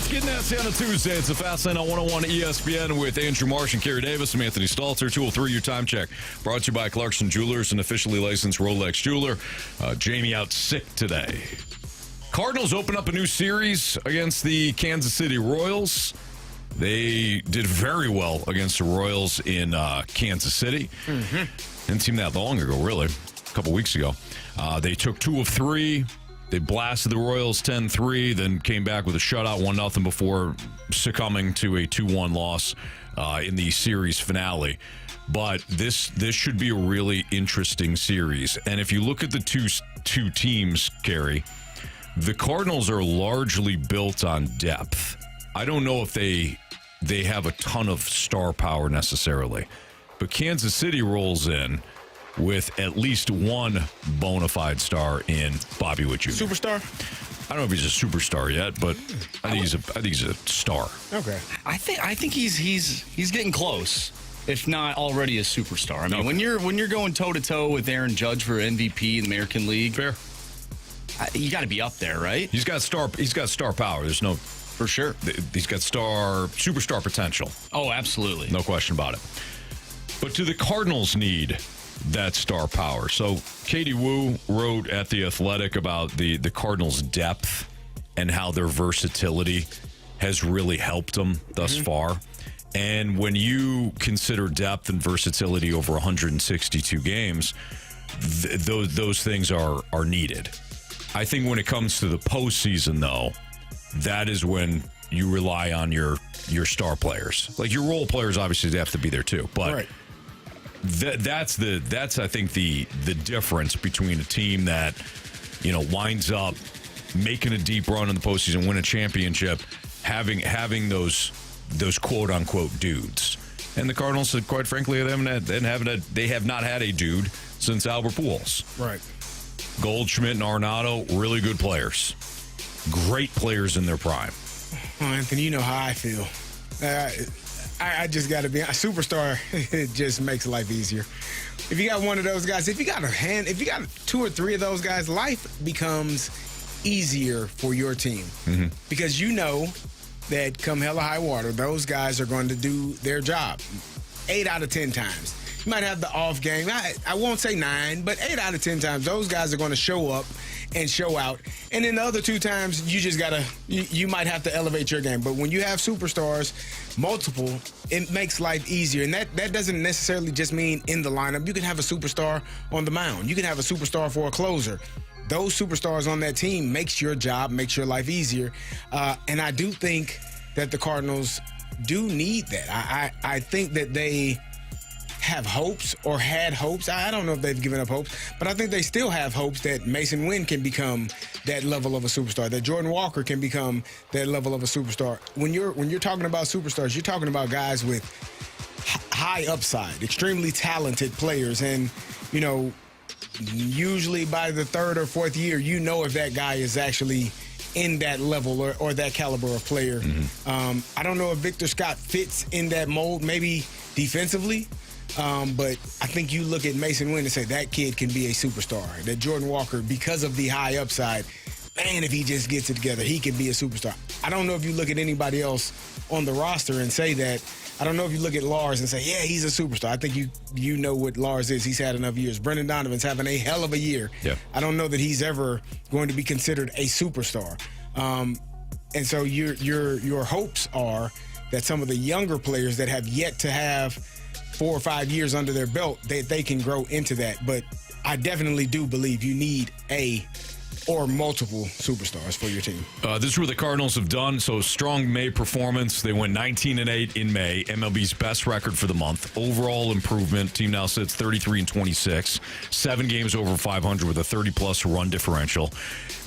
It's getting nasty on a Tuesday. It's a Fast Lane on 101 ESPN with Andrew Marsh and Carey Davis. I'm Anthony Stalter. 203, your time check. Brought to you by Clarkson Jewelers, an officially licensed Rolex jeweler. Jamie out sick today. Cardinals open up a new series against the Kansas City Royals. They did very well against the Royals in Kansas City. Didn't seem that long ago, really. A couple weeks ago. They took 2 of 3. They blasted the Royals 10-3, then came back with a shutout 1-0 before succumbing to a 2-1 loss in the series finale. But this should be a really interesting series. And if you look at the two teams, Carey, the Cardinals are largely built on depth. I don't know if they have a ton of star power necessarily. But Kansas City rolls in with at least one bona fide star in Bobby Witt Jr. Superstar? I don't know if he's a superstar yet, but I think he's a star. Okay. I think he's getting close, if not already a superstar. I mean, when you're going toe to toe with Aaron Judge for MVP in the American League, Fair. You got to be up there, right? He's got star power. There's no For sure. He's got superstar potential. Oh, absolutely. No question about it. But do the Cardinals need that star power? So Katie Wu wrote at The Athletic about the Cardinals' depth and how their versatility has really helped them thus far. And when you consider depth and versatility over 162 games, those things are needed. I think when it comes to the postseason, though, that is when you rely on your star players. Like your role players, obviously, they have to be there too. But Right. That's I think the difference between a team that winds up making a deep run in the postseason, win a championship, having those quote unquote dudes, and the Cardinals, quite frankly, they have not had a dude since Albert Pujols. Right. Goldschmidt and Arenado, really good players, great players in their prime. Oh, Anthony, you know how I feel. I just got to be a superstar. It just makes life easier. If you got one of those guys, if you got 2 or 3 of those guys, life becomes easier for your team because you know that come hell or high water, those guys are going to do their job 8 out of 10 times. You might have the off game. I won't say 9, but 8 out of 10 times, those guys are going to show up and show out. And then the other 2 times, you just you might have to elevate your game. But when you have superstars, multiple, it makes life easier. And that doesn't necessarily just mean in the lineup. You can have a superstar on the mound. You can have a superstar for a closer. Those superstars on that team makes your life easier. And I do think that the Cardinals do need that. I think that they have hopes or had hopes. I don't know if they've given up hopes, but I think they still have hopes that Mason Wynn can become that level of a superstar, that Jordan Walker can become that level of a superstar. When you're talking about superstars, you're talking about guys with high upside, extremely talented players, and usually by the 3rd or 4th year, if that guy is actually in that level or that caliber of player. I don't know if Victor Scott fits in that mold, maybe defensively. But I think you look at Mason Wynn and say that kid can be a superstar. That Jordan Walker, because of the high upside, man, if he just gets it together, he can be a superstar. I don't know if you look at anybody else on the roster and say that. I don't know if you look at Lars and say, yeah, he's a superstar. I think you know what Lars is. He's had enough years. Brendan Donovan's having a hell of a year. Yeah. I don't know that he's ever going to be considered a superstar. And so your hopes are that some of the younger players that have yet to have 4 or 5 years under their belt, they can grow into that. But I definitely do believe you need a or multiple superstars for your team. This is what the Cardinals have done. So strong May performance. They went 19-8 in May. MLB's best record for the month. Overall improvement. Team now sits 33-26. 7 games over 500 with a 30-plus run differential.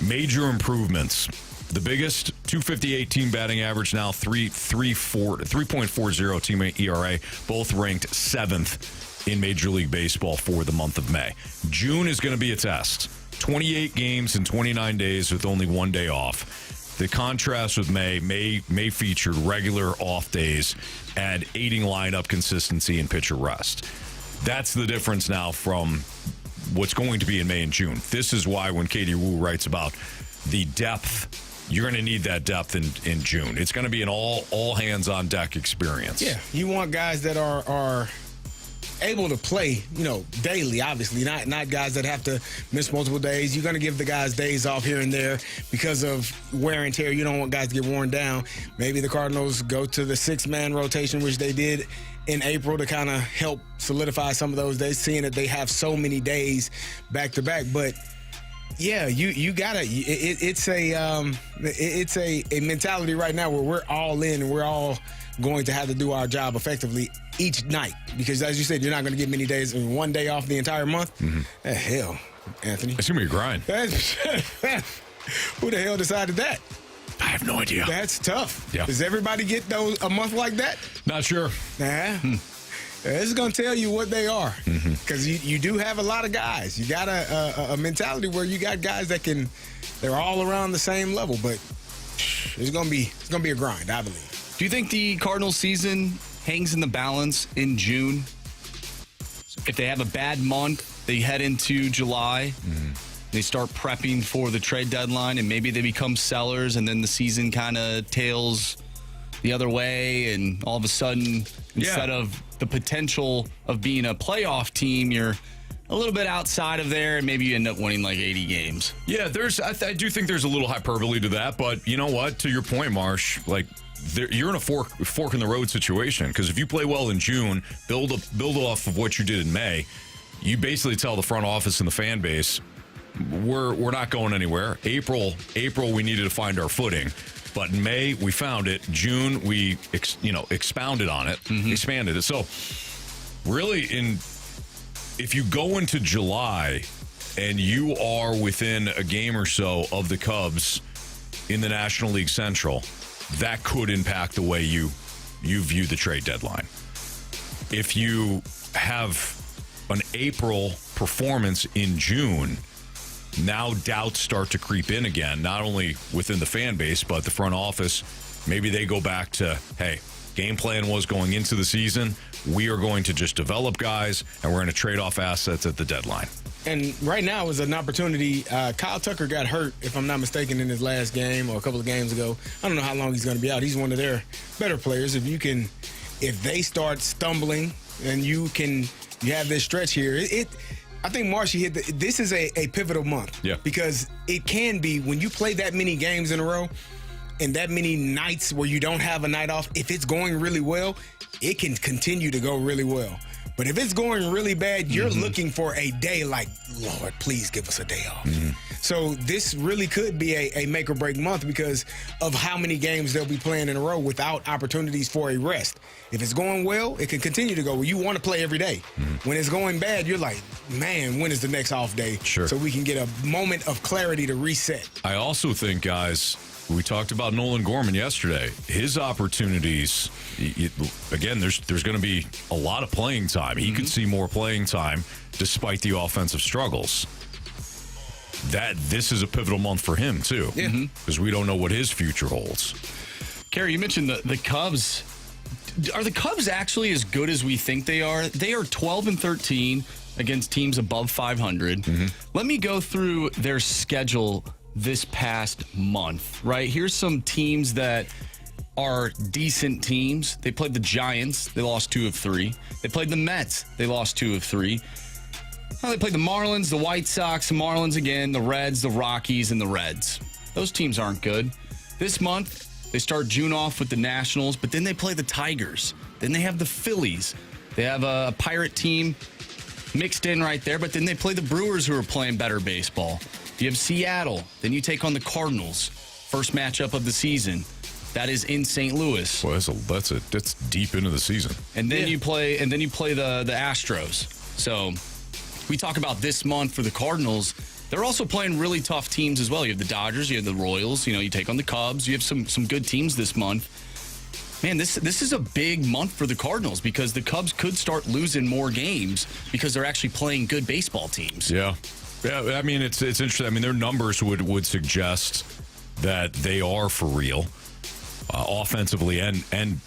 Major improvements. The biggest, 258 team batting average, now 3.40 team ERA, both ranked 7th in Major League Baseball for the month of May. June is going to be a test. 28 games in 29 days with only 1 day off. The contrast with May featured regular off days and aiding lineup consistency and pitcher rest. That's the difference now from what's going to be in May and June. This is why when Katie Wu writes about the depth you're going to need that depth in June. It's going to be an all hands on deck experience. Yeah, you want guys that are able to play, daily, obviously, not guys that have to miss multiple days. You're going to give the guys days off here and there because of wear and tear. You don't want guys to get worn down. Maybe the Cardinals go to the 6-man rotation, which they did in April, to kind of help solidify some of those days, seeing that they have so many days back to back. But yeah, you gotta. It's a mentality right now where we're all in and we're all going to have to do our job effectively each night, because as you said, you're not going to get many days and one day off the entire month. Hell, Anthony, It's going to be a grind. Who the hell decided that? I have no idea. That's tough. Yeah. Does everybody get a month like that? Not sure. Nah. This is going to tell you what they are, because you do have a lot of guys. You got a mentality where you got guys they're all around the same level, but it's going to be a grind, I believe. Do you think the Cardinals season hangs in the balance in June? If they have a bad month, they head into July, they start prepping for the trade deadline, and maybe they become sellers, and then the season kind of tails the other way, and all of a sudden, instead of the potential of being a playoff team, you're a little bit outside of there, and maybe you end up winning like 80 games. Yeah, I do think there's a little hyperbole to that, but you know what? To your point, Marsh, you're in a fork in the road situation, because if you play well in June, build off of what you did in May, you basically tell the front office and the fan base, we're not going anywhere. April, we needed to find our footing. But in May, we found it. June, we expounded on it, expanded it. So really, if you go into July and you are within a game or so of the Cubs in the National League Central, that could impact the way you view the trade deadline. If you have an April performance in June, now doubts start to creep in again, not only within the fan base, but the front office. Maybe they go back to, hey, game plan was going into the season, we are going to just develop guys, and we're going to trade off assets at the deadline. And right now is an opportunity. Kyle Tucker got hurt, if I'm not mistaken, in his last game or a couple of games ago. I don't know how long he's going to be out. He's one of their better players. If they start stumbling and you have this stretch here, I think Marshy this is a pivotal month. Yeah. Because it can be, when you play that many games in a row and that many nights where you don't have a night off, if it's going really well, it can continue to go really well. But if it's going really bad, you're looking for a day like, Lord, please give us a day off. So this really could be a make or break month because of how many games they'll be playing in a row without opportunities for a rest. If it's going well, it can continue to go well. You want to play every day. When it's going bad, you're like, man, when is the next off day? Sure. So we can get a moment of clarity to reset. I also think, guys, we talked about Nolan Gorman yesterday. His opportunities, again, there's going to be a lot of playing time. He could see more playing time despite the offensive struggles. This is a pivotal month for him, too. Because we don't know what his future holds. Carey, you mentioned the Cubs. Are the Cubs actually as good as we think they are? They are 12-13 against teams above 500. Let me go through their schedule this past month, right? Here's some teams that are decent teams. They played the Giants. They lost 2 of 3. They played the Mets. They lost 2 of 3. They played the Marlins, the White Sox, the Marlins again, the Reds, the Rockies, and the Reds. Those teams aren't good. This month, they start June off with the Nationals, but then they play the Tigers. Then they have the Phillies. They have a Pirate team mixed in right there, but then they play the Brewers, who are playing better baseball. You have Seattle. Then you take on the Cardinals. First matchup of the season. That is in St. Louis. Well, that's deep into the season. And then you play the Astros. So we talk about this month for the Cardinals. They're also playing really tough teams as well. You have the Dodgers, you have the Royals, you take on the Cubs. You have some good teams this month. Man, this is a big month for the Cardinals because the Cubs could start losing more games because they're actually playing good baseball teams. Yeah, I mean, it's interesting. I mean, their numbers would suggest that they are for real, offensively and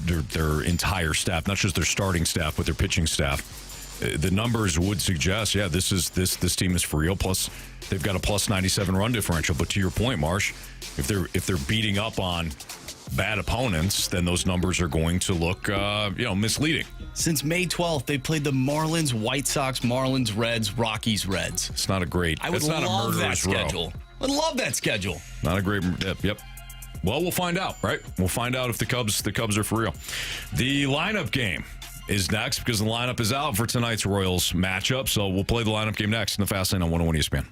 their entire staff, not just their starting staff, but their pitching staff. the numbers would suggest, this team is for real. Plus, they've got a plus 97 run differential. But to your point, Marsh, if they're beating up on bad opponents, then those numbers are going to look, misleading. Since May 12th, they played the Marlins, White Sox, Marlins, Reds, Rockies, Reds. It's not a great. I would love that schedule. I'd love that schedule. Not a great. Yep. Well, we'll find out, right? We'll find out if the Cubs are for real. The lineup game is next because the lineup is out for tonight's Royals matchup. So we'll play the lineup game next in the Fast Lane on 101 ESPN.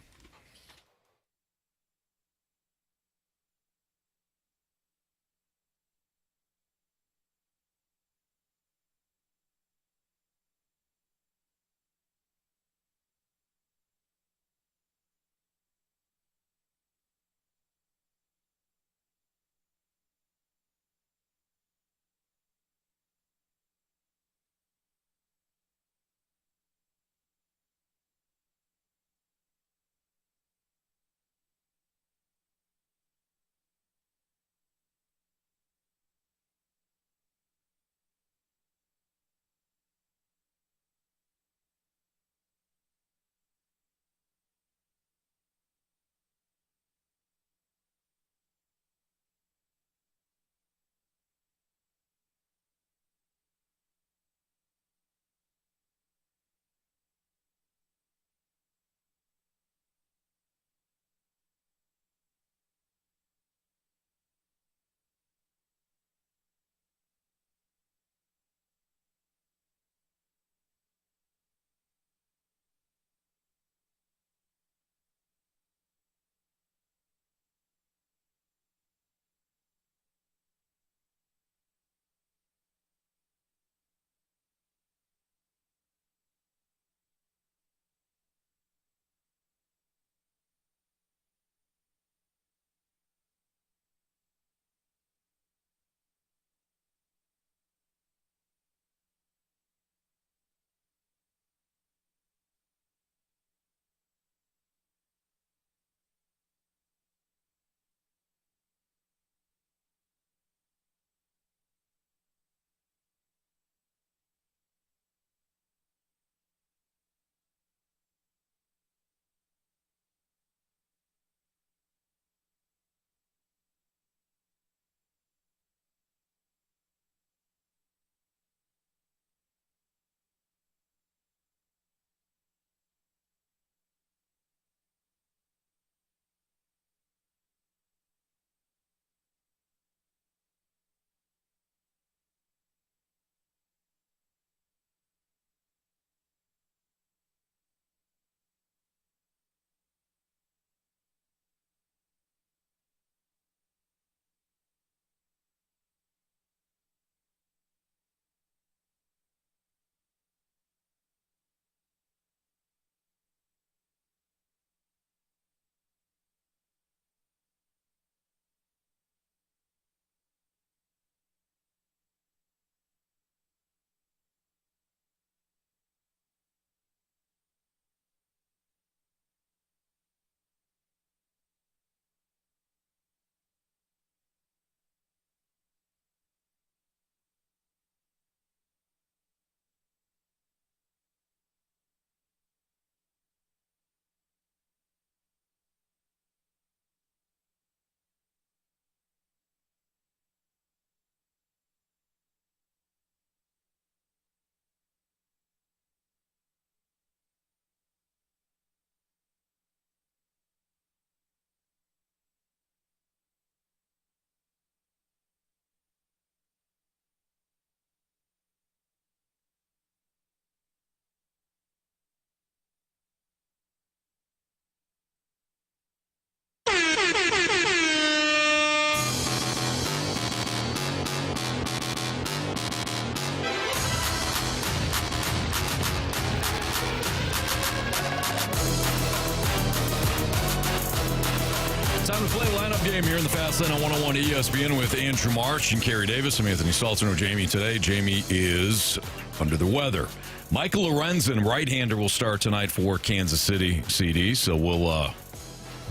Time to play lineup game here in the Fast Lane on 101 ESPN with Andrew Marsh and Carey Davis. I'm Anthony Stalter. No Jamie today. Jamie is under the weather. Michael Lorenzen, right-hander, will start tonight for Kansas City CD. So we'll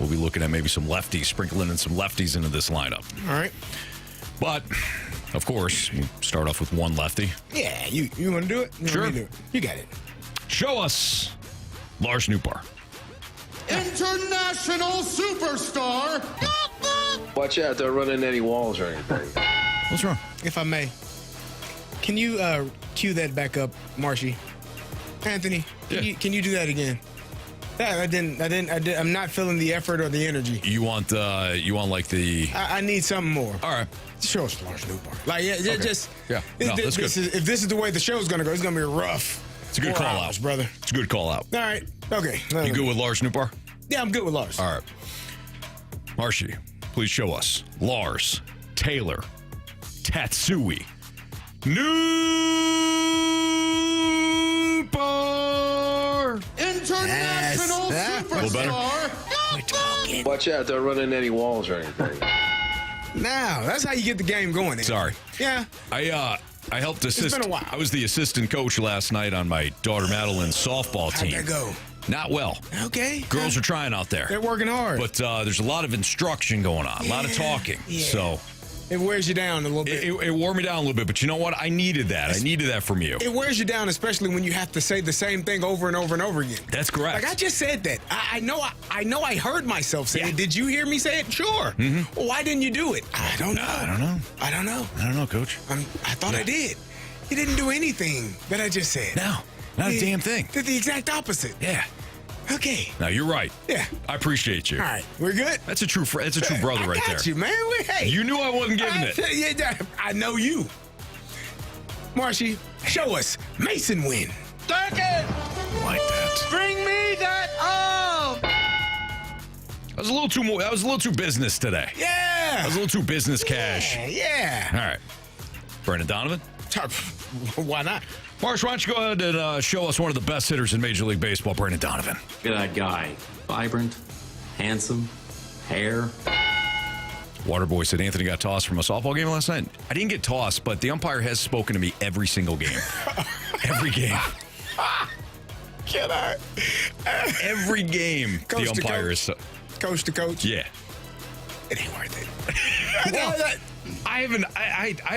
be looking at maybe some lefties, sprinkling in some lefties into this lineup. All right. But, of course, we start off with one lefty. Yeah, you want to do it? Sure. Do it. You got it. Show us Lars Nootbaar. International superstar. Watch out, don't run into any walls or anything. What's wrong? If I may, can you cue that back up, Marshy? Anthony, can you do that again? I'm not feeling the effort or the energy. You want like the... I need something more. All right. Show us Lars Nootbaar. Like, yeah, Okay. just... Yeah. No, that's good. If this is the way the show's going to go, it's going to be rough. It's a good 4 call hours, out, brother. It's a good call out. All right. Okay. You good with Lars Nootbaar? Yeah, I'm good with Lars. All right. Marshy, please show us Lars Taylor Tatsui Nootbaar. International Yes. A little better? superstar. Watch out, don't run into any walls or anything. Now, that's how you get the game going. Sorry. Yeah. I helped assist. been a while. I was the assistant coach last night on my daughter Madeline's softball How'd team. that go? Not well. Okay. Girls are trying out there. They're working hard. But there's a lot of instruction going on, a lot of talking. Yeah. So It wears you down a little bit. it wore me down a little bit. But you know what? I needed that. I needed that from you. It wears you down, especially when you have to say the same thing over and over and over again. That's correct. Like I just said that. I know I heard myself say Yeah. it. Did you hear me say it? Sure. Well, why didn't you do it? I don't know. I don't know. I don't know. I don't know, Coach. I thought I did. You didn't do anything that I just said. No, not a damn thing. Did the exact opposite. Yeah. Okay. Now you're right. Yeah. I appreciate you. All right. We're good. That's a true brother I right got there. you, man. Hey. You knew I wasn't giving it. I know you. Marshy, show us Mason win. Second, Like that. bring me that arm. That was a little too business today. Yeah. That was a little too business cash. Yeah. All right. Brandon Donovan. Why not? Marsh, why don't you go ahead and show us one of the best hitters in Major League Baseball, Brandon Donovan. Look at that guy. Vibrant, handsome, hair. Waterboy said Anthony got tossed from a softball game last night. I didn't get tossed, but the umpire has spoken to me every single game. Every game. Can I? Every game, Coach the to umpire coach. is... Coach to coach. Yeah. It ain't worth it. Well, I haven't. I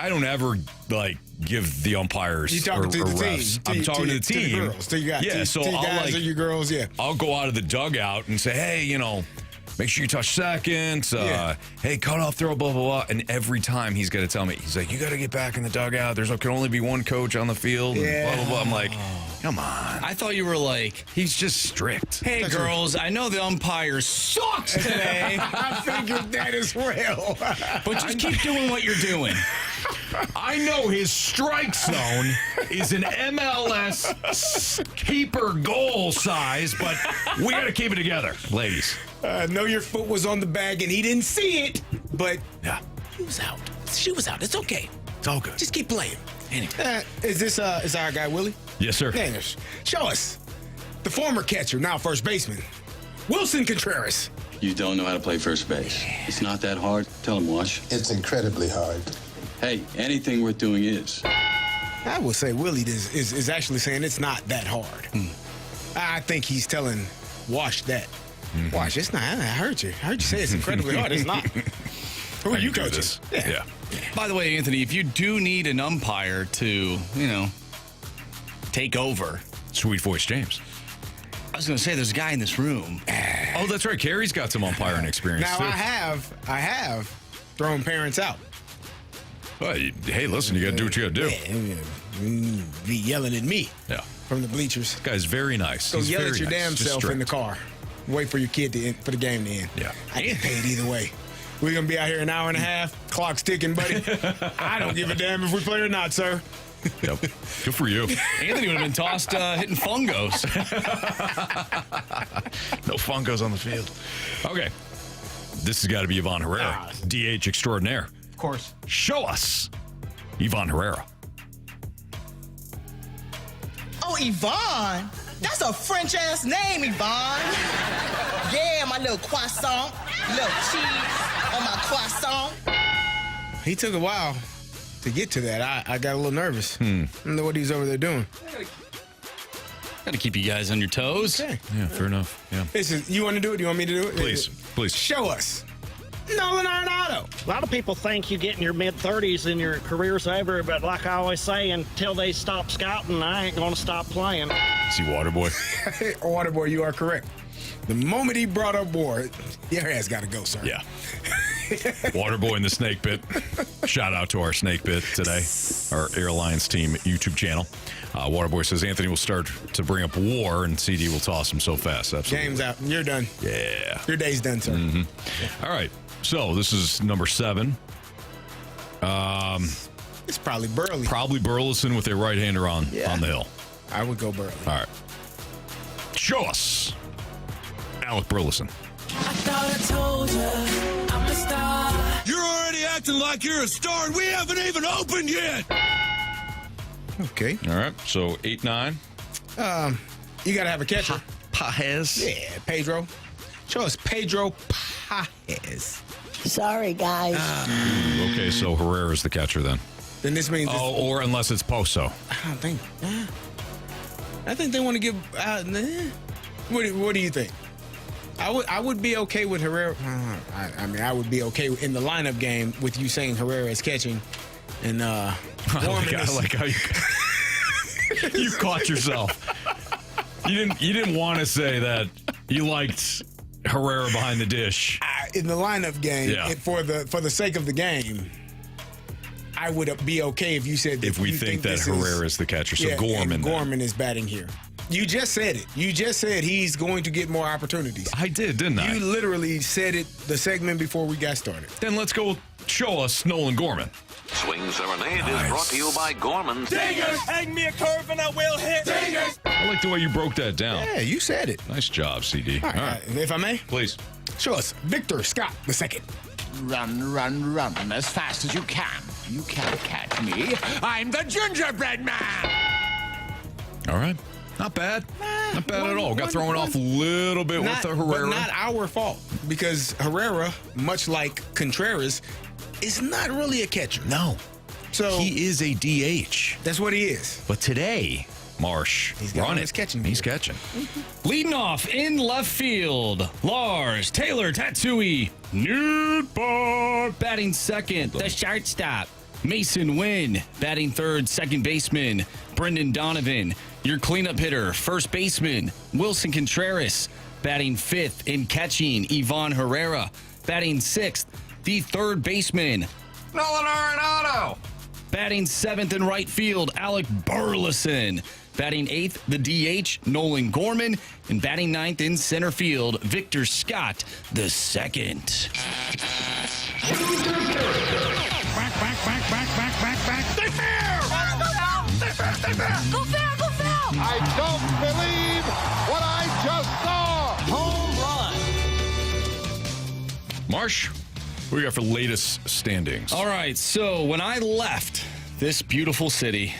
don't ever like give the umpires You talking to or the team? refs. I'm talking to the team. To the girls. So you got yeah. So two I'll guys like or your girls. Yeah. I'll go out of the dugout and say, hey, make sure you touch second. Yeah. Hey, cut off throw, blah, blah, blah. And every time he's got to tell me, he's like, you got to get back in the dugout. Can only be one coach on the field. And Yeah. blah, blah, blah. I'm like, come on. I thought you were like, He's just strict. hey, That's girls, I know the umpire sucks today, I figured that as well. but just keep doing what you're doing. I know his strike zone is an MLS keeper goal size, but we got to keep it together, ladies. I know your foot was on the bag and he didn't see it, but Yeah. he was out. She was out. It's okay. It's all good. Just keep playing. Is this is our guy Willie? Yes, sir. Yeah, show us the former catcher, now first baseman, Wilson Contreras. You don't know how to play first base. It's not that hard. Tell him, Wash. It's incredibly hard. Hey, anything worth doing is. I would say Willie is actually saying it's not that hard. I think he's telling Wash that. Wash, it's not. I heard you. I heard you say it's incredibly hard. It's not. Who are I you can do coaching? this. Yeah. By the way, Anthony, if you do need an umpire to, take over, Sweet voice James. I was going to say there's a guy in this room. Oh, that's right. Carey's got some umpiring experience, Now too. I have thrown parents out. Well, hey, listen, you got to do what you got to do. Be yelling at me Yeah. from the bleachers. Guy's very nice. Go He's yell very at your nice. damn Just self in the strict. car. Wait for your kid to end, for the game to end. Yeah. I get paid either way. We're going to be out here an hour and a half. Clock's ticking, buddy. I don't give a damn if we play or not, sir. Yep. Good for you. Anthony would have been tossed hitting fungos. No fungos on the field. Okay. This has got to be Ivan Herrera, DH extraordinaire. Of course. Show us Ivan Herrera. Oh, Yvonne? That's a French-ass name, Yvonne. Yeah, my little croissant. Little cheese on my croissant. He took a while to get to that. I got a little nervous. I don't know what he was over there doing. Got to keep you guys on your toes. Okay. Yeah, fair enough. Yeah. You want to do it? You want me to do it? Please. Please. Show us. Nolan Arenado. A lot of people think you get in your mid-30s and your career's over, but like I always say, until they stop scouting, I ain't going to stop playing. See, Waterboy. Waterboy, you are correct. The moment he brought up war, your ass got to go, sir. Yeah. Waterboy in the Snake Pit. Shout out to our Snake Pit today, our Airlines team YouTube channel. Waterboy says Anthony will start to bring up war and CD will toss him so fast. Absolutely. Game's out. You're done. Yeah. Your day's done, sir. All right. So this is number 7. It's probably Burley. Probably Burleson with a right-hander on the hill. I would go Burley. All right. Show us Alec Burleson. I thought I told you I'm a star. You're already acting like you're a star, and we haven't even opened yet. Okay. All right. So 8-9. You got to have a catcher. Paez. Yeah, Pedro. Show us Pedro Paez. Sorry, guys. Okay, so Herrera's the catcher then. Then this means... or unless it's Poso. I don't think... I think they want to give... What do you think? I would be okay with Herrera. I mean, I would be okay in the lineup game with you saying Herrera is catching and I like how you caught yourself. You didn't want to say that you liked Herrera behind the dish. In the lineup game, Yeah. for the sake of the game, I would be okay if you said that If we you think that this Herrera is the catcher, so Gorman. and Gorman is batting here. You just said it. You just said he's going to get more opportunities. I did, didn't I? You literally said it the segment before we got started. Then let's go show us Nolan Gorman. Swing Serenade is brought to you by Gorman. Dingers! Hang me a curve and I will hit. Dingers! I like the way you broke that down. Yeah, you said it. Nice job, CD. All right. If I may, Please. show us Victor Scott II. Run, run, run as fast as you can. You can't catch me. I'm the gingerbread man. All right. Not bad. Not bad at all. Got thrown off a little bit with the Herrera. But not our fault, because Herrera, much like Contreras, is not really a catcher. No. So He is a DH. that's what he is. But today, Marsh, He's got run on it. his catching He's gear. catching. Leading off in left field, Lars Taylor Tatsui Newbar batting second, the shortstop. Mason Wynn batting third, second baseman. Brendan Donovan, your cleanup hitter, first baseman. Wilson Contreras batting fifth and catching. Ivan Herrera batting sixth, the third baseman. Nolan Arenado. Batting seventh in right field, Alec Burleson. Batting eighth, the DH, Nolan Gorman. And batting ninth in center field, Victor Scott the second. I don't believe what I just saw. Home run. Marsh, what do we got for latest standings? All right, so when I left this beautiful city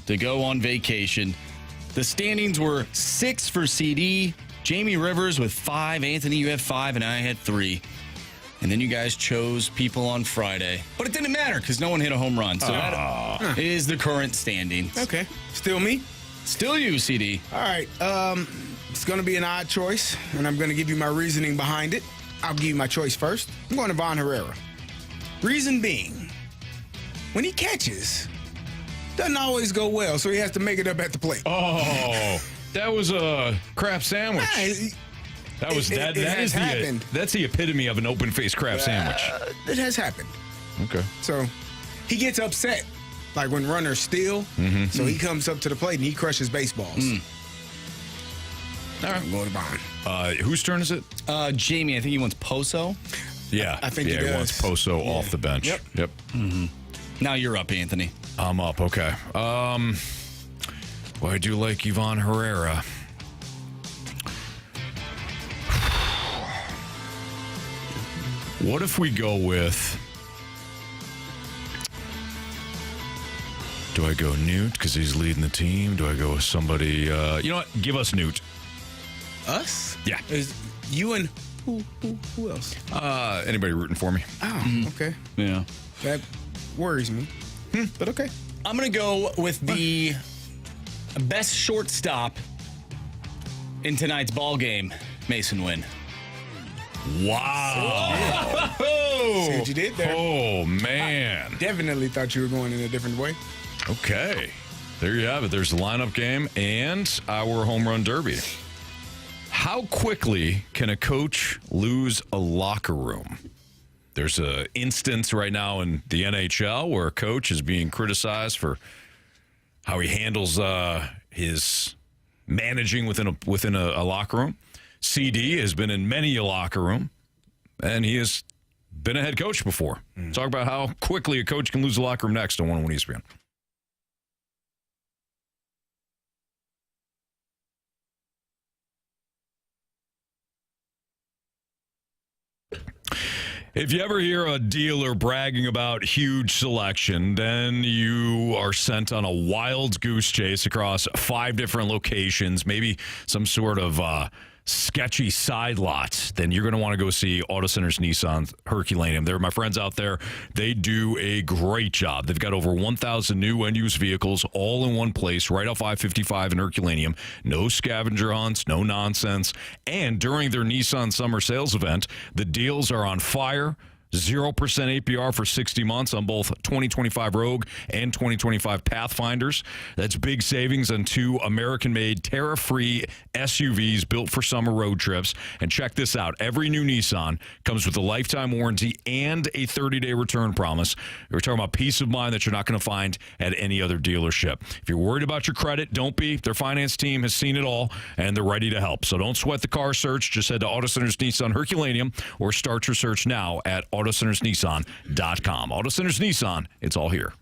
to go on vacation, the standings were 6 for CD, Jamie Rivers with 5, Anthony, you had 5, and I had 3. And then you guys chose people on Friday. But it didn't matter because no one hit a home run. So that is the current standings. Okay. Still me? Still you, CD. All right. It's going to be an odd choice, and I'm going to give you my reasoning behind it. I'll give you my choice first. I'm going to Von Herrera. Reason being, when he catches, doesn't always go well, so he has to make it up at the plate. Oh, that was a crap sandwich. That was that. It That has is happened. that's the epitome of an open-faced crab sandwich. It has happened. Okay. So he gets upset, like when runners steal. So he comes up to the plate and he crushes baseballs. All right, go to Bond. Whose turn is it? Jamie, I think he wants Poso. Yeah, I think he he wants does. Poso off the bench. Yep. Now you're up, Anthony. I'm up. Okay. Well, I do like Ivan Herrera. What if we go with? Do I go Newt because he's leading the team? Do I go with somebody? You know what? Give us Newt. Us? Yeah. Is you and who else? Anybody rooting for me? Oh, okay. Yeah. That worries me. But okay. I'm going to go with the best shortstop in tonight's ball game, Mason Wynn. Wow. See what you did there. Oh, man. Definitely thought you were going in a different way. Okay. There you have it. There's the lineup game and our home run derby. How quickly can a coach lose a locker room? There's an instance right now in the NHL where a coach is being criticized for how he handles his managing within a locker room. CD has been in many a locker room, and he has been a head coach before. Talk about how quickly a coach can lose a locker room next on 101 ESPN. If you ever hear a dealer bragging about huge selection, then you are sent on a wild goose chase across 5 different locations, maybe some sort of sketchy side lot, then you're going to want to go see Auto Centers Nissan Herculaneum. They're my friends out there. They do a great job. They've got over 1,000 new and used vehicles all in one place right off I-55 in Herculaneum. No scavenger hunts, no nonsense. And during their Nissan summer sales event, the deals are on fire. 0% APR for 60 months on both 2025 Rogue and 2025 Pathfinders. That's big savings on 2 American-made, tariff-free SUVs built for summer road trips. And check this out. Every new Nissan comes with a lifetime warranty and a 30-day return promise. We're talking about peace of mind that you're not going to find at any other dealership. If you're worried about your credit, don't be. Their finance team has seen it all, and they're ready to help. So don't sweat the car search. Just head to Auto Centers Nissan Herculaneum or start your search now at AutoCentersNissan.com. Auto Centers Nissan, it's all here.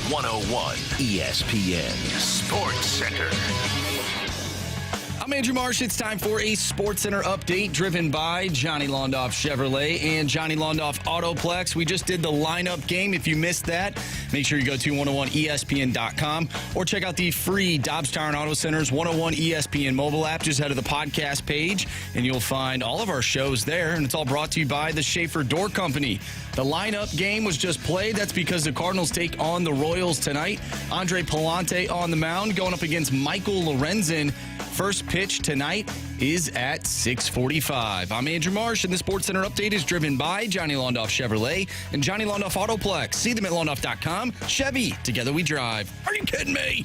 101 ESPN Sports Center. I'm Andrew Marsh. It's time for a Sports Center update driven by Johnny Londoff Chevrolet and Johnny Londoff Autoplex. We just did the lineup game. If you missed that, make sure you go to 101ESPN.com or check out the free Dobbs Tire and Auto Center's 101 ESPN mobile app. Just head to the podcast page and you'll find all of our shows there. And it's all brought to you by the Schaefer Door Company. The lineup game was just played. That's because the Cardinals take on the Royals tonight. Andre Palante on the mound going up against Michael Lorenzen. First pitch tonight is at 6:45. I'm Andrew Marsh, and the Sports Center update is driven by Johnny Londoff Chevrolet and Johnny Londoff Autoplex. See them at londoff.com. Chevy, together we drive. Are you kidding me?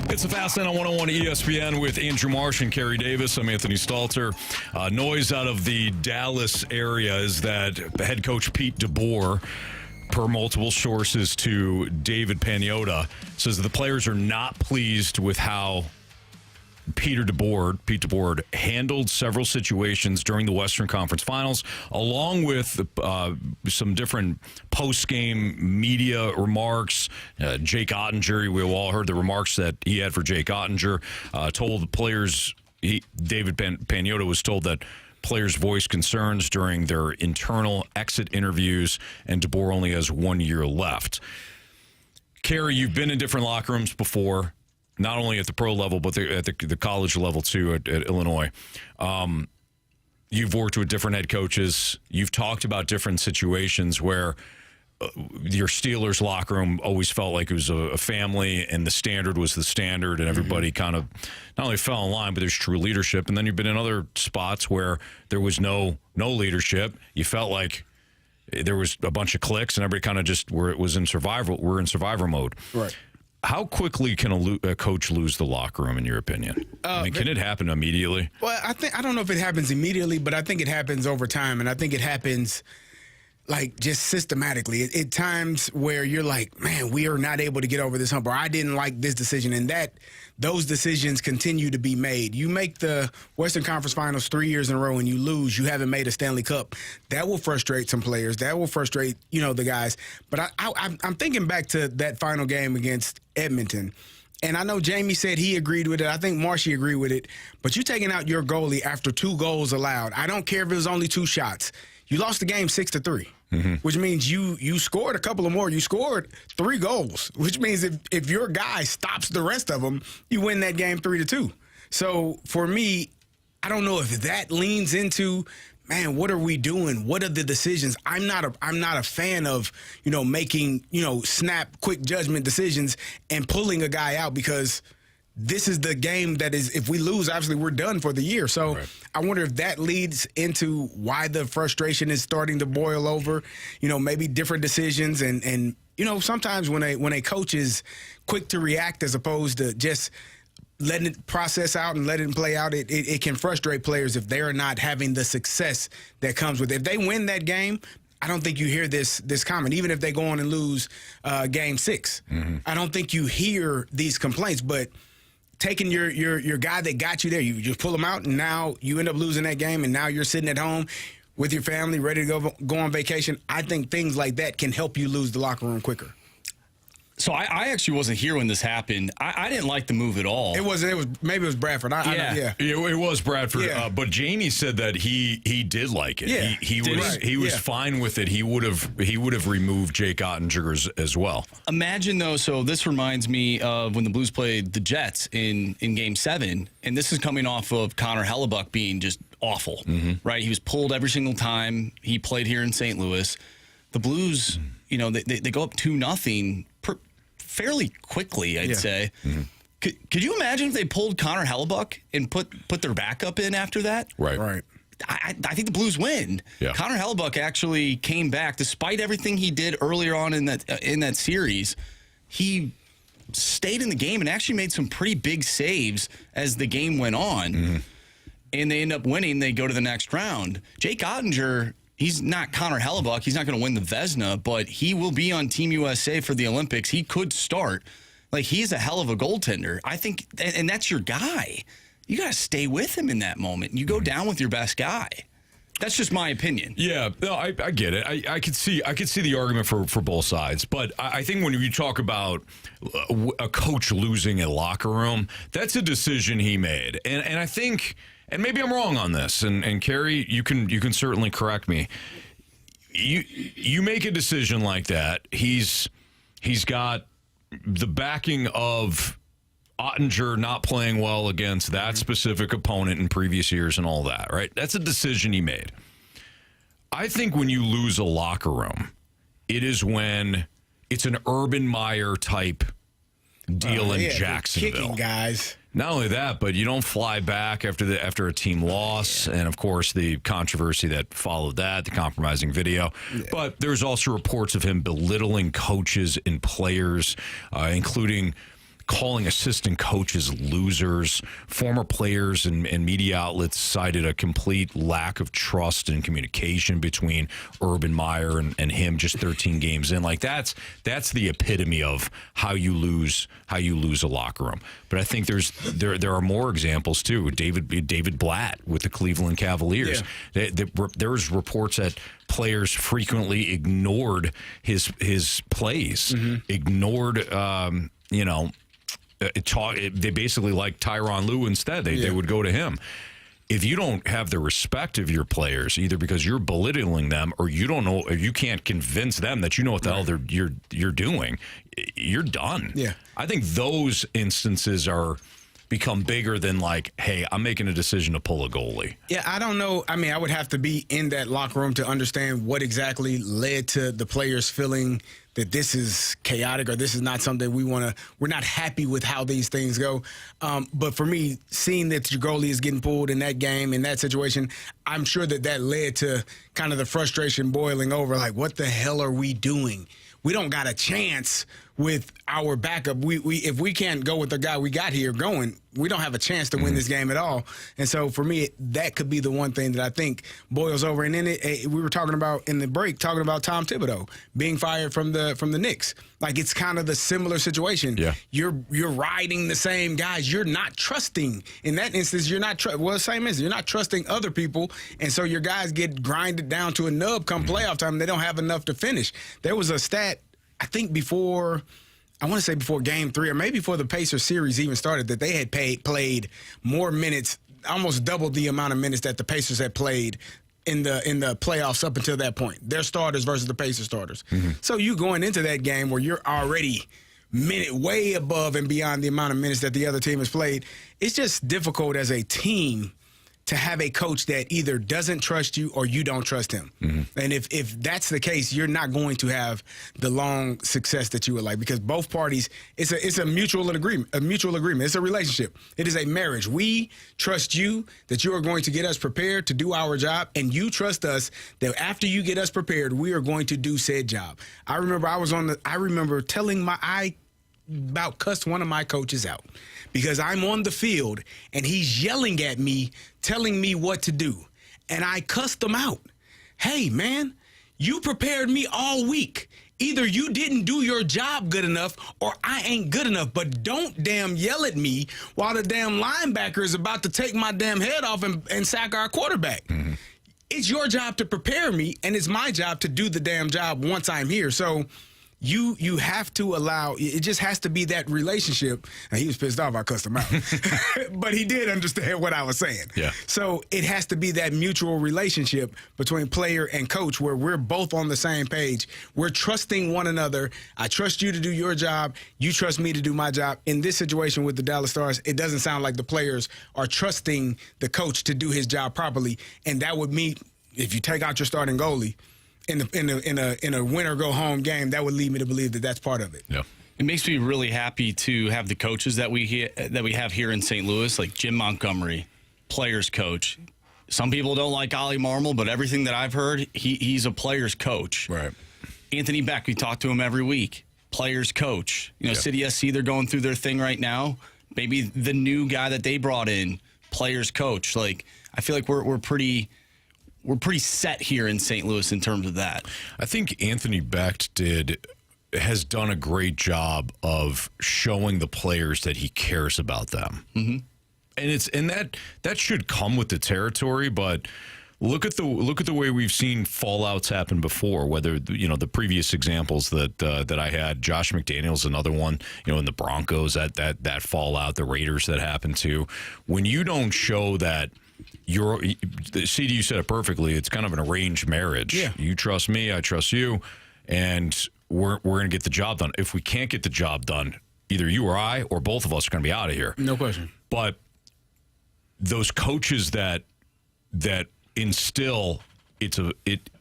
It's a Fast Lane on 101 ESPN with Andrew Marsh and Carey Davis. I'm Anthony Stalter. Noise out of the Dallas area is that head coach Pete DeBoer, per multiple sources to David Pagnotta, says the players are not pleased with how Pete DeBoer handled several situations during the Western Conference Finals, along with some different post-game media remarks. Jake Ottinger, we all heard the remarks that he had for Jake Ottinger, told the players, David Pagnotta was told that players voiced concerns during their internal exit interviews, and DeBoer only has 1 year left. Carey, you've been in different locker rooms before, not only at the pro level, but at the college level, too, at Illinois. You've worked with different head coaches. You've talked about different situations where your Steelers locker room always felt like it was a family, and the standard was the standard, and everybody kind of not only fell in line, but there's true leadership. And then you've been in other spots where there was no leadership. You felt like there was a bunch of cliques, and everybody kind of just we're in survivor mode. Right. How quickly can a coach lose the locker room, in your opinion? Can it happen immediately? Well, I don't know if it happens immediately, but I think it happens over time, and I think it happens like just systematically. At times where you're like, man, we are not able to get over this hump, or I didn't like this decision, and those decisions continue to be made. You make the Western Conference Finals 3 years in a row and you lose, you haven't made a Stanley Cup. That will frustrate some players. That will frustrate, the guys. But I'm thinking back to that final game against Edmonton. And I know Jamie said he agreed with it. I think Marshy agreed with it. But you taking out your goalie after 2 goals allowed. I don't care if it was only 2 shots. You lost the game 6-3, which means you scored a couple of more. You scored 3 goals, which means if your guy stops the rest of them, you win that game 3-2. So for me, I don't know if that leans into, man, what are we doing? What are the decisions? I'm not a fan of, making, snap, quick judgment decisions and pulling a guy out, because this is the game that is, if we lose, obviously we're done for the year. So right. I wonder if that leads into why the frustration is starting to boil over, maybe different decisions. And sometimes when a coach is quick to react as opposed to just letting it process out and letting it play out, it can frustrate players if they're not having the success that comes with it. If they win that game, I don't think you hear this comment, even if they go on and lose game 6. I don't think you hear these complaints, but taking your guy that got you there, you just pull him out, and now you end up losing that game, and now you're sitting at home with your family, ready to go on vacation. I think things like that can help you lose the locker room quicker. So I actually wasn't here when this happened. I didn't like the move at all. Maybe it was Bradford. It was Bradford. Yeah. But Jamie said that he did like it. Yeah. He was fine with it. He would have removed Jake Ottinger as well. Imagine though. So this reminds me of when the Blues played the Jets in Game 7, and this is coming off of Connor Hellebuck being just awful. Right? He was pulled every single time he played here in St. Louis. The Blues, they go up 2-0. Fairly quickly, I'd say. Could you imagine if they pulled Connor Hellebuck and put their backup in after that? Right. I think the Blues win. Yeah. Connor Hellebuck actually came back despite everything he did earlier on in that series. He stayed in the game and actually made some pretty big saves as the game went on. and they end up winning, they go to the next round. Jake Ottinger, he's not Connor Hellebuck. He's not going to win the Vezina, but he will be on Team USA for the Olympics. He could start. Like, he's a hell of a goaltender. I think, and that's your guy. You got to stay with him in that moment. You go down with your best guy. That's just my opinion. Yeah, no, I get it. I could see the argument for both sides, but I think when you talk about a coach losing a locker room, that's a decision he made, and I think, and maybe I'm wrong on this, and Carey, you can certainly correct me. You make a decision like that. He's got the backing of Ottinger not playing well against that specific opponent in previous years and all that, right? That's a decision he made. I think when you lose a locker room, it is when it's an Urban Meyer type deal in Jacksonville. Kicking guys. Not only that, but you don't fly back after a team loss, and of course the controversy that followed that, the compromising video. Yeah. But there's also reports of him belittling coaches and players, including calling assistant coaches losers. Former players and media outlets cited a complete lack of trust and communication between Urban Meyer and him just 13 games in. Like, that's the epitome of how you lose a locker room. But I think there are more examples too. David Blatt with the Cleveland Cavaliers. Yeah. There's reports that players frequently ignored his plays, ignored they basically like Tyronn Lue instead. They would go to him. If you don't have the respect of your players, either because you're belittling them or you don't know, or you can't convince them that you know what the hell you're doing, you're done. Yeah, I think those instances become bigger than like, hey, I'm making a decision to pull a goalie. Yeah, I don't know. I mean, I would have to be in that locker room to understand what exactly led to the players feeling that this is chaotic or this is not something we're not happy with how these things go. But for me, seeing that your goalie is getting pulled in that game, in that situation, I'm sure that led to kind of the frustration boiling over, like, what the hell are we doing? We don't got a chance with our backup. If we can't go with the guy we got here going, we don't have a chance to win this game at all. And so for me, that could be the one thing that I think boils over. And then we were talking about in the break, talking about Tom Thibodeau being fired from the Knicks. Like, it's kind of the similar situation. Yeah. You're riding the same guys. You're not trusting. In that instance, you're not same instance. You're not trusting other people. And so your guys get grinded down to a nub come playoff time. They don't have enough to finish. There was a stat, I think before Game 3 or maybe before the Pacers series even started, that they had played more minutes, almost double the amount of minutes that the Pacers had played in the playoffs up until that point. Their starters versus the Pacers starters. So you going into that game where you're already way above and beyond the amount of minutes that the other team has played, it's just difficult as a team to have a coach that either doesn't trust you or you don't trust him. And if that's the case, you're not going to have the long success that you would like, because both parties, it's a mutual agreement. It's a relationship. It is a marriage. We trust you that you are going to get us prepared to do our job, and you trust us that after you get us prepared, we are going to do said job. I remember telling I about cussed one of my coaches out because I'm on the field and he's yelling at me, telling me what to do. And I cussed him out. Hey, man, you prepared me all week. Either you didn't do your job good enough or I ain't good enough, but don't damn yell at me while the damn linebacker is about to take my damn head off and sack our quarterback. It's your job to prepare me, and it's my job to do the damn job once I'm here. So you have to allow, it just has to be that relationship. And he was pissed off I cussed him out. But he did understand what I was saying. Yeah. So it has to be that mutual relationship between player and coach where we're both on the same page. We're trusting one another. I trust you to do your job. You trust me to do my job. In this situation with the Dallas Stars, it doesn't sound like the players are trusting the coach to do his job properly. And that would mean, if you take out your starting goalie, in a win or go home game, that would lead me to believe that that's part of it. Yeah. It makes me really happy to have the coaches that we have here in St. Louis, like Jim Montgomery, players coach. Some people don't like Oli Marmol, but everything that I've heard, he's a players coach. Right. Anthony Beck, we talk to him every week. Players coach. City SC, they're going through their thing right now. Maybe the new guy that they brought in, players coach. Like, I feel like we're pretty set here in St. Louis in terms of that. I think Anthony Becht has done a great job of showing the players that he cares about them. Mm-hmm. And that should come with the territory, but look at the way we've seen fallouts happen before. Whether the previous examples that I had, Josh McDaniels, another one. In the Broncos, that fallout, the Raiders that happened to. When you don't show that CD, you said it perfectly. It's kind of an arranged marriage. Yeah. You trust me, I trust you, and we're going to get the job done. If we can't get the job done, either you or I or both of us are going to be out of here. No question. But those coaches that instill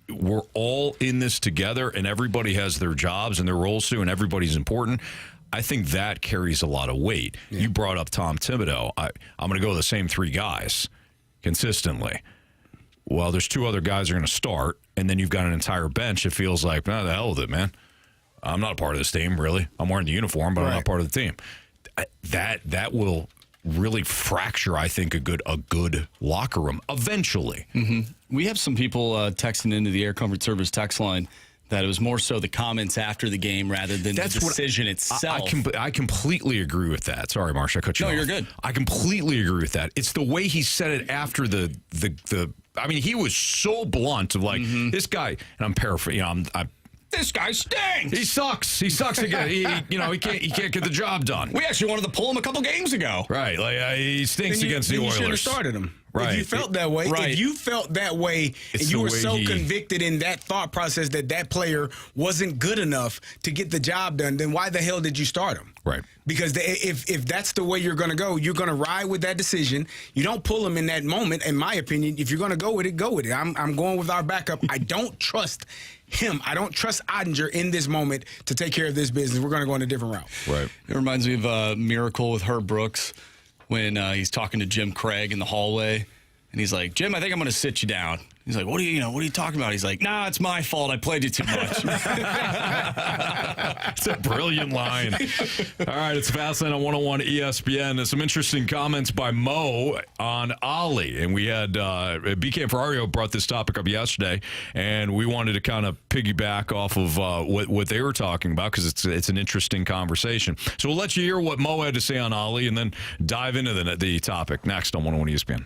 we're all in this together, and everybody has their jobs and their roles too, and everybody's important. I think that carries a lot of weight. Yeah. You brought up Tom Thibodeau. I'm going to go with the same three guys consistently. Well, there's two other guys are going to start, and then you've got an entire bench. It feels like, the hell with it, man. I'm not a part of this team, really. I'm wearing the uniform, but I'm not part of the team. That will really fracture, I think, a good locker room eventually. Mm-hmm. We have some people texting into the Air Comfort Service text line that it was more so the comments after the game rather than the decision itself. I completely agree with that. Sorry, Marsh, I cut you off. No, you're good. I completely agree with that. It's the way he said it after the I mean, he was so blunt of like, this guy, and I'm paraphrasing, this guy stinks. He sucks. He sucks again. He can't get the job done. We actually wanted to pull him a couple games ago. Right. Like he stinks against the Oilers. You should have started him. Right. If you felt that way, if you felt that way, and you were so convicted in that thought process that player wasn't good enough to get the job done, then why the hell did you start him? Right. Because if that's the way you're going to go, you're going to ride with that decision. You don't pull him in that moment, in my opinion. If you're going to go with it, go with it. I'm going with our backup. I don't trust him. I don't trust Ottinger in this moment to take care of this business. We're going to go in a different route. Right. It reminds me of a Miracle with Herb Brooks when he's talking to Jim Craig in the hallway, and he's like, "Jim, I think I'm going to sit you down." He's like, what are you talking about? He's like, "Nah, it's my fault. I played you too much." It's a brilliant line. All right, it's Fastlane on 101 ESPN. There's some interesting comments by Mo on Oli. And we had BK and Ferrario brought this topic up yesterday, and we wanted to kind of piggyback off of what they were talking about because it's an interesting conversation. So we'll let you hear what Mo had to say on Oli and then dive into the topic next on 101 ESPN.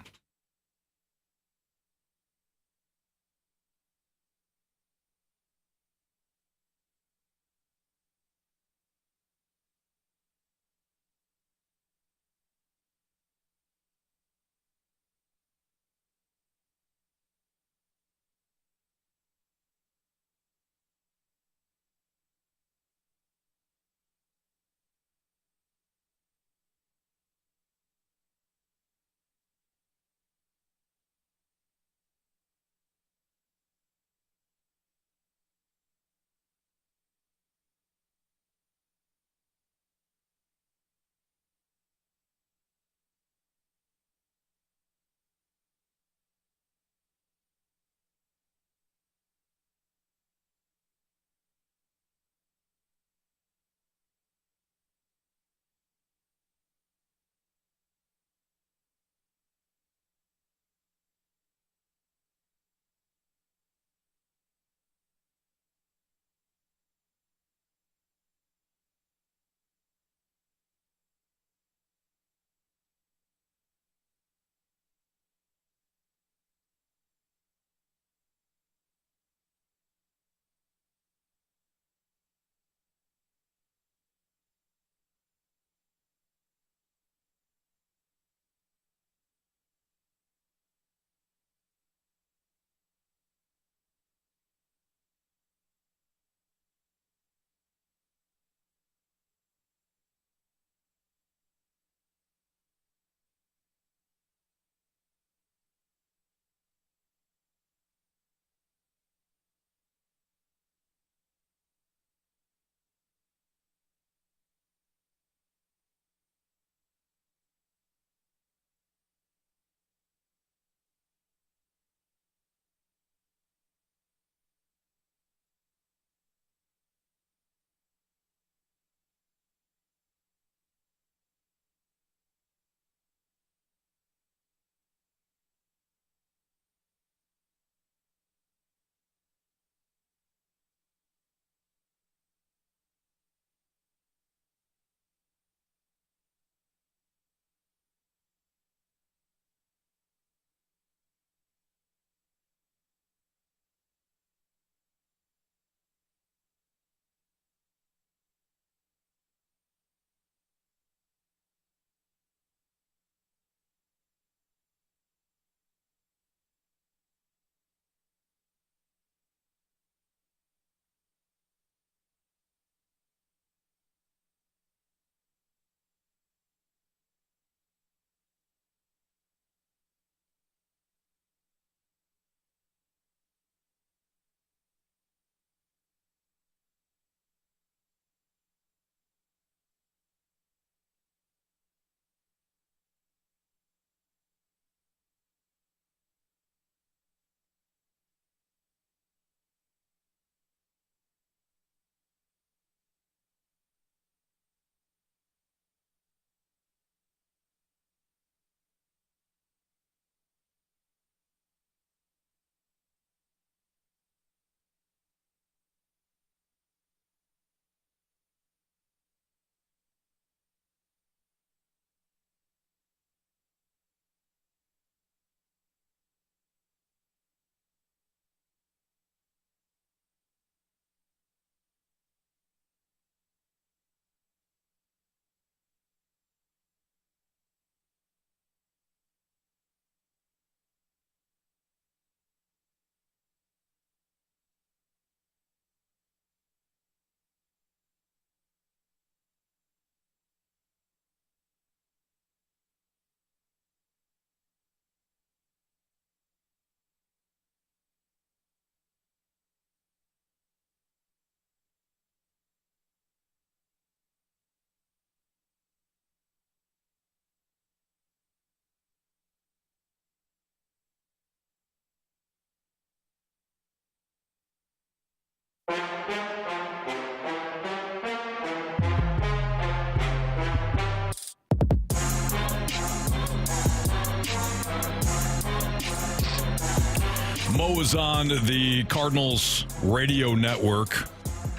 Mo was on the Cardinals radio network.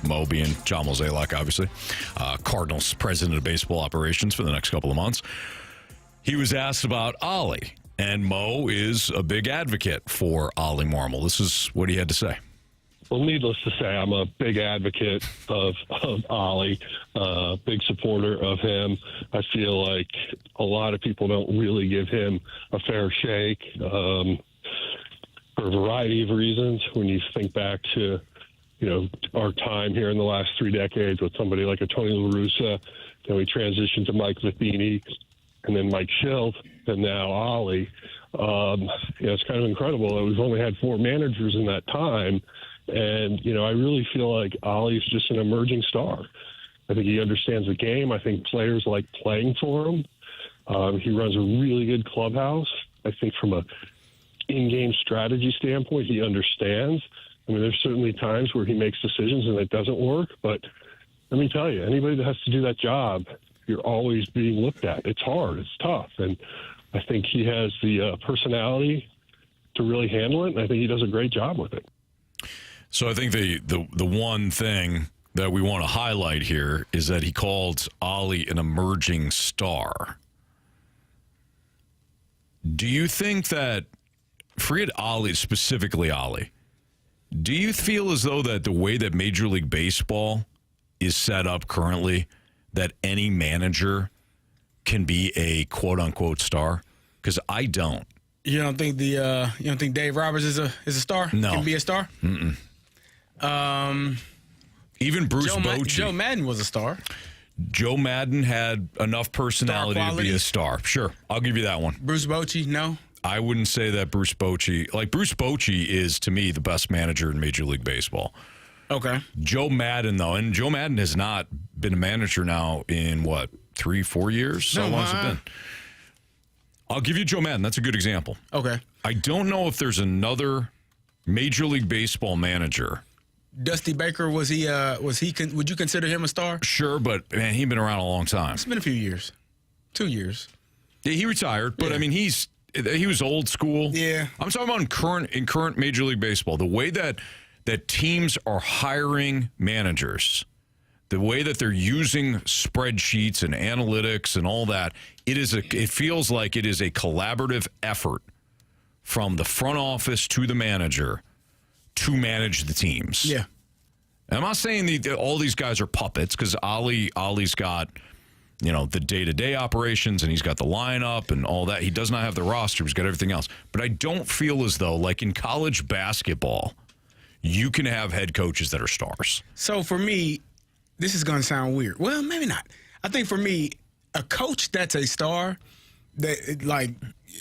Mo being John Mozeliak, obviously. Cardinals president of baseball operations for the next couple of months. He was asked about Oli, and Mo is a big advocate for Oli Marmol. This is what he had to say. Well, needless to say, I'm a big advocate of Oli, big supporter of him. I feel like a lot of people don't really give him a fair shake for a variety of reasons. When you think back to, our time here in the last 3 decades with somebody like a Tony La Russa, then we transitioned to Mike Matheny, and then Mike Schilt, and now Oli. It's kind of incredible that we've only had 4 managers in that time. And, I really feel like Oli's just an emerging star. I think he understands the game. I think players like playing for him. He runs a really good clubhouse. I think from a in-game strategy standpoint, he understands. I mean, there's certainly times where he makes decisions and it doesn't work. But let me tell you, anybody that has to do that job, you're always being looked at. It's hard. It's tough. And I think he has the personality to really handle it. And I think he does a great job with it. So I think the one thing that we want to highlight here is that he called Oli an emerging star. Do you think that, forget Oli, specifically Oli, do you feel as though that the way that Major League Baseball is set up currently, that any manager can be a quote-unquote star? Because I don't. You don't think Dave Roberts is a star? No. Can be a star? Mm-mm. Even Bruce Bochy. Joe Madden was a star. Joe Madden had enough personality to be a star. Sure, I'll give you that one. Bruce Bochy, no. I wouldn't say that Bruce Bochy is, to me, the best manager in Major League Baseball. Okay. Joe Madden, though, and Joe Madden has not been a manager now in, 3-4 years? How long has it been? I'll give you Joe Madden. That's a good example. Okay. I don't know if there's another Major League Baseball manager. Dusty Baker, would you consider him a star? Sure, but, man, he's been around a long time. It's been a few years. 2 years. Yeah, he retired, but, yeah. I mean, he was old school. Yeah. I'm talking about in current Major League Baseball, the way that teams are hiring managers, the way that they're using spreadsheets and analytics and all that, it feels like it is a collaborative effort from the front office to the manager to manage the teams. Yeah. And I'm not saying all these guys are puppets, because Oli's got, the day-to-day operations, and he's got the lineup and all that. He does not have the roster. He's got everything else. But I don't feel as though, like in college basketball, you can have head coaches that are stars. So for me, this is going to sound weird. Well, maybe not. I think for me, a coach that's a star, that like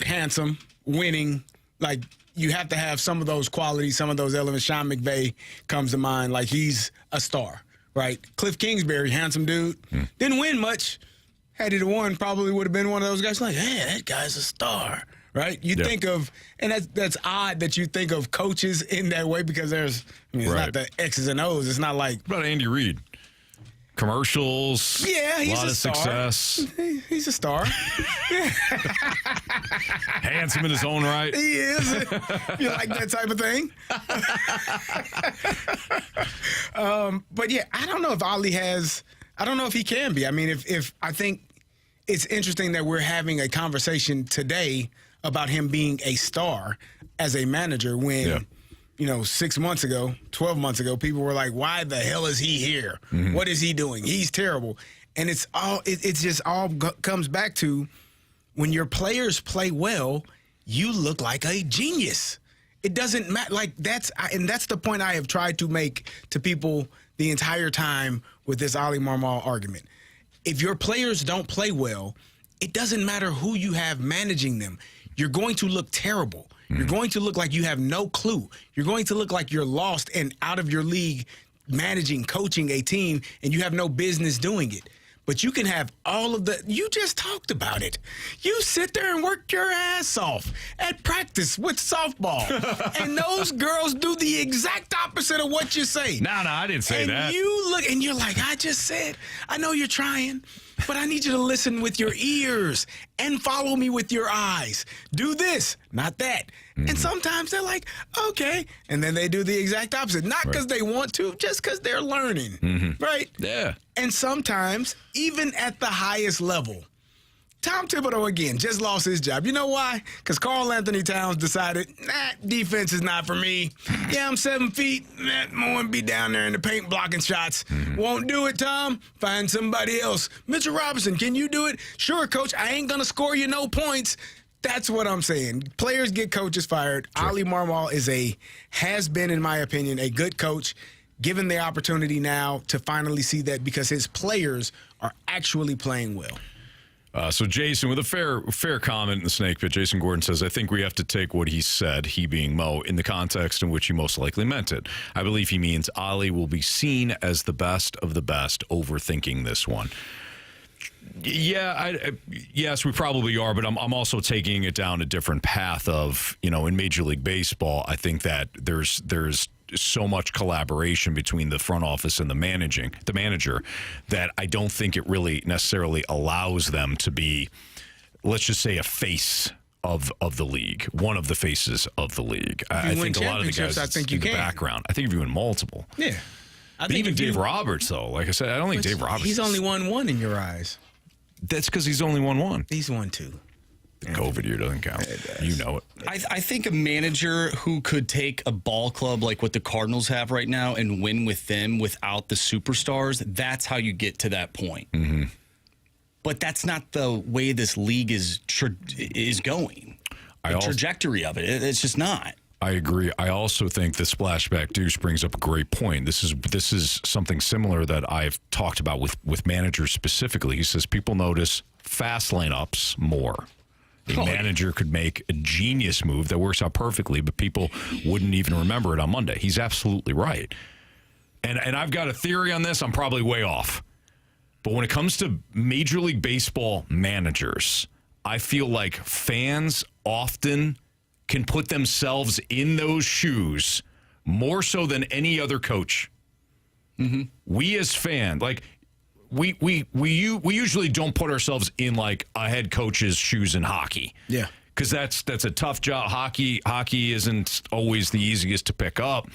handsome, winning, like you have to have some of those qualities, some of those elements. Sean McVay comes to mind, like he's a star, right? Cliff Kingsbury, handsome dude, didn't win much. Had he won, probably would have been one of those guys like, hey, that guy's a star, right? You think of, and that's odd that you think of coaches in that way, because it's not the X's and O's. It's not like. What about Andy Reid? Commercials. Yeah, he's a lot of star. Success. He's a star. Handsome in his own right. He is. You like that type of thing? But yeah, I don't know if Oli has. I don't know if he can be. I mean, if I think it's interesting that we're having a conversation today about him being a star as a manager when. 6 months ago, 12 months ago, people were like, why the hell is he here? Mm-hmm. What is he doing? He's terrible. And it's just all comes back to when your players play well, you look like a genius. It doesn't matter. Like that's the point I have tried to make to people the entire time with this Oli Marmol argument. If your players don't play well, it doesn't matter who you have managing them. You're going to look terrible. You're going to look like you have no clue. You're going to look like you're lost and out of your league managing, coaching a team, and you have no business doing it. But you can have all of you just talked about it. You sit there and work your ass off at practice with softball. And those girls do the exact opposite of what you say. No, I didn't say that. And you look and you're like, I just said, I know you're trying. but I need you to listen with your ears and follow me with your eyes. Do this, not that. And sometimes they're like, okay. And then they do the exact opposite. Not because they want to, just because they're learning. Right? Yeah. And sometimes, even at the highest level, Tom Thibodeau, again, just lost his job. You know why? Because Karl Anthony Towns decided, defense is not for me. Yeah, I'm 7 feet. I want to be down there in the paint blocking shots. Won't do it, Tom. Find somebody else. Mitchell Robinson, can you do it? Sure, coach. I ain't going to score you no points. That's what I'm saying. Players get coaches fired. Sure. Oli Marmol has been, in my opinion, a good coach, given the opportunity now to finally see that because his players are actually playing well. So Jason, with a fair comment in the snake pit, Jason Gordon says, I think we have to take what he said, he being Mo, in the context in which he most likely meant it. I believe he means Oli will be seen as the best of the best, overthinking this one. Yeah, yes, we probably are, but I'm also taking it down a different path of, in Major League Baseball, I think that there's so much collaboration between the front office and the manager, that I don't think it really necessarily allows them to be, let's just say, a face of the league, one of the faces of the league. I think a lot of the guys in the background. I think if you win multiple. Yeah. But even Dave Roberts, though, like I said, I don't think Dave Roberts. He's only won one in your eyes. That's because he's only won one. He's won two. The COVID year doesn't count. You know it. I think a manager who could take a ball club like what the Cardinals have right now and win with them without the superstars, that's how you get to that point. But that's not the way this league is going. The trajectory of it, it's just not. I agree. I also think the Splashback Deuce brings up a great point. This is something similar that I've talked about with managers specifically. He says people notice fast lineups more. A manager could make a genius move that works out perfectly, but people wouldn't even remember it on Monday. He's absolutely right. And I've got a theory on this. I'm probably way off. But when it comes to Major League Baseball managers, I feel like fans often can put themselves in those shoes more so than any other coach. We as fans, like, we usually don't put ourselves in like a head coach's shoes in hockey. Yeah. Because that's a tough job. Hockey isn't always the easiest to pick up.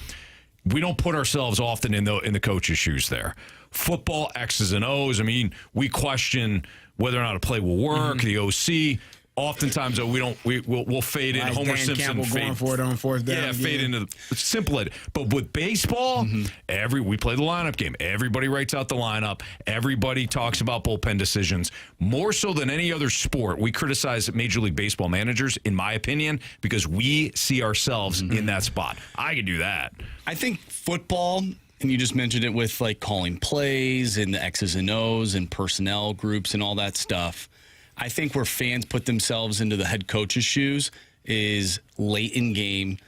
We don't put ourselves often in the coach's shoes there. Football, X's and O's. I mean, we question whether or not a play will work, the OC. Oftentimes, though, we'll fade in. Homer Dan Simpson Campbell going for it on fourth down. Yeah, fade into the simple. But with baseball, we play the lineup game. Everybody writes out the lineup. Everybody talks about bullpen decisions. More so than any other sport, we criticize Major League Baseball managers, in my opinion, because we see ourselves in that spot. I could do that. I think football, and you just mentioned it with like calling plays and the X's and O's and personnel groups and all that stuff. I think where fans put themselves into the head coach's shoes is late in game,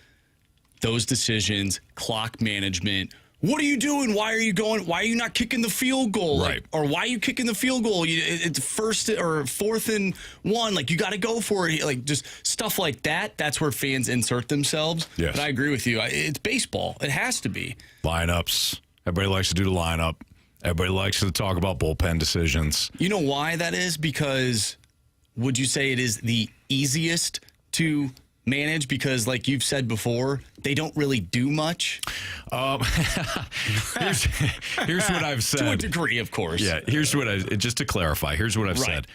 those decisions, clock management. What are you doing? Why are you going? Why are you not kicking the field goal? Right. Or why are you kicking the field goal? It's first or fourth and one. Like, you got to go for it. Like, just stuff like that. That's where fans insert themselves. Yes. But I agree with you. It's baseball. It has to be. Lineups. Everybody likes to do the lineup. Everybody likes to talk about bullpen decisions. You know why that is? Because would you say it is the easiest to manage? Because, like you've said before, they don't really do much. Here's what I've said. To a degree, of course. Yeah, just to clarify, here's what I've said.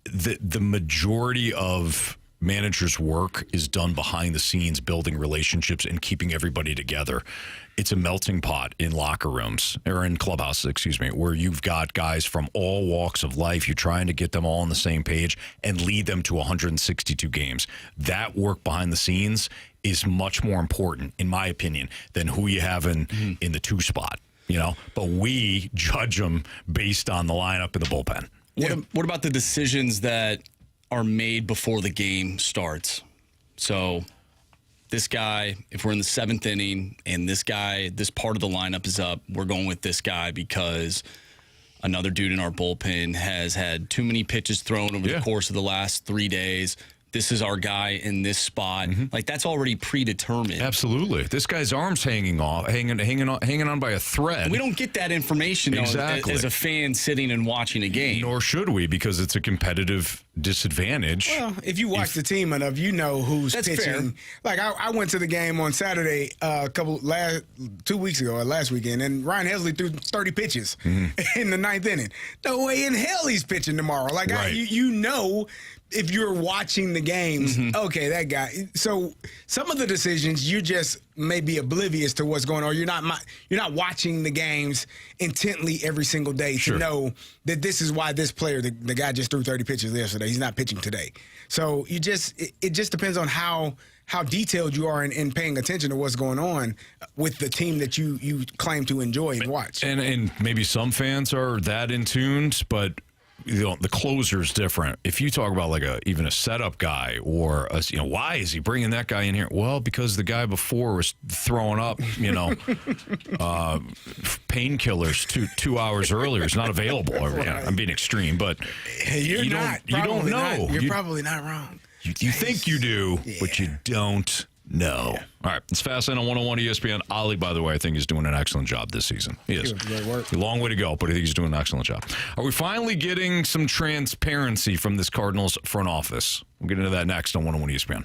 The majority of managers' work is done behind the scenes, building relationships and keeping everybody together. It's a melting pot in locker rooms, or in clubhouses, where you've got guys from all walks of life. You're trying to get them all on the same page and lead them to 162 games. That work behind the scenes is much more important, in my opinion, than who you have in the two spot. But we judge them based on the lineup and the bullpen. What about the decisions that are made before the game starts? So this guy, if we're in the seventh inning and this part of the lineup is up, we're going with this guy because another dude in our bullpen has had too many pitches thrown over the course of the last 3 days. this is our guy in this spot. Like, that's already predetermined. Absolutely. This guy's arm's hanging on by a thread. And we don't get that information, though, exactly. as a fan sitting and watching a game. Nor should we, because it's a competitive disadvantage. Well, if you watch the team enough, you know who's That's pitching. fair. Like, I went to the game on Saturday 2 weeks ago, or last weekend, and Ryan Helsley threw 30 pitches in the ninth inning. No way in hell he's pitching tomorrow. Like, Right. you know, if you're watching the games, okay, that guy. So some of the decisions, you just may be oblivious to what's going on. You're not watching the games intently every single day to know that this is why this player, the guy just threw 30 pitches yesterday, he's not pitching today. So it just depends on how detailed you are in paying attention to what's going on with the team that you claim to enjoy and watch. And maybe some fans are that in tuned, but the closer's different. If you talk about like even a setup guy or why is he bringing that guy in here? Well, because the guy before was throwing up, painkillers 2 hours earlier. It's not available. Right. I'm being extreme, but you don't know. You're probably not wrong. You think you do, but you don't know. Yeah. All right, it's Fast Lane on 101 ESPN. Oli, by the way, I think he's doing an excellent job this season. He is. Good work. A long way to go, but I think he's doing an excellent job. Are we finally getting some transparency from this Cardinals front office? We'll get into that next on 101 ESPN.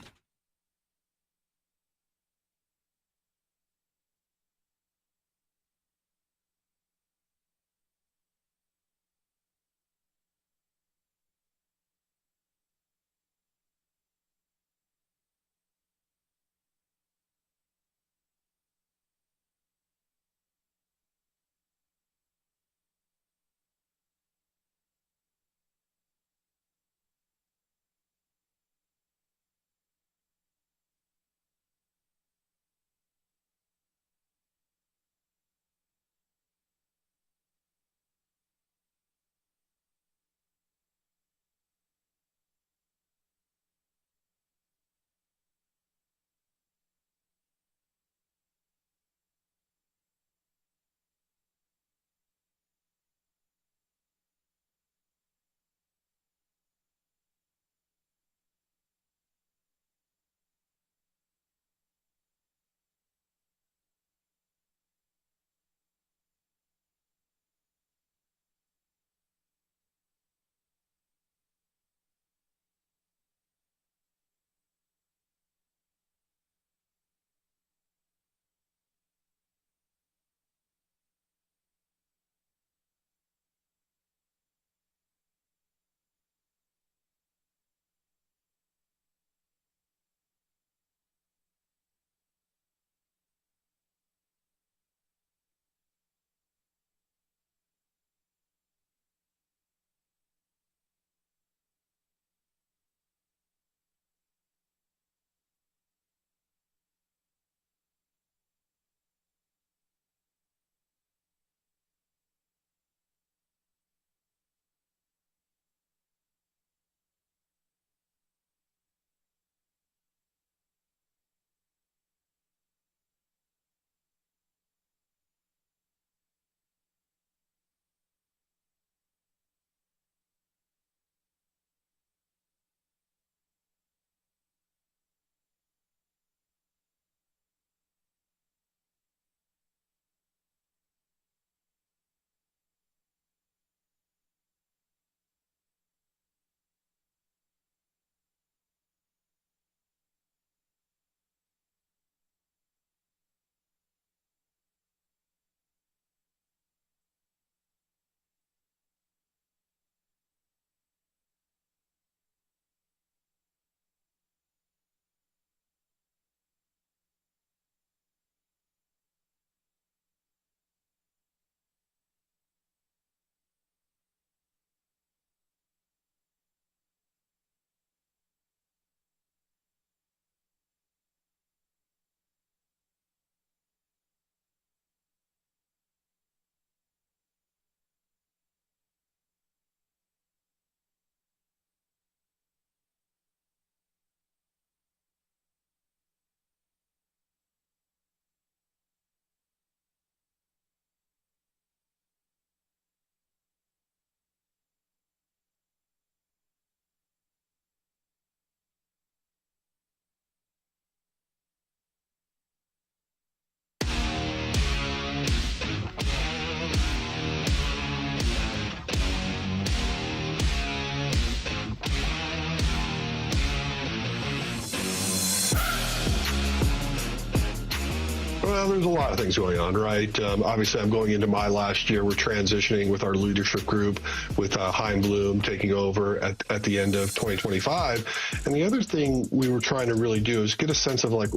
Well, there's a lot of things going on, right? Obviously, I'm going into my last year. We're transitioning with our leadership group, with Hein Bloom taking over at the end of 2025. And the other thing we were trying to really do is get a sense of, like,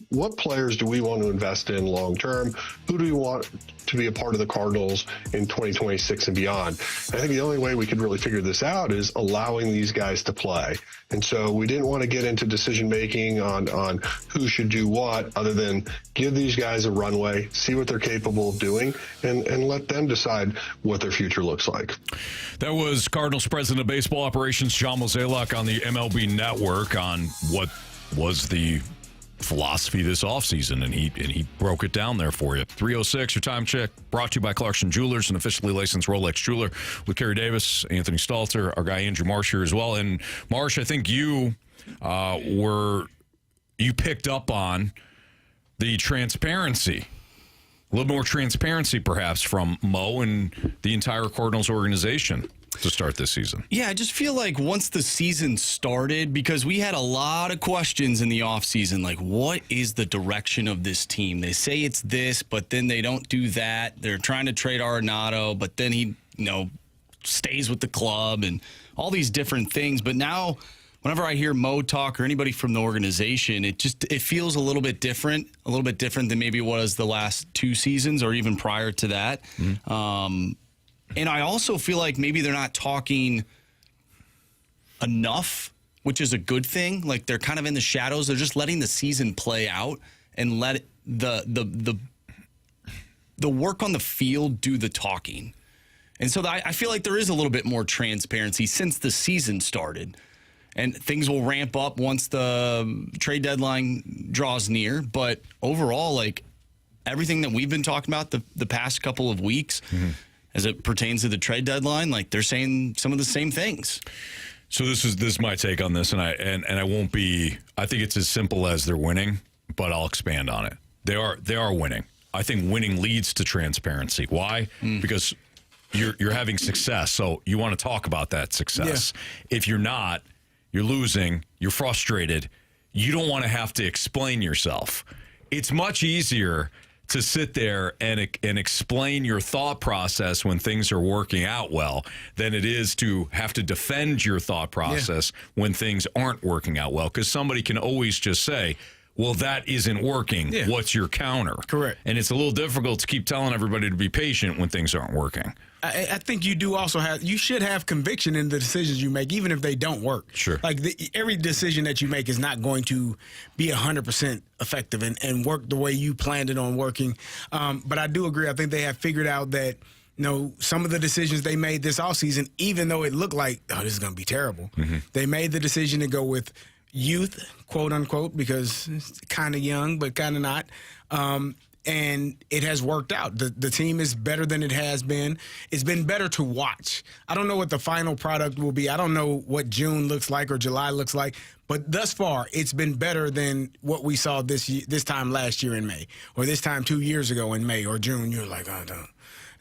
what players do we want to invest in long term? Who do we want to be a part of the Cardinals in 2026 and beyond? And I think the only way we could really figure this out is allowing these guys to play. And so we didn't want to get into decision making on who should do what, other than give these guys a runway, see what they're capable of doing, and let them decide what their future looks like. That was Cardinals President of Baseball Operations John Mozeliak on the MLB Network on what was the philosophy this offseason, and he broke it down there for you. 3:06, your time check, brought to you by Clarkson Jewelers, an officially licensed Rolex jeweler, with Carey Davis, Anthony Stalter, our guy Andrew Marsh here as well. And Marsh, I think you picked up on the transparency, a little more transparency perhaps from Mo and the entire Cardinals organization to start this season. Yeah, I just feel like once the season started, because we had a lot of questions in the offseason, like, what is the direction of this team? They say it's this, but then they don't do that. They're trying to trade Arenado, but then he, stays with the club and all these different things. But now, whenever I hear Mo talk or anybody from the organization, it feels a little bit different than maybe it was the last two seasons or even prior to that. Mm-hmm. And I also feel like maybe they're not talking enough, which is a good thing. Like, they're kind of in the shadows. They're just letting the season play out and let the work on the field do the talking. And so I feel like there is a little bit more transparency since the season started. And things will ramp up once the trade deadline draws near. But overall, like, everything that we've been talking about the past couple of weeks, mm-hmm. as it pertains to the trade deadline, like, they're saying some of the same things. So this is my take on this, and I won't be. I think it's as simple as they're winning, but I'll expand on it. They are winning. I think winning leads to transparency. Why? Because you're having success, so you want to talk about that success. Yeah. If you're not, you're losing, you're frustrated, you don't want to have to explain yourself. It's much easier to sit there and explain your thought process when things are working out well than it is to have to defend your thought process when things aren't working out well. Because somebody can always just say, well, that isn't working. Yeah. What's your counter? Correct. And it's a little difficult to keep telling everybody to be patient when things aren't working. I think you should have conviction in the decisions you make, even if they don't work. Sure. Like, every decision that you make is not going to be 100% effective and work the way you planned it on working. But I do agree. I think they have figured out that, some of the decisions they made this offseason, even though it looked like, this is going to be terrible, mm-hmm. they made the decision to go with youth, quote unquote, because it's kind of young, but kind of not. And it has worked out. The team is better than it has been. It's been better to watch. I don't know what the final product will be. I don't know what June looks like or July looks like. But thus far, it's been better than what we saw this time last year in May, or this time 2 years ago in May or June. You're like, oh,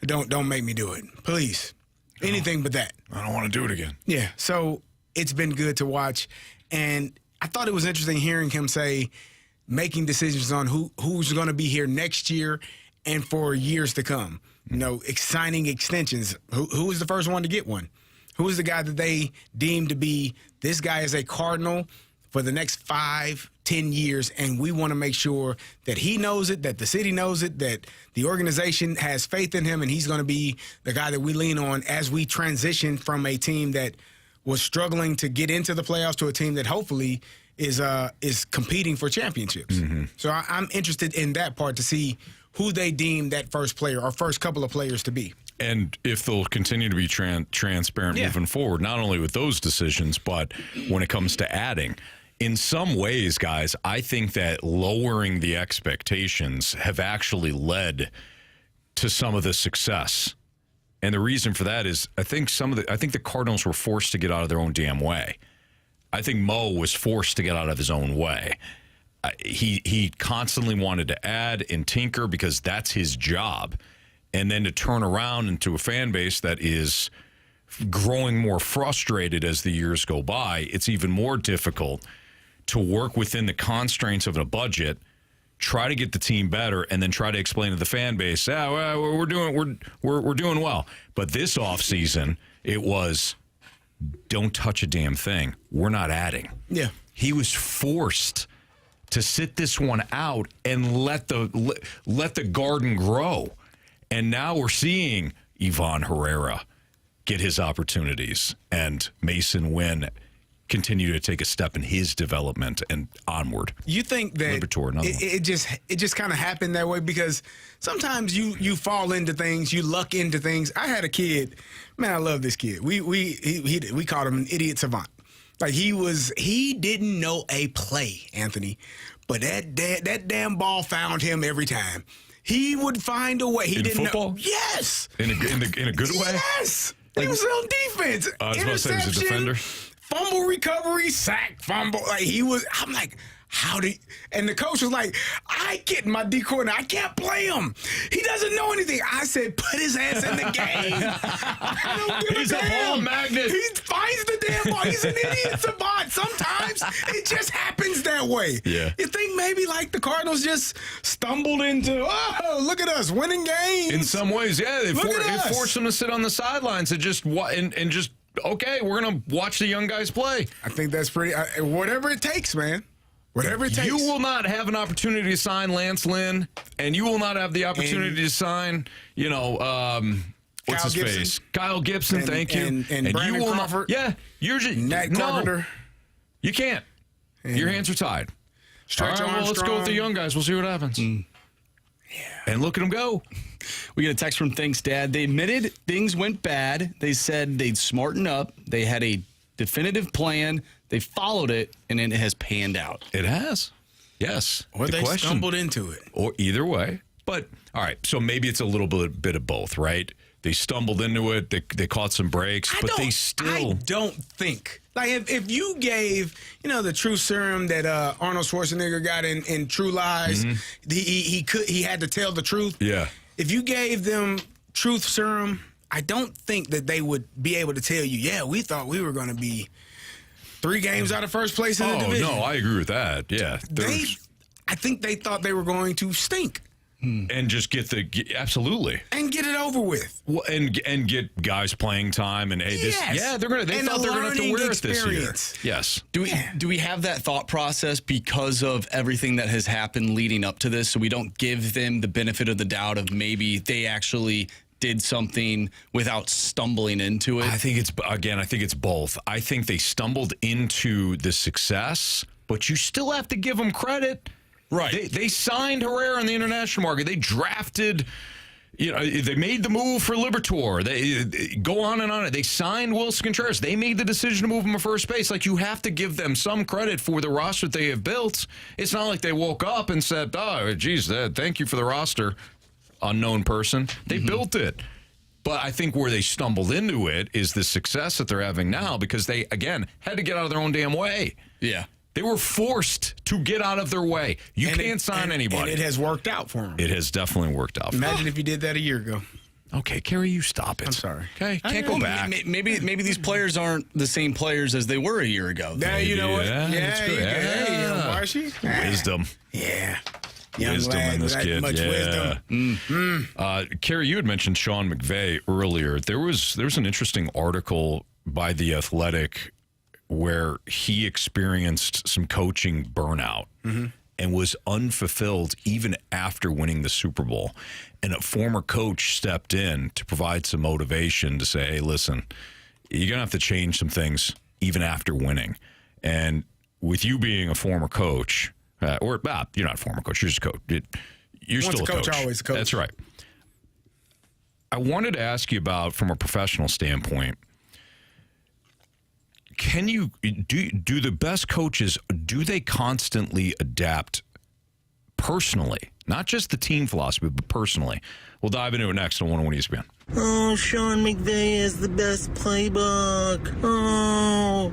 don't make me do it, please. Anything but that. I don't want to do it again. Yeah. So it's been good to watch, and I thought it was interesting hearing him say, making decisions on who's going to be here next year and for years to come. Signing extensions. Who was the first one to get one? Who was the guy that they deemed to be, this guy is a Cardinal for the next 5-10 years, and we want to make sure that he knows it, that the city knows it, that the organization has faith in him, and he's going to be the guy that we lean on as we transition from a team that was struggling to get into the playoffs to a team that hopefully is competing for championships. Mm-hmm. So I'm interested in that part to see who they deem that first player or first couple of players to be. And if they'll continue to be transparent moving forward, not only with those decisions, but when it comes to adding. In some ways, guys, I think that lowering the expectations have actually led to some of the success. And the reason for that is I think the Cardinals were forced to get out of their own damn way. I think Mo was forced to get out of his own way. He constantly wanted to add and tinker because that's his job. And then to turn around into a fan base that is growing more frustrated as the years go by, it's even more difficult to work within the constraints of a budget try to get the team better, and then try to explain to the fan base, well, we're doing well. But this offseason, it was, don't touch a damn thing. We're not adding. Yeah. He was forced to sit this one out and let the garden grow. And now we're seeing Ivan Herrera get his opportunities and Mason Wynn continue to take a step in his development and onward. You think that it just kind of happened that way because sometimes you fall into things, you luck into things. I had a kid, man, I love this kid. We called him an idiot savant. Like he didn't know a play, Anthony, but that damn ball found him every time. He would find a way. He didn't football? know. Yes. In a good way? Yes. He was on defense. I was about to say, he was a defender. Fumble recovery, sack, fumble. I'm like, how do you? And the coach was like, I get my D coordinator. I can't play him. He doesn't know anything. I said, put his ass in the game. I don't give He's a damn. ball magnet. He finds the damn ball. He's an idiot savant. Sometimes it just happens that way. Yeah. You think maybe like the Cardinals just stumbled into, oh, look at us winning games. In some ways, yeah. It us. forced them to sit on the sidelines and just okay, we're going to watch the young guys play. I think that's pretty, whatever it takes, man. Whatever it takes. You will not have an opportunity to sign Lance Lynn, and you will not have the opportunity to sign, what's his face? Kyle Gibson, thank you. And Brandon you will Crawford. You're just, Nat Carpenter. You can't. Your hands are tied. Stretch All right, well, let's go with the young guys. We'll see what happens. Yeah. And look at them go. We get a text from Thanks Dad. They admitted things went bad. They said they'd smarten up. They had a definitive plan. They followed it, and it has panned out. It has. Yes. Or they stumbled into it. Or either way. But, all right, so maybe it's a little bit of both, right? They stumbled into it. They caught some breaks, but they still. I don't think. Like, if you gave, the True Serum that Arnold Schwarzenegger got in True Lies, he had to tell the truth. Yeah. If you gave them Truth Serum, I don't think that they would be able to tell you, yeah, we thought we were going to be 3 games out of first place in the division. Oh, no, I agree with that. Yeah. I think they thought they were going to stink. And just absolutely. And get it over with. Well, and get guys playing time and they thought they were going to have to wear it this year. Yes. Do we have that thought process because of everything that has happened leading up to this, so we don't give them the benefit of the doubt of maybe they actually did something without stumbling into it? I think it's both. I think they stumbled into the success, but you still have to give them credit. Right. They signed Herrera in the international market. They drafted, they made the move for Liberatore. They go on and on. They signed Wilson Contreras. They made the decision to move him to first base. Like, you have to give them some credit for the roster they have built. It's not like they woke up and said, oh, geez, thank you for the roster, unknown person. They built it. But I think where they stumbled into it is the success that they're having now because they, again, had to get out of their own damn way. Yeah. They were forced to get out of their way. You can't sign anybody. And it has worked out for them. It has definitely worked out for Imagine if you did that a year ago. Okay, Carey, you stop it. I'm sorry. Okay, can't go back. Maybe these players aren't the same players as they were a year ago. Now you know what? That's good. Marshy. Wisdom. Yeah. Wisdom in this kid. Much wisdom. Carey, you had mentioned Sean McVay earlier. There was an interesting article by The Athletic where he experienced some coaching burnout and was unfulfilled even after winning the Super Bowl. And a former coach stepped in to provide some motivation to say, hey, listen, you're going to have to change some things even after winning. And with you being a former coach, you're not a former coach, you're just a coach. You're still a coach. Always a coach. That's right. I wanted to ask you about, from a professional standpoint, can you do the best coaches, do they constantly adapt personally, not just the team philosophy, but personally? We'll dive into it next on 101 ESPN. Oh, Sean McVay is the best playbook. Oh.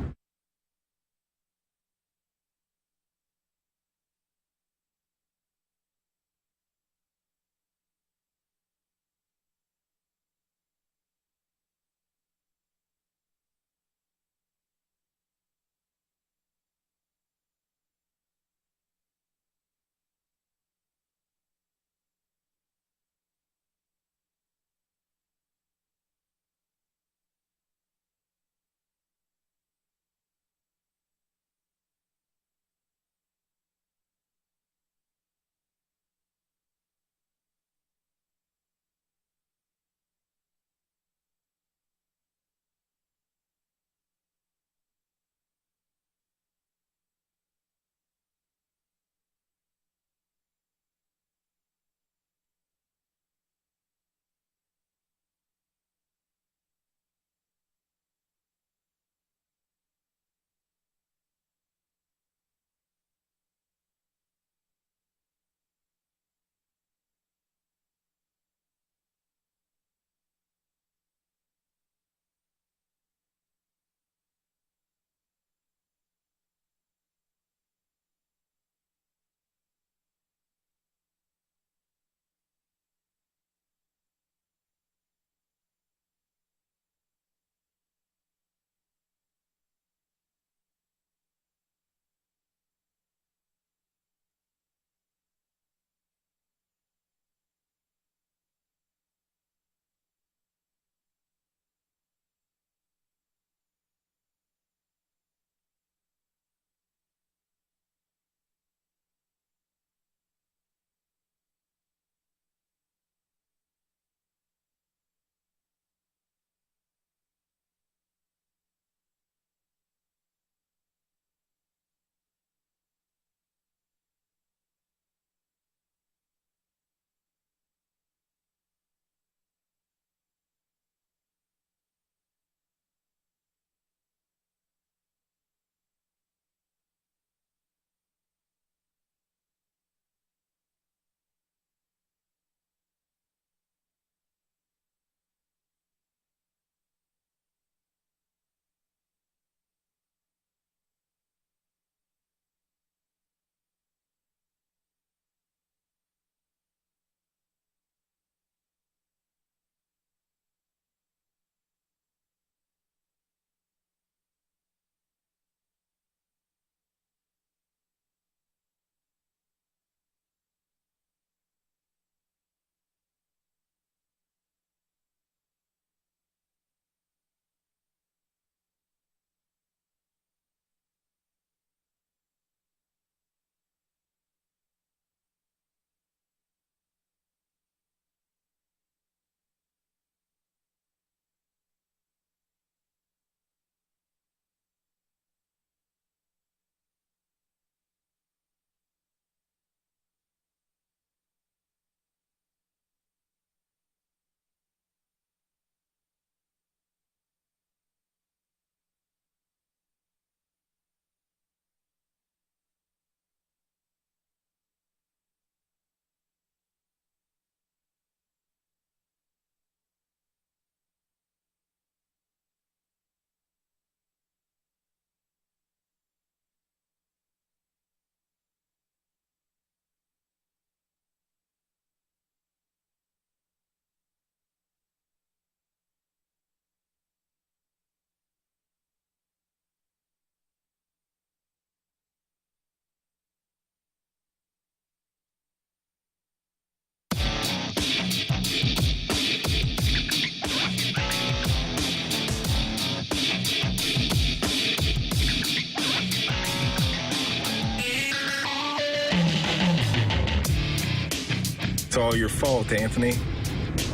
It's all your fault, Anthony.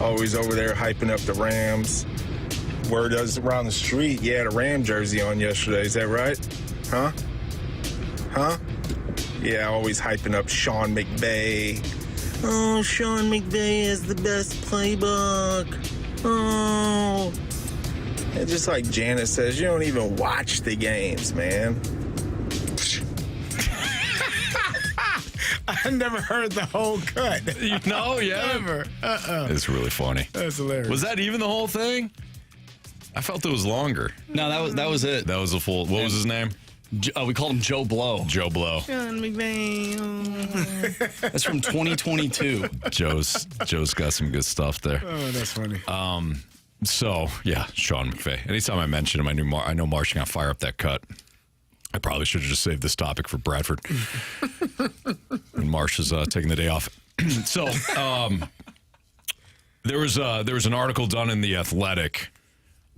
Always over there hyping up the Rams. Word is around the street, you had a Ram jersey on yesterday. Is that right? Huh? Yeah, always hyping up Sean McVay. Oh, Sean McVay is the best playbook. Oh. And just like Janet says, you don't even watch the games, man. I never heard the whole cut. No, yeah. Never. It's really funny. That's hilarious. Was that even the whole thing? I felt it was longer. No, that was it. That was the full. What was his name? We called him Joe Blow. Joe Blow. Sean McVay. That's from 2022. Joe's got some good stuff there. Oh, that's funny. So yeah, Sean McVay. Anytime I mention him, I know Marsh can fire up that cut. I probably should have just saved this topic for Bradford. And Marsh is taking the day off. So there was an article done in The Athletic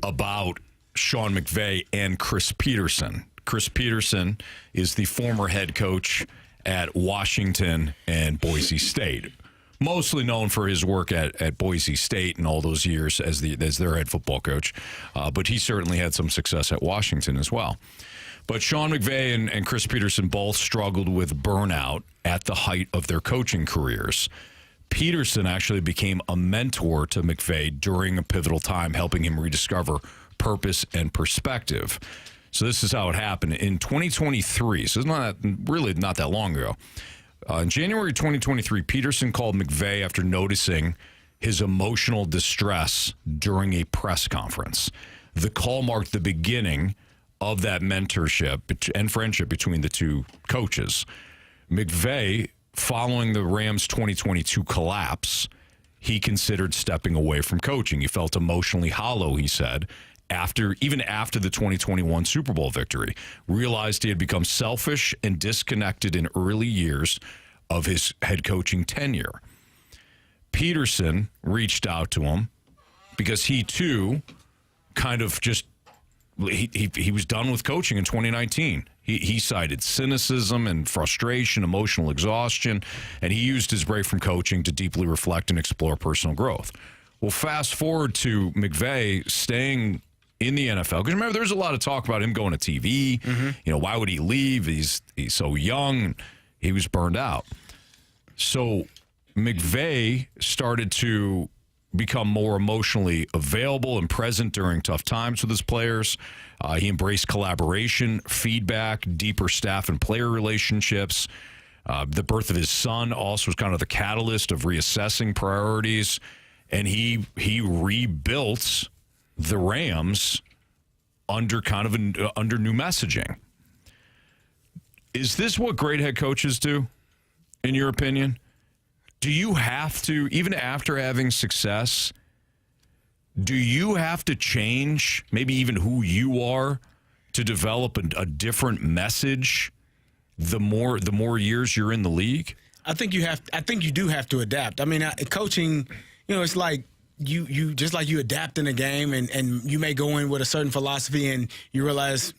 about Sean McVay and Chris Peterson. Chris Peterson is the former head coach at Washington and Boise State. Mostly known for his work at Boise State and all those years as their head football coach. But he certainly had some success at Washington as well. But Sean McVay and Chris Peterson both struggled with burnout at the height of their coaching careers. Peterson actually became a mentor to McVay during a pivotal time, helping him rediscover purpose and perspective. So this is how it happened. In 2023, so it's not that long ago, in January 2023, Peterson called McVay after noticing his emotional distress during a press conference. The call marked the beginning of that mentorship and friendship between the two coaches. McVay, following the Rams' 2022 collapse, he considered stepping away from coaching. He felt emotionally hollow, he said, even after the 2021 Super Bowl victory. Realized he had become selfish and disconnected in early years of his head coaching tenure. Peterson reached out to him because he, too, kind of just he was done with coaching in 2019. He cited cynicism and frustration, emotional exhaustion, and he used his break from coaching to deeply reflect and explore personal growth. Well, fast forward to McVay staying in the NFL, because remember, there's a lot of talk about him going to TV. Mm-hmm. You know, why would he leave? He's so young. He was burned out. So McVay started to become more emotionally available and present during tough times with his players. He embraced collaboration, feedback, deeper staff and player relationships. The birth of his son also was kind of the catalyst of reassessing priorities. And he rebuilt the Rams under under new messaging. Is this what great head coaches do, in your opinion? Do you have to, even after having success, do you have to change maybe even who you are to develop a different message the more years you're in the league? I think you do have to adapt. I mean, coaching, it's like you just like you adapt in a game, and you may go in with a certain philosophy and you realize,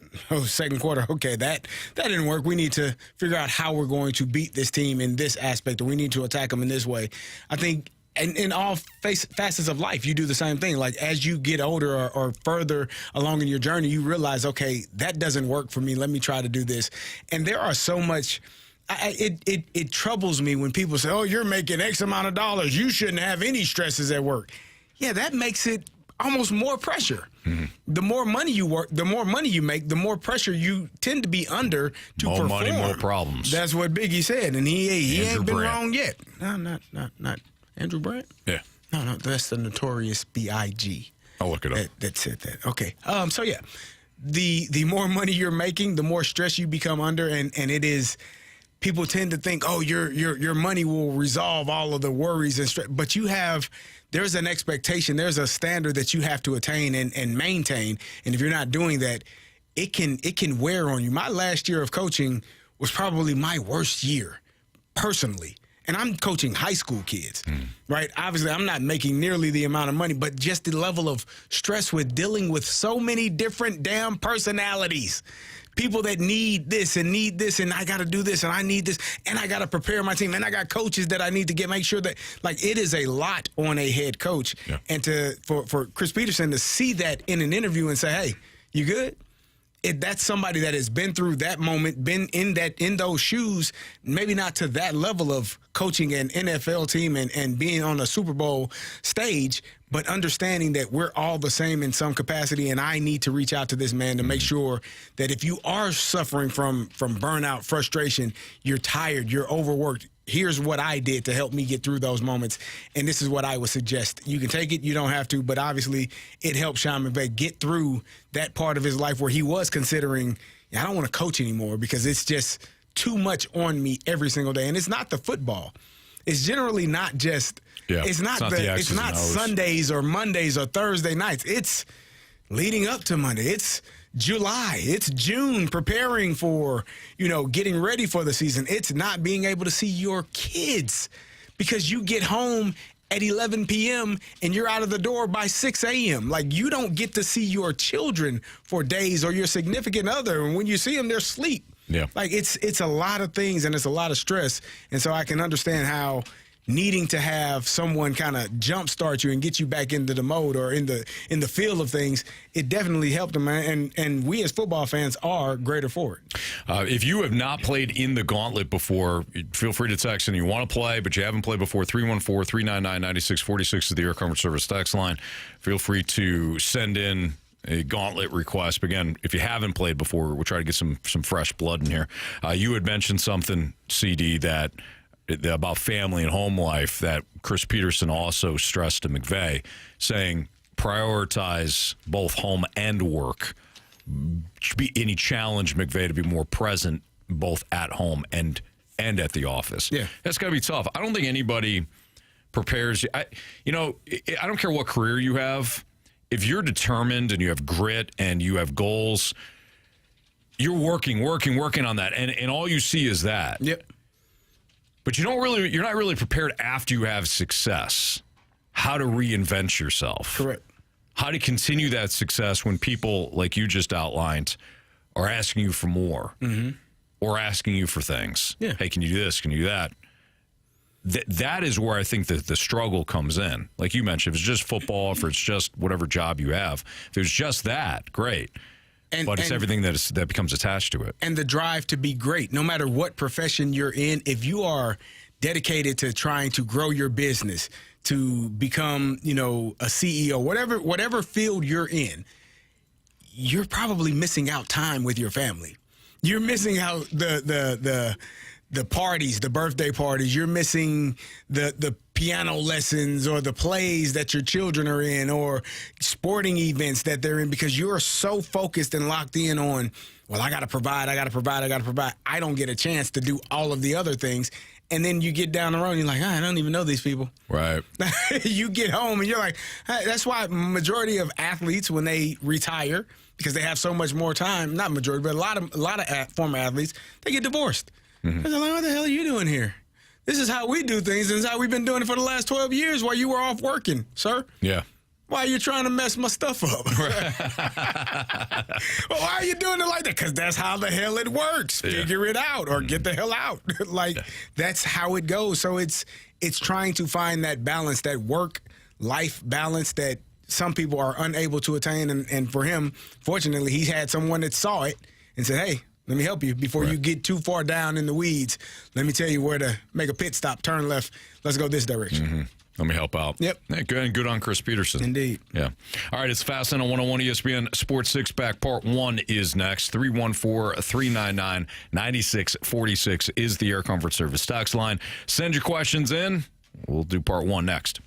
second quarter, okay, that didn't work. We need to figure out how we're going to beat this team in this aspect, or we need to attack them in this way. I think in all facets of life, you do the same thing. Like as you get older or further along in your journey, you realize, okay, that doesn't work for me. Let me try to do this. And there are so much. It troubles me when people say, "Oh, you're making X amount of dollars. You shouldn't have any stresses at work." Yeah, that makes it almost more pressure. Mm-hmm. The more money you work, the more money you make, the more pressure you tend to be under to perform. More money, more problems. That's what Biggie said, and he ain't been wrong yet. No, not Andrew Brandt. Yeah. No, that's the notorious B.I.G. I'll look it up. That said that. Okay. So yeah, the more money you're making, the more stress you become under, and it is. People tend to think, oh, your money will resolve all of the worries and stress, but there's an expectation, there's a standard that you have to attain and maintain, and if you're not doing that, it can wear on you. My last year of coaching was probably my worst year, personally, and I'm coaching high school kids, right? Obviously, I'm not making nearly the amount of money, but just the level of stress with dealing with so many different damn personalities. people that need this, and I got to do this, and I need this, and I got to prepare my team, and I got coaches that I need to make sure that, like, it is a lot on a head coach. Yeah. And for Chris Peterson to see that in an interview and say, hey, you good? That's somebody that has been through that moment, been in those shoes, maybe not to that level of coaching an NFL team and being on a Super Bowl stage, but understanding that we're all the same in some capacity, and I need to reach out to this man to make sure that if you are suffering from burnout, frustration, you're tired, you're overworked, here's what I did to help me get through those moments, and this is what I would suggest. You can take it, you don't have to, but obviously it helped Sean McVay get through that part of his life where he was considering, I don't want to coach anymore because it's just too much on me every single day. And it's not the football. It's generally not just it's not Sundays or Mondays or Thursday nights. It's leading up to Monday. It's July. It's June, preparing for, getting ready for the season. It's not being able to see your kids because you get home at 11 p.m. and you're out of the door by 6 a.m. Like, you don't get to see your children for days or your significant other. And when you see them, they're asleep. Yeah. Like, it's a lot of things and it's a lot of stress. And so I can understand how needing to have someone kind of jumpstart you and get you back into the mode or in the feel of things, it definitely helped them, man. And we as football fans are greater for it. If you have not played in the Gauntlet before, feel free to text and you want to play, but you haven't played before, 314-399-9646 is the Air Comfort Service text line. Feel free to send in a Gauntlet request. But again, if you haven't played before, we'll try to get some fresh blood in here. You had mentioned something, CD, about family and home life that Chris Peterson also stressed to McVay, saying prioritize both home and work. And he challenged McVay to be more present both at home and at the office. Yeah. That's got to be tough. I don't think anybody prepares you. I don't care what career you have. If you're determined and you have grit and you have goals, you're working on that. And all you see is that. Yep. But you're not really prepared after you have success, how to reinvent yourself. Correct. How to continue that success when people, like you just outlined, are asking you for more or asking you for things. Yeah. Hey, can you do this? Can you do that? That is where I think that the struggle comes in. Like you mentioned, if it's just football, if it's just whatever job you have, if it's just that, great. But it's everything that becomes attached to it. And the drive to be great, no matter what profession you're in. If you are dedicated to trying to grow your business, to become, a CEO, whatever field you're in, you're probably missing out time with your family. You're missing out the parties, the birthday parties. You're missing the piano lessons or the plays that your children are in or sporting events that they're in because you're so focused and locked in on, well, I got to provide. I don't get a chance to do all of the other things. And then you get down the road and you're like, I don't even know these people. Right. You get home and you're like, hey, that's why majority of athletes, when they retire, because they have so much more time, not majority, but a lot of former athletes, they get divorced. They're like, what the hell are you doing here? This is how we do things, and this is how we've been doing it for the last 12 years while you were off working, sir. Yeah. Why are you trying to mess my stuff up? Well, why are you doing it like that? Because that's how the hell it works. Yeah. Figure it out or get the hell out. That's how it goes. So it's trying to find that balance, that work-life balance that some people are unable to attain. And for him, fortunately, he had someone that saw it and said, hey, let me help you before you get too far down in the weeds. Let me tell you where to make a pit stop, turn left. Let's go this direction. Let me help out. Yep. Yeah, good on Chris Peterson. Indeed. Yeah. All right, it's Fast Lane on 101 ESPN Sports Six-Pack. Part 1 is next. 314-399-9646 is the Air Comfort Service text line. Send your questions in. We'll do Part 1 next.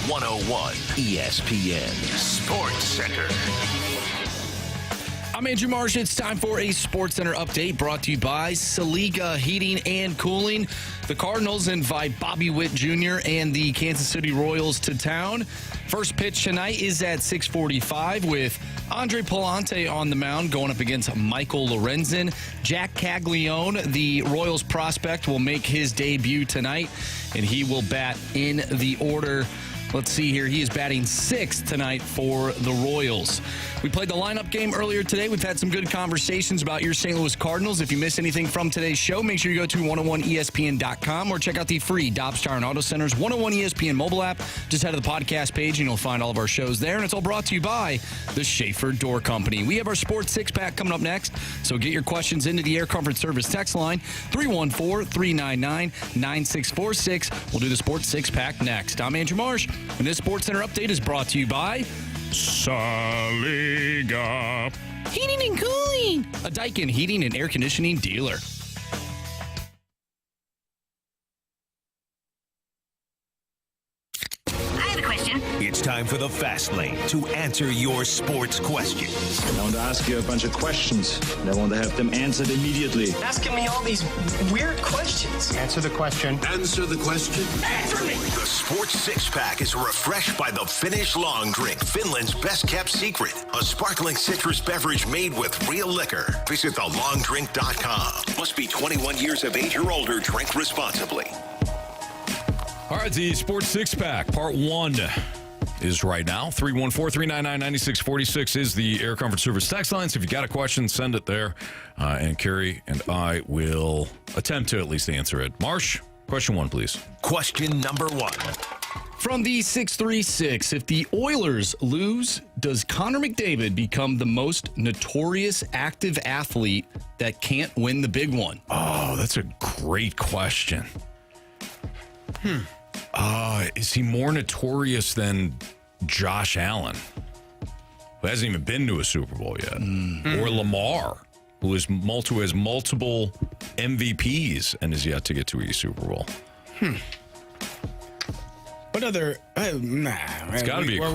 101 ESPN Sports Center. I'm Andrew Marsh. It's time for a Sports Center update brought to you by Saliga Heating and Cooling. The Cardinals invite Bobby Witt Jr. and the Kansas City Royals to town. First pitch tonight is at 6:45 with Andre Palante on the mound going up against Michael Lorenzen. Jack Caglione, the Royals prospect, will make his debut tonight, and he will bat in the order. Let's see here. He is batting 6th tonight for the Royals. We played the lineup game earlier today. We've had some good conversations about your St. Louis Cardinals. If you missed anything from today's show, make sure you go to 101ESPN.com or check out the free Dobbs Tire and Auto Center's 101 ESPN mobile app. Just head to the podcast page and you'll find all of our shows there. And it's all brought to you by the Schaefer Door Company. We have our Sports Six-Pack coming up next. So get your questions into the Air Comfort Service text line, 314-399-9646. We'll do the Sports Six-Pack next. I'm Andrew Marsh, and this Sports Center update is brought to you by Saliga Heating and Cooling, a Daikin heating and air conditioning dealer. I have a question. It's time for the Fast Lane to answer your sports questions. I want to ask you a bunch of questions, and I want to have them answered immediately. Asking me all these weird questions. Answer the question. Answer the question. Answer me! The Sports Six-Pack is refreshed by the Finnish Long Drink, Finland's best-kept secret. A sparkling citrus beverage made with real liquor. Visit thelongdrink.com. Must be 21 years of age or older. Drink responsibly. All right, the Sports Six-Pack, Part 1 is right now. 314-399-9646 is the Air Comfort Service text line. So if you got a question, send it there. And Carey and I will attempt to at least answer it. Marsh, question 1, please. Question number 1. From the 636, if the Oilers lose, does Connor McDavid become the most notorious active athlete that can't win the big one? Oh, that's a great question. Is he more notorious than Josh Allen, who hasn't even been to a Super Bowl yet? Or Lamar, who has multiple MVPs and is yet to get to a Super Bowl? What other? It's got to be. Are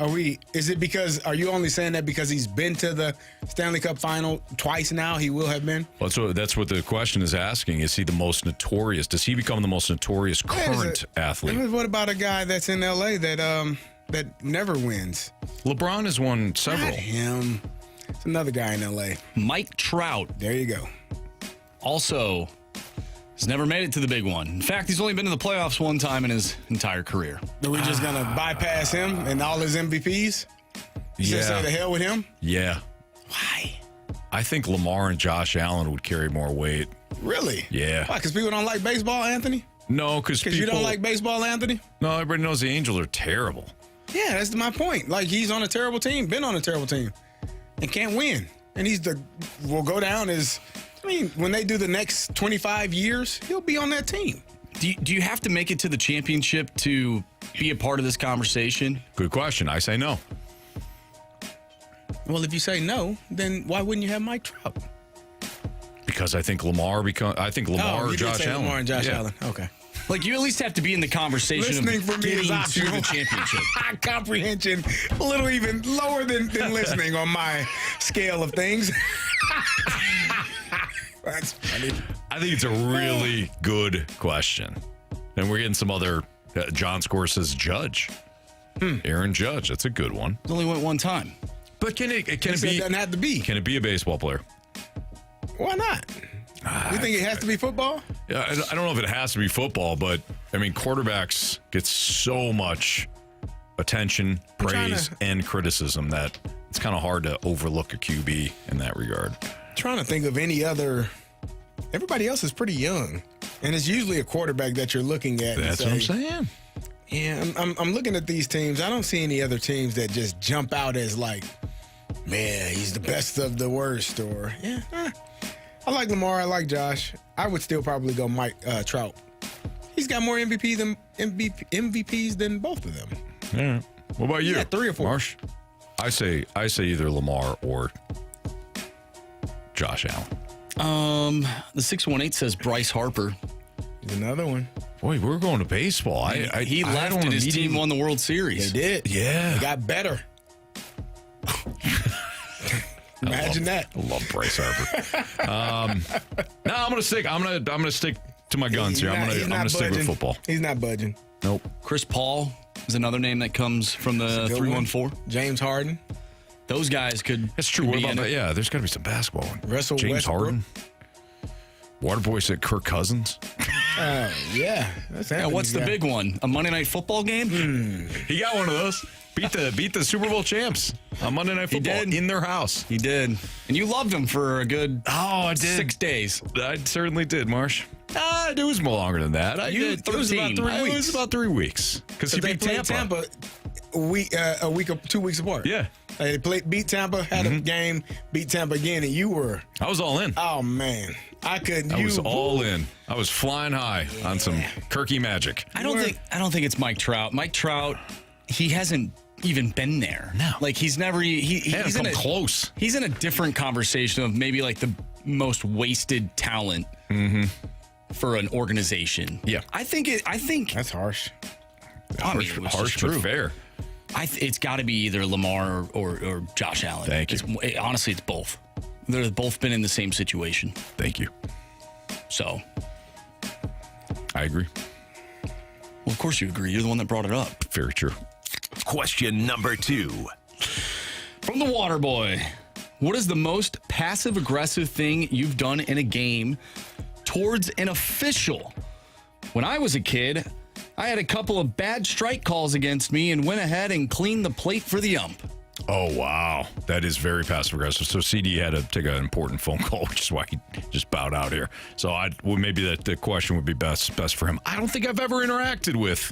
we? Is it because? Are you only saying that because he's been to the Stanley Cup final twice now? He will have been. Well, that's what the question is asking. Is he the most notorious? Does he become the most notorious current athlete? What about a guy that's in LA that never wins? LeBron has won several. Not him. It's another guy in LA. Mike Trout. There you go. Also, he's never made it to the big one. In fact, he's only been to the playoffs one time in his entire career. Are we just going to bypass him and all his MVPs? Just say the hell with him? Yeah. Why? I think Lamar and Josh Allen would carry more weight. Really? Yeah. Why? Because people don't like baseball, Anthony? No, because you don't like baseball, Anthony? No, everybody knows the Angels are terrible. Yeah, that's my point. Like, he's on a terrible team, been on a terrible team, and can't win. And will go down as... I mean, when they do the next 25 years, he'll be on that team. Do you have to make it to the championship to be a part of this conversation? Good question. I say no. Well, if you say no, then why wouldn't you have Mike Trout? Because I think Lamar or Josh Allen. Lamar and Josh Allen. Okay. Like, you at least have to be in the conversation listening of for me is getting to optional. the championship. Comprehension, a little even lower than listening on my scale of things. That's funny. I think it's a really good question. And we're getting some other, John Score says Judge. Aaron Judge, that's a good one. It only went one time. But can it be? Doesn't have to be. Can it be a baseball player? Why not? You think it has to be football? Yeah, I don't know if it has to be football, but I mean, quarterbacks get so much attention, praise, and criticism that it's kind of hard to overlook a QB in that regard. Trying to think of any other. Everybody else is pretty young, and it's usually a quarterback that you're looking at. That's what I'm saying. Yeah, I'm looking at these teams. I don't see any other teams that just jump out as like, man, he's the best of the worst. Or I like Lamar. I like Josh. I would still probably go Mike Trout. He's got more MVPs than both of them. Yeah. What about you? Yeah, 3 or 4. Marsh? I say either Lamar or Josh Allen. The 618 says Bryce Harper. Another one. Boy, we're going to baseball. He left and his team won the World Series. They did. Yeah. They got better. Imagine that. I love Bryce Harper. No, I'm gonna stick to my guns here. I'm gonna stick with football. He's not budging. Nope. Chris Paul is another name that comes from the 314. James Harden. Those guys could. That's true. What about that? Yeah, there's got to be some basketball. Russell James Westbrook. Harden. Waterboy said Kirk Cousins. Yeah. What's the big one? A Monday Night Football game? He got one of those. Beat the Super Bowl champs on Monday Night Football in their house. He did. And you loved him for a good 6 days. I certainly did, Marsh. It was more longer than that. It was about 3 weeks. It was about 3 weeks. Because he beat Tampa. A week or 2 weeks apart. Yeah. They beat Tampa, had a game, beat Tampa again, and you were. I was all in. Oh, man. I couldn't. I was all in. I was flying high on some Kirky magic. I don't think it's Mike Trout. Mike Trout, he hasn't even been there. No. Like he's never he's in close. He's in a different conversation of maybe like the most wasted talent for an organization. Yeah. I think that's harsh. Harsh but fair. It's got to be either Lamar or Josh Allen. Thank you. Honestly, it's both. They've both been in the same situation. Thank you. So. I agree. Well, of course you agree. You're the one that brought it up. Very true. Question number 2. From the Water Boy. What is the most passive-aggressive thing you've done in a game towards an official? When I was a kid, I had a couple of bad strike calls against me and went ahead and cleaned the plate for the ump. Oh, wow. That is very passive-aggressive. So CD had to take an important phone call, which is why he just bowed out here. So maybe the question would be best for him. I don't think I've ever interacted with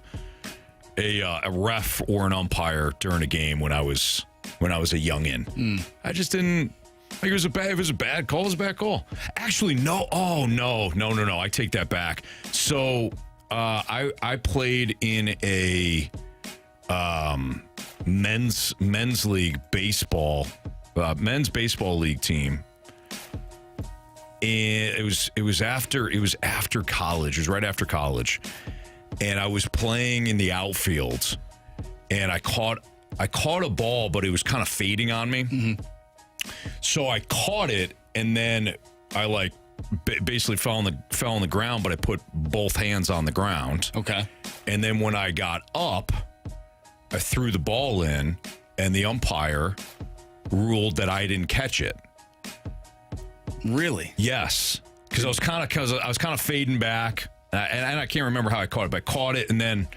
a ref or an umpire during a game when I was a youngin'. I just didn't. Like it was a bad call. It was a bad call. Actually, no. Oh no. I take that back. So I played in a men's league baseball, men's baseball league team. And it was after college. It was right after college. And I was playing in the outfield, and I caught a ball, but it was kind of fading on me. So I caught it, and then I basically fell on the ground, but I put both hands on the ground. Okay. And then when I got up, I threw the ball in, and the umpire ruled that I didn't catch it. Really? Yes, because I was kind of fading back. And I can't remember how I caught it, but I caught it, and then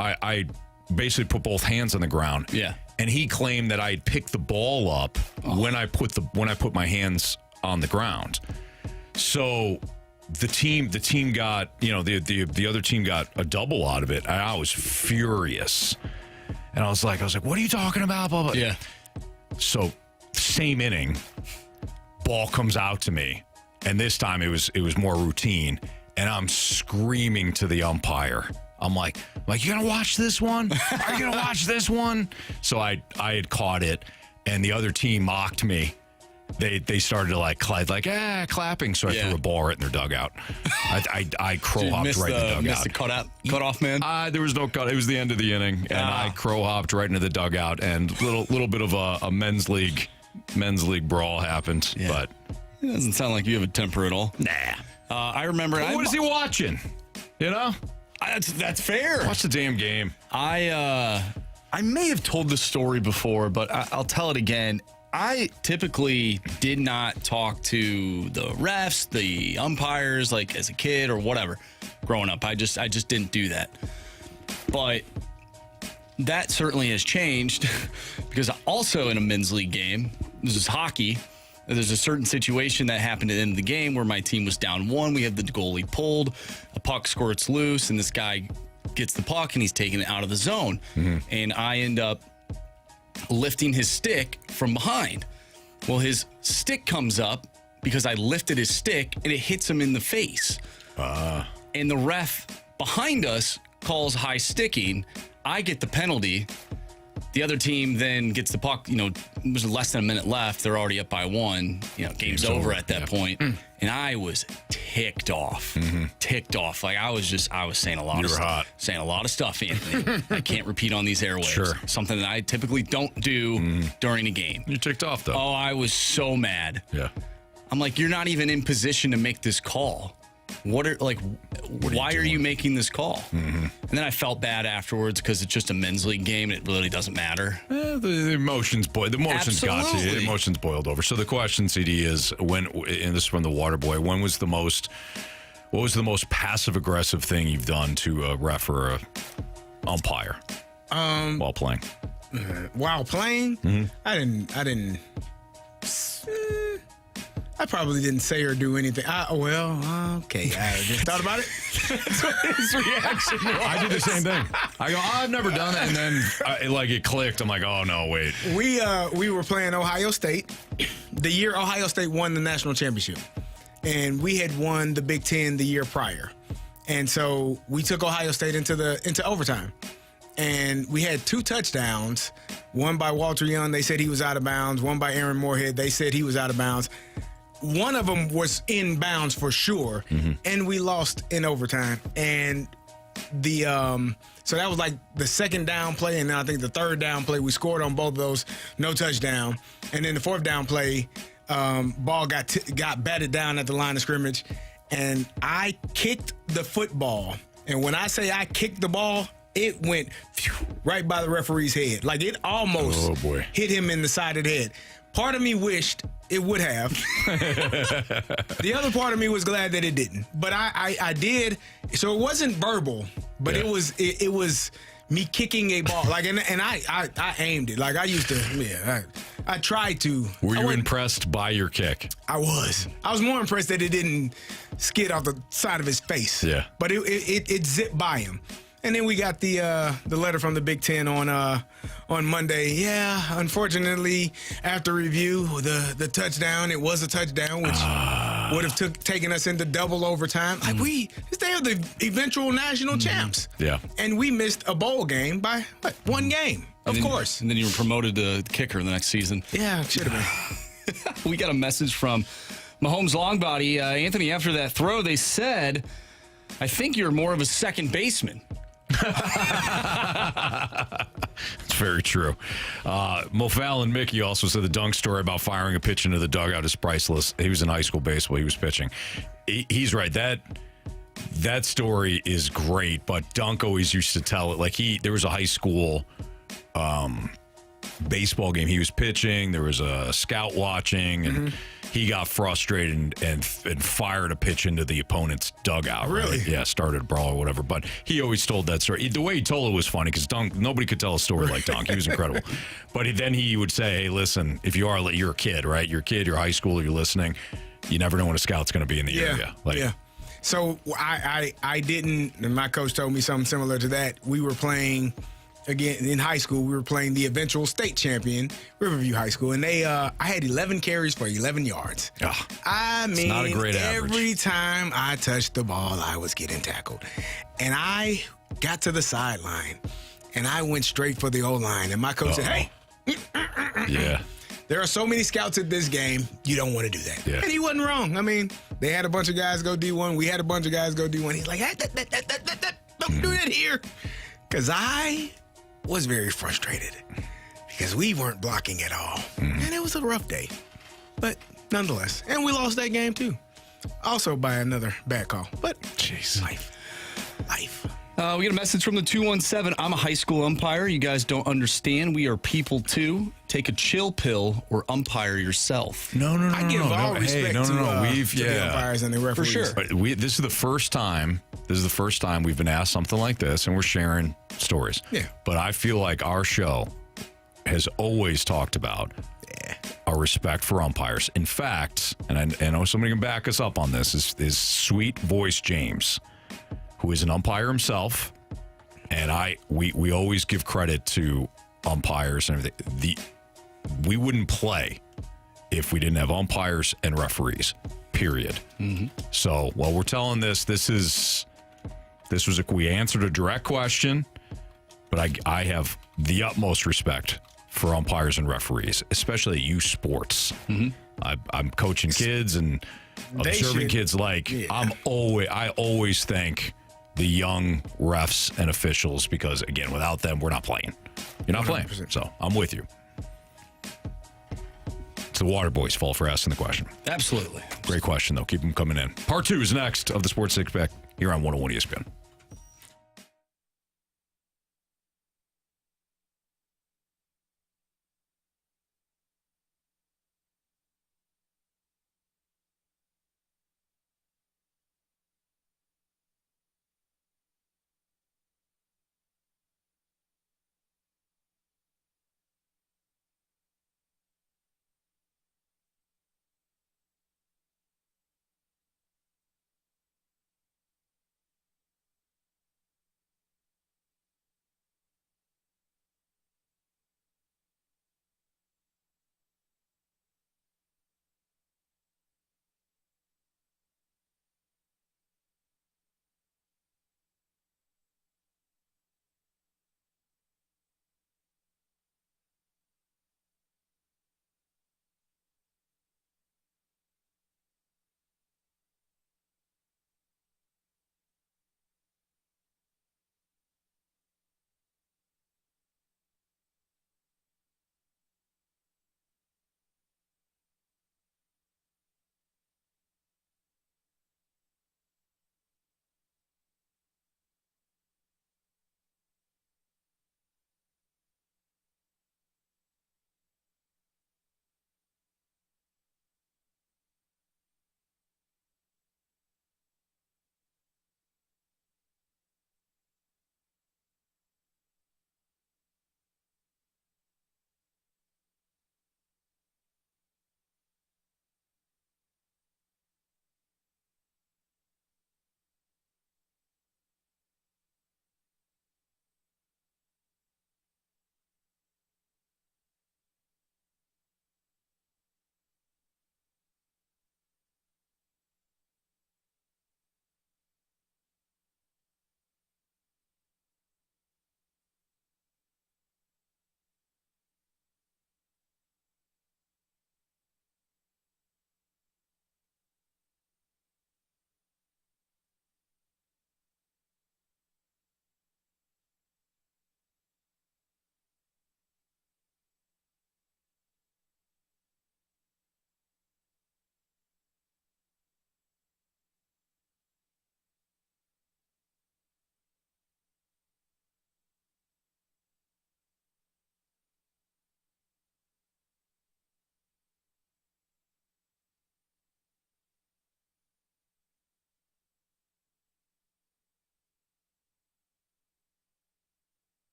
I basically put both hands on the ground. Yeah. And he claimed that I had picked the ball up when I put my hands on the ground. So the team got, the other team got a double out of it. And I was furious. And I was like, what are you talking about? Blah, blah. Yeah. So same inning, ball comes out to me, and this time it was more routine. And I'm screaming to the umpire. I'm like, you gonna watch this one? Are you gonna watch this one? So I had caught it, and the other team mocked me. They started to clapping. So I threw a ball right in their dugout. I crow hopped right in the dugout. Missed the cut off man. There was no cut. It was the end of the inning, and I crow hopped right into the dugout. And little bit of a men's league brawl happened. Yeah. But it doesn't sound like you have a temper at all. Nah. I remember. What is he watching? That's fair. Watch the damn game. I may have told this story before, but I'll tell it again. I typically did not talk to the refs, the umpires, like as a kid or whatever. Growing up, I just didn't do that. But that certainly has changed because also in a men's league game, this is hockey. There's a certain situation that happened at the end of the game where my team was down 1. We have the goalie pulled, a puck squirts loose, and this guy gets the puck and he's taking it out of the zone. And I end up lifting his stick from behind. Well, his stick comes up because I lifted his stick and it hits him in the face. And the ref behind us calls high sticking. I get the penalty. The other team then gets the puck, it was less than a minute left. They're already up by 1. Game's over at that point. And I was ticked off. Ticked off. Like I was saying a lot of stuff. Saying a lot of stuff, Anthony. I can't repeat on these airwaves. Sure. Something that I typically don't do during a game. You're ticked off, though. Oh, I was so mad. Yeah. I'm like, you're not even in position to make this call. Why are you making this call? And then I felt bad afterwards because it's just a men's league game and it really doesn't matter. The emotions got to you. The emotions boiled over. So the question, CD, is and this is from the Water Boy, what was the most passive aggressive thing you've done to a ref or a umpire while playing? While playing? I probably didn't say or do anything. Okay. I just thought about it. That's what his reaction was. I did the same thing. I go, I've never done that. And then it clicked. I'm like, oh, no, wait. We were playing Ohio State the year Ohio State won the national championship. And we had won the Big Ten the year prior. And so we took Ohio State into overtime. And we had 2 touchdowns. One by Walter Young. They said he was out of bounds. One by Aaron Moorhead. They said he was out of bounds. One of them was in bounds for sure, and we lost in overtime. And so that was like the second down play, and then I think the third down play, we scored on both of those, no touchdown. And then the fourth down play, ball got batted down at the line of scrimmage, and I kicked the football. And when I say I kicked the ball, it went right by the referee's head. Like it almost hit him in the side of the head. Part of me wished it would have. The other part of me was glad that it didn't. But I did. So it wasn't verbal, but it was me kicking a ball. Like and I aimed it. Like I used to. I tried to. Were you impressed by your kick? I was. I was more impressed that it didn't skid off the side of his face. Yeah. But it zipped by him. And then we got the letter from the Big Ten on Monday. Yeah, unfortunately, after review, the touchdown, it was a touchdown, which would have taken us into double overtime. Like they are the eventual national champs. Yeah. And we missed a bowl game by, 1 game, of course. And then you were promoted to kicker the next season. Yeah, should have been. We got a message from Mahomes Longbody. Anthony, after that throw, they said, I think you're more of a second baseman. It's very true. Mofal and Mickey also said the dunk story about firing a pitch into the dugout is priceless. He was in high school baseball. He was pitching. He's right. That story is great, but Dunk always used to tell it. Like there was a high school baseball game. He was pitching. There was a scout watching, and he got frustrated and fired a pitch into the opponent's dugout. Really? Right? Yeah, started a brawl or whatever. But he always told that story. The way he told it was funny because Dunk, nobody could tell a story like Dunk. He was incredible. But then he would say, hey, listen, if you're a kid, right? You're a kid, you're high school, you're listening. You never know when a scout's going to be in the area. Yeah. So I didn't, and my coach told me something similar to that. We were playing, again, in high school, we were playing the eventual state champion, Riverview High School, and I had 11 carries for 11 yards. I mean, not a great average. Every time I touched the ball, I was getting tackled. And I got to the sideline, and I went straight for the O-line, and my coach said, hey. Yeah. There are so many scouts at this game, you don't want to do that. Yeah. And he wasn't wrong. I mean, they had a bunch of guys go D1. We had a bunch of guys go D1. He's like, don't do that here. Because I was very frustrated because we weren't blocking at all. And it was a rough day. But nonetheless. And we lost that game, too. Also by another bad call. But, jeez, life. We get a message from the 217. I'm a high school umpire. You guys don't understand. We are people, too. Take a chill pill or umpire yourself. No. I give all respect to the umpires and the referees. For sure. But this is the first time we've been asked something like this, and we're sharing stories. Yeah. But I feel like our show has always talked about our respect for umpires. In fact, and I know somebody can back us up on this, is Sweet Voice James, who is an umpire himself, and we always give credit to umpires and everything. We wouldn't play if we didn't have umpires and referees, period. So while we're telling we answered a direct question, but I have the utmost respect for umpires and referees, especially youth sports. I'm coaching kids and observing kids. I always thank the young refs and officials because, again, without them, we're not playing. You're not 100%. Playing. So I'm with you. It's the Water Boys' fault for asking the question. Absolutely. Great question, though. Keep them coming in. Part 2 is next of the Sports Six Pack here on 101 ESPN.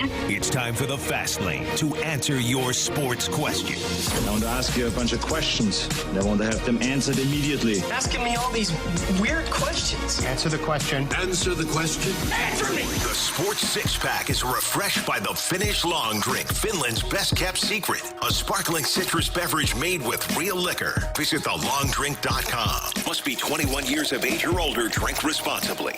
It's time for the Fast Lane to answer your sports questions. I want to ask you a bunch of questions, and I want to have them answered immediately. Asking me all these weird questions. Answer the question. Answer the question. Answer me! The Sports Six-Pack is refreshed by the Finnish Long Drink, Finland's best-kept secret. A sparkling citrus beverage made with real liquor. Visit thelongdrink.com. Must be 21 years of age or older. Drink responsibly.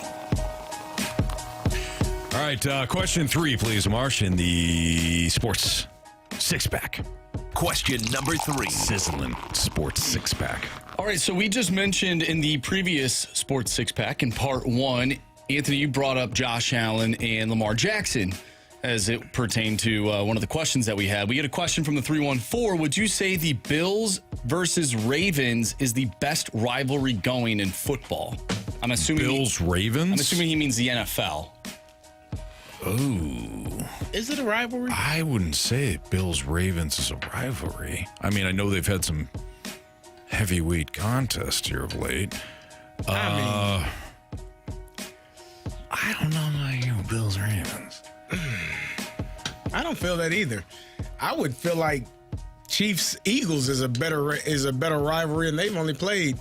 All right, question 3, please, Marsh, in the Sports Six-Pack. Question number 3. Sizzling Sports Six-Pack. All right, so we just mentioned in the previous Sports Six-Pack in part 1, Anthony, you brought up Josh Allen and Lamar Jackson as it pertained to one of the questions that we had. We get a question from the 314. Would you say the Bills versus Ravens is the best rivalry going in football? I'm assuming Bills-Ravens? I'm assuming he means the NFL. Oh. Is it a rivalry? I wouldn't say Bills-Ravens is a rivalry. I mean, I know they've had some heavyweight contests here of late. I don't know about you, Bills-Ravens. I don't feel that either. I would feel like Chiefs-Eagles is a better rivalry, and they've only played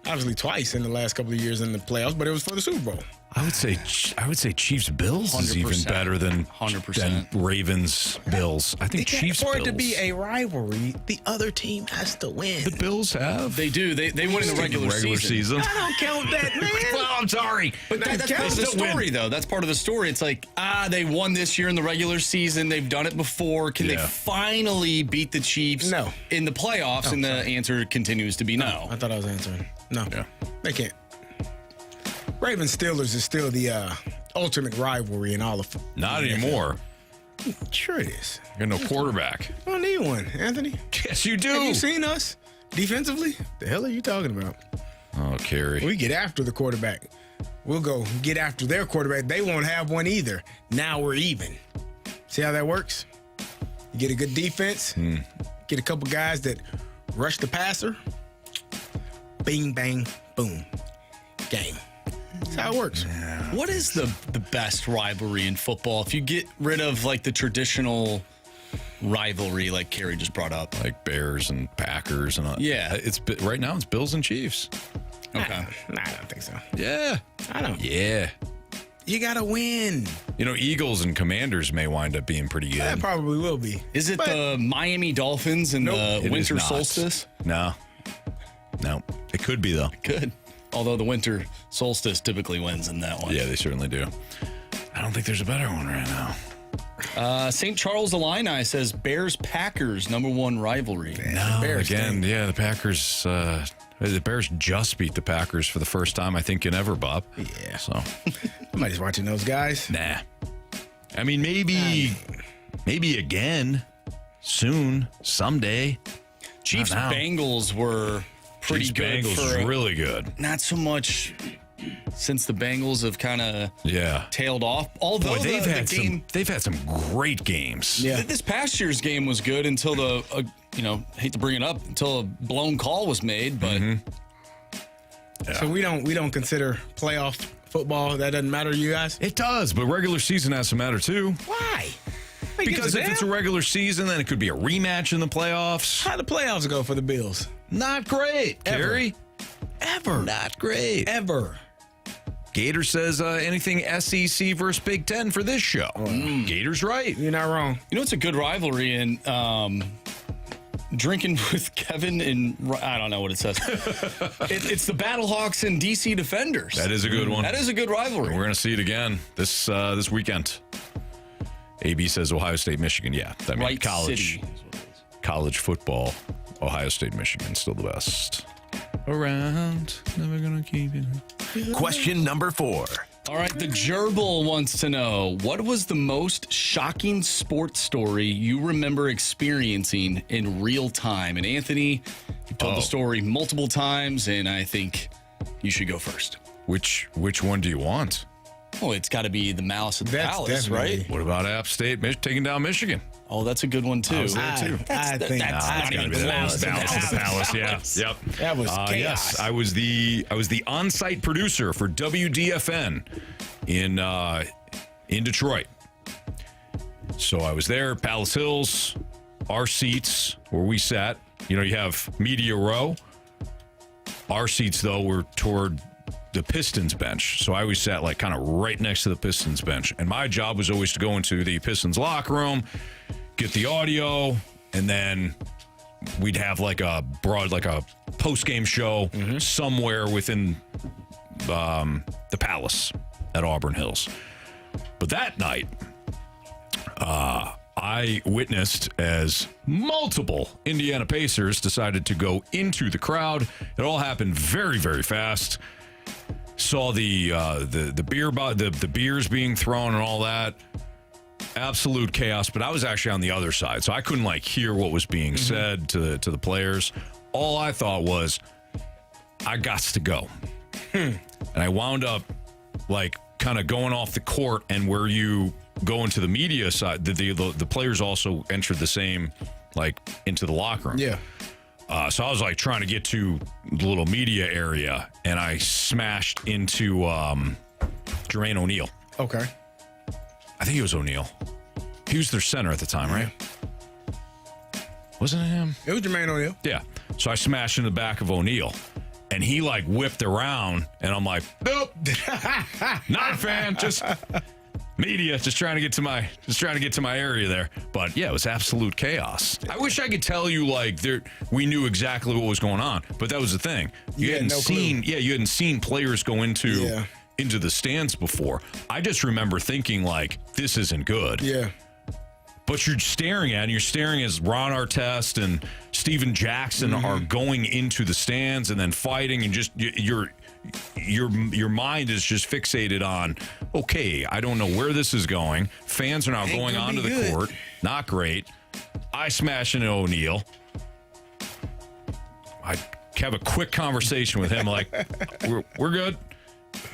obviously twice in the last couple of years in the playoffs, but it was for the Super Bowl. I would say Chiefs Bills is even better than 100%. Ravens Bills. I think Chiefs For Bills. it to be a rivalry, the other team has to win. The Bills have. They do. They win in the regular season. I don't count that, man. Well, I'm sorry. But that's part of the story, though. That's part of the story. It's like, they won this year in the regular season. They've done it before. Can they finally beat the Chiefs in the playoffs? And the answer continues to be no. I thought I was answering. No. Yeah. They can't. Ravens Steelers is still the ultimate rivalry in all of Not anymore. Sure it is. You're no quarterback. I don't need one, Anthony. Yes, you do. Have you seen us defensively? The hell are you talking about? Oh, Carey. We get after the quarterback. We'll go get after their quarterback. They won't have one either. Now we're even. See how that works? You get a good defense, get a couple guys that rush the passer, bing, bang, boom, game. That's how it works. Yeah. What is the best rivalry in football? If you get rid of like the traditional rivalry, like Carey just brought up, like Bears and Packers and all. Yeah, right now it's Bills and Chiefs. Okay, I don't think so. Yeah, I don't. Yeah, you gotta win. You know, Eagles and Commanders may wind up being pretty good. That probably will be. Is it the Miami Dolphins and the winter solstice? No, it could be though. It could. Although the winter solstice typically wins in that one. Yeah, they certainly do. I don't think there's a better one right now. St. Charles Illini says Bears-Packers, #1 rivalry. No, again, yeah, the Packers, the Bears just beat the Packers for the first time, I think, in ever, Bob. Yeah. So, somebody's watching those guys. Nah. I mean, maybe again, soon, someday. Chiefs-Bengals were pretty good. Bengals was really good. Not so much since the Bengals have kind of tailed off. Although they've had some great games. Yeah, this past year's game was good until the hate to bring it up, until a blown call was made. But so we don't consider playoff football. That doesn't matter to you guys. It does, but regular season has to matter too. Why? Because if it's a regular season, then it could be a rematch in the playoffs. How the playoffs go for the Bills? Not great, Carey. Ever. Not great. Ever. Gator says anything SEC versus Big Ten for this show. Gator's right. You're not wrong. You know, it's a good rivalry, and drinking with Kevin and I don't know what it says. It's the Battlehawks and DC Defenders. That is a good one. That is a good rivalry. We're going to see it again this weekend. AB says Ohio State, Michigan. Yeah, that means college football. Ohio State, Michigan, still the best. Around, never gonna keep it. Question number 4. All right, the Gerbil wants to know, what was the most shocking sports story you remember experiencing in real time? And Anthony, you've told the story multiple times, and I think you should go first. Which one do you want? Oh, it's got to be the Malice at the Palace, right? What about App State taking down Michigan? Oh, that's a good one too. I was there too. That's not even close. Malice at the Palace. Yeah. Yep. That was chaos. Yes, I was the on-site producer for WDFN in Detroit. So I was there, Palace Hills, our seats where we sat. You know, you have media row. Our seats, though, were toward the Pistons bench. So I always sat like kind of right next to the Pistons bench. And my job was always to go into the Pistons locker room, get the audio, and then we'd have like a post-game show somewhere within the Palace at Auburn Hills. But that night, I witnessed as multiple Indiana Pacers decided to go into the crowd. It all happened very, very fast. Saw the beers being thrown and all that. Absolute chaos. But I was actually on the other side, so I couldn't like hear what was being said to the players. All I thought was, I gots to go. And I wound up like kind of going off the court, and where you go into the media side, the players also entered the same, like, into the locker room. Yeah. So I was like trying to get to the little media area, and I smashed into Jermaine O'Neal. Okay. I think it was O'Neal. He was their center at the time, right? Wasn't it him? It was Jermaine O'Neal. Yeah. So I smashed in the back of O'Neal, and he like whipped around, and I'm like, nope, not a fan. Just media, just trying to get to my area there. But yeah, it was absolute chaos. I wish I could tell you like we knew exactly what was going on, but that was the thing. You hadn't seen players go into the stands before. I just remember thinking like, this isn't good. Yeah. But you're staring as Ron Artest and Steven Jackson are going into the stands and then fighting, and just your mind is just fixated on, okay, I don't know where this is going. Fans are now going onto the court. Not great. I smash into O'Neal. I have a quick conversation with him, like, we're good.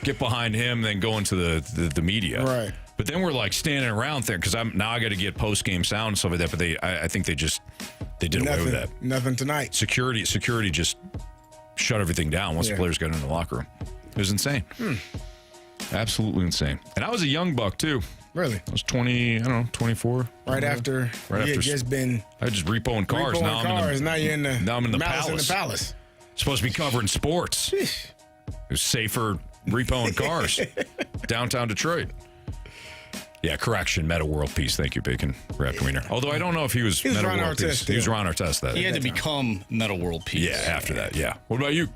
Get behind him, then go into the media. Right. But then we're like standing around there because I got to get post game sound and stuff like that. But I think they did away with that. Nothing tonight. Security just shut everything down once the players got in the locker room. It was insane. Absolutely insane. And I was a young buck too. Really? I was 24. Right after just been. I was just repoing cars. Now I'm in the Palace. In the Palace. Supposed to be covering sports. It was safer repoing cars. Downtown Detroit. Yeah, correction, Meta World Peace. Thank you, Bacon Wrapped Wiener. Although I don't know if he was Meta World Peace. He was Ron Artest that. He had to become Meta World Peace. Yeah, after that, yeah. What about you?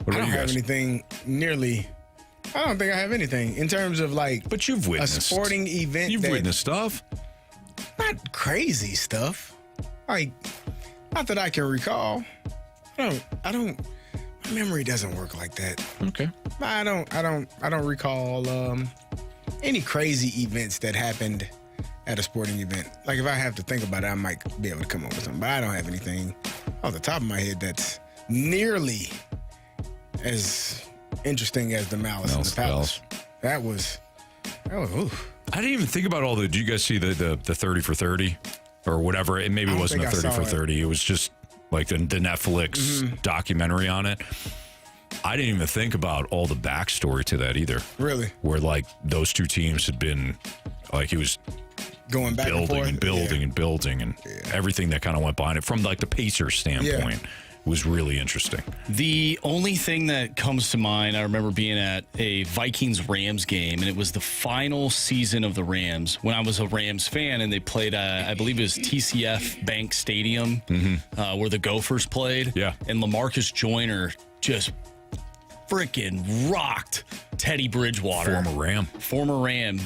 What about I don't you guys? have anything nearly. I don't think I have anything in terms of like. But you've witnessed a sporting event. You've witnessed stuff. Not crazy stuff. Like, not that I can recall. I don't. My memory doesn't work like that. Okay. I don't recall any crazy events that happened at a sporting event. Like, if I have to think about it, I might be able to come up with something. But I don't have anything off the top of my head that's nearly as interesting as the Malice in the Palace. That was oof. I didn't even think about all the. Did you guys see the 30 for 30 or whatever? It maybe wasn't a 30 for 30. It was just like the Netflix documentary on it. I didn't even think about all the backstory to that either. Really? Where like those two teams had been, like, it was going back building and building and everything that kind of went behind it from like the Pacers standpoint was really interesting. The only thing that comes to mind, I remember being at a Vikings-Rams game, and it was the final season of the Rams when I was a Rams fan, and they played, I believe it was TCF Bank Stadium, where the Gophers played. Yeah. And LaMarcus Joyner just freaking rocked Teddy Bridgewater. Former Ram.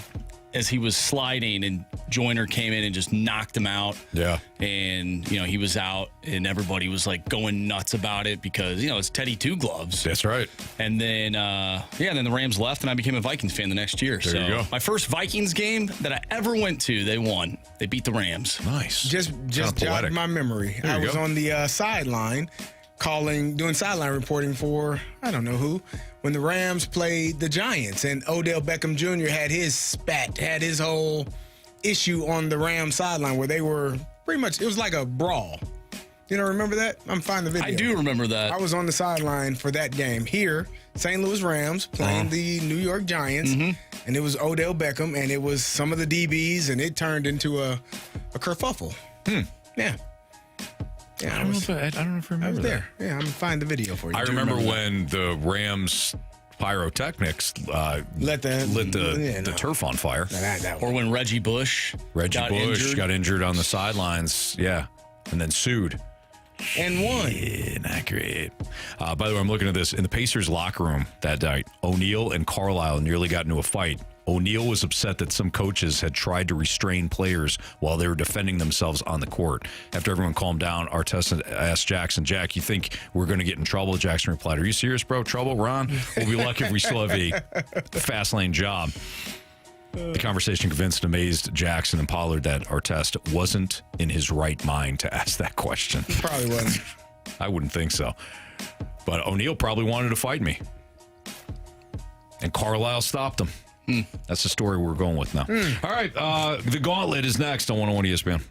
As he was sliding, and Joyner came in and just knocked him out. Yeah. And, he was out, and everybody was like going nuts about it because, it's Teddy Two Gloves. That's right. And then, then the Rams left, and I became a Vikings fan the next year. There you go. My first Vikings game that I ever went to, they won. They beat the Rams. Nice. Just jogged my memory. I was on the sideline doing sideline reporting for, I don't know who, when the Rams played the Giants, and Odell Beckham Jr. had his whole issue on the Rams sideline where they were pretty much, it was like a brawl. Remember that? I'm finding the video. I do remember that. I was on the sideline for that game here, St. Louis Rams playing the New York Giants, and it was Odell Beckham, and it was some of the DBs, and it turned into a kerfuffle. Yeah. Yeah, I don't know if I remember I was there. that. Yeah, I'm going to find the video for you. I remember when the Rams pyrotechnics lit the turf on fire. Or when Reggie Bush got injured on the sidelines. Yeah. And then sued. And won. Yeah, not great. By the way, I'm looking at this. In the Pacers locker room that night, O'Neal and Carlisle nearly got into a fight. O'Neal was upset that some coaches had tried to restrain players while they were defending themselves on the court. After everyone calmed down, Artest asked Jackson, "Jack, you think we're going to get in trouble?" Jackson replied, "Are you serious, bro? Trouble? Ron? We'll be lucky if we still have a fast lane job." The conversation convinced amazed Jackson and Pollard that Artest wasn't in his right mind to ask that question. Probably wasn't. I wouldn't think so. But O'Neal probably wanted to fight me. And Carlisle stopped him. That's the story we're going with now. All right, the Gauntlet is next on 101 ESPN.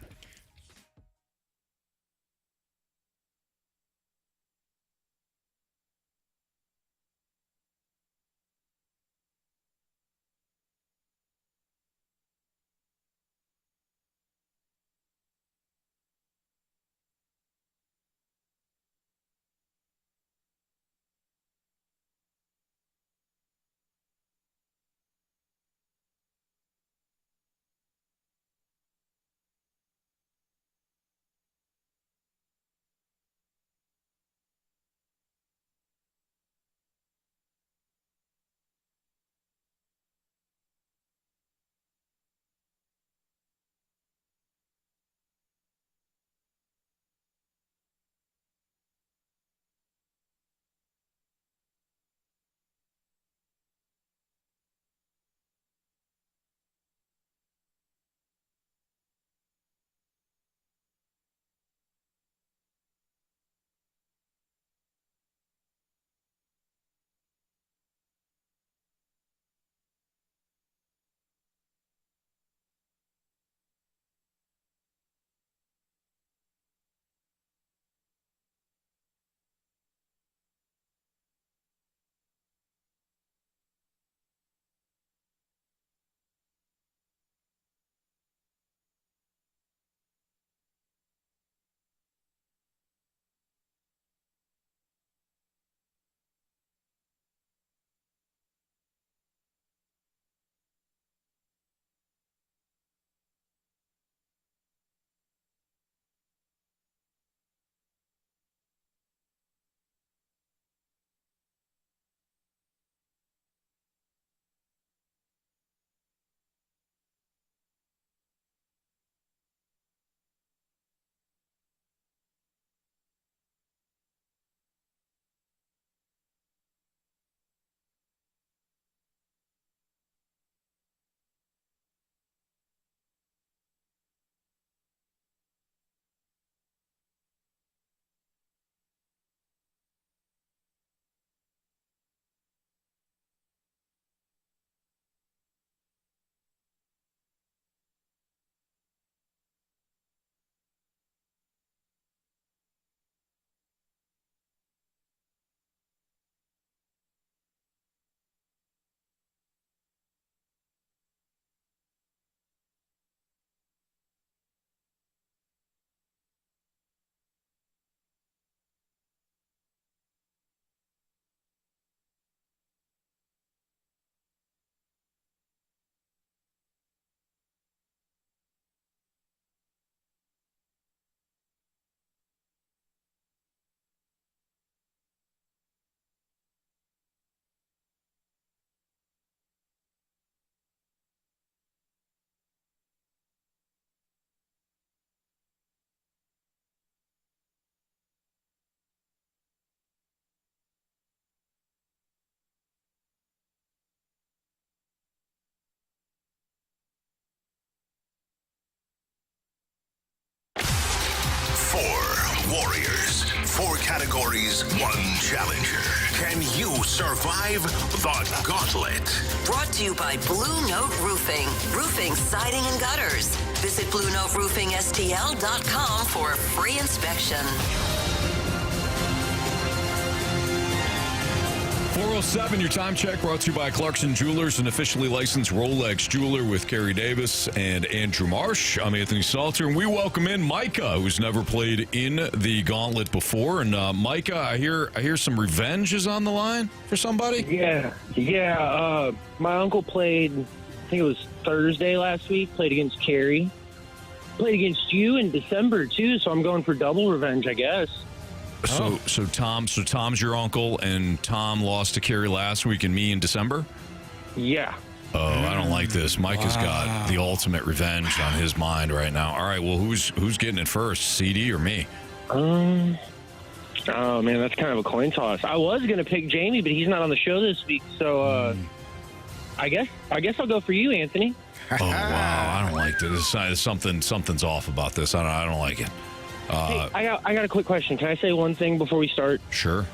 Warriors. 4 categories, 1 challenger. Can you survive the Gauntlet? Brought to you by Blue Note Roofing. Roofing, siding, and gutters. Visit BlueNoteRoofingSTL.com for a free inspection. 1:07, your time check brought to you by Clarkson Jewelers, an officially licensed Rolex jeweler with Carey Davis and Andrew Marsh. I'm Anthony Stalter, and we welcome in Micah, who's never played in the Gauntlet before. And Micah, I hear some revenge is on the line for somebody. Yeah. My uncle played, I think it was Thursday last week, played against Carey. Played against you in December, too, so I'm going for double revenge, I guess. So Tom's your uncle, and Tom lost to Carey last week and me in December? Yeah. Oh, I don't like this. Micah's got the ultimate revenge on his mind right now. All right, well, who's getting it first, CD or me? Oh, man, that's kind of a coin toss. I was going to pick Jamie, but he's not on the show this week, so I guess I'll go for you, Anthony. Oh, wow, I don't like this. Something's off about this. I don't like it. Hey, I got a quick question. Can I say one thing before we start? Sure.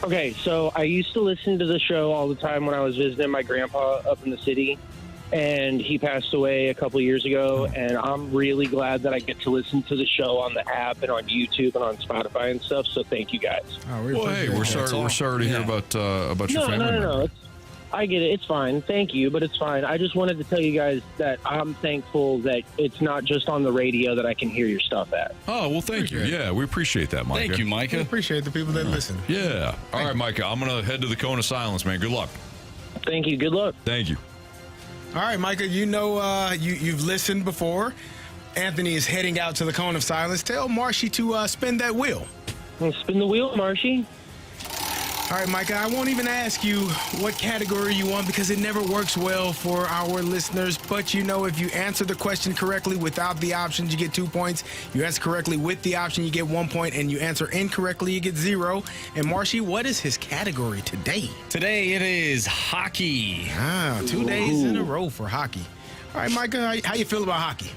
Okay, so I used to listen to the show all the time when I was visiting my grandpa up in the city, and he passed away a couple years ago, and I'm really glad that I get to listen to the show on the app and on YouTube and on Spotify and stuff, so thank you guys. We're sorry to hear about your family member. No. I get it. It's fine. Thank you, but it's fine. I just wanted to tell you guys that I'm thankful that it's not just on the radio that I can hear your stuff at. Oh, well, thank you. Yeah, we appreciate that, Micah. Thank you, Micah. We appreciate the people that listen. Yeah. All right, Micah, I'm going to head to the cone of silence, man. Good luck. Thank you. Good luck. Thank you. All right, Micah, you know you've listened before. Anthony is heading out to the cone of silence. Tell Marshy to spin that wheel. Well, spin the wheel, Marshy. All right, Micah, I won't even ask you what category you want because it never works well for our listeners. But, if you answer the question correctly without the options, you get 2 points. You answer correctly with the option, you get 1 point. And you answer incorrectly, you get 0. And, Marshy, what is his category today? Today it is hockey. 2 days in a row for hockey. All right, Micah, how you feel about hockey?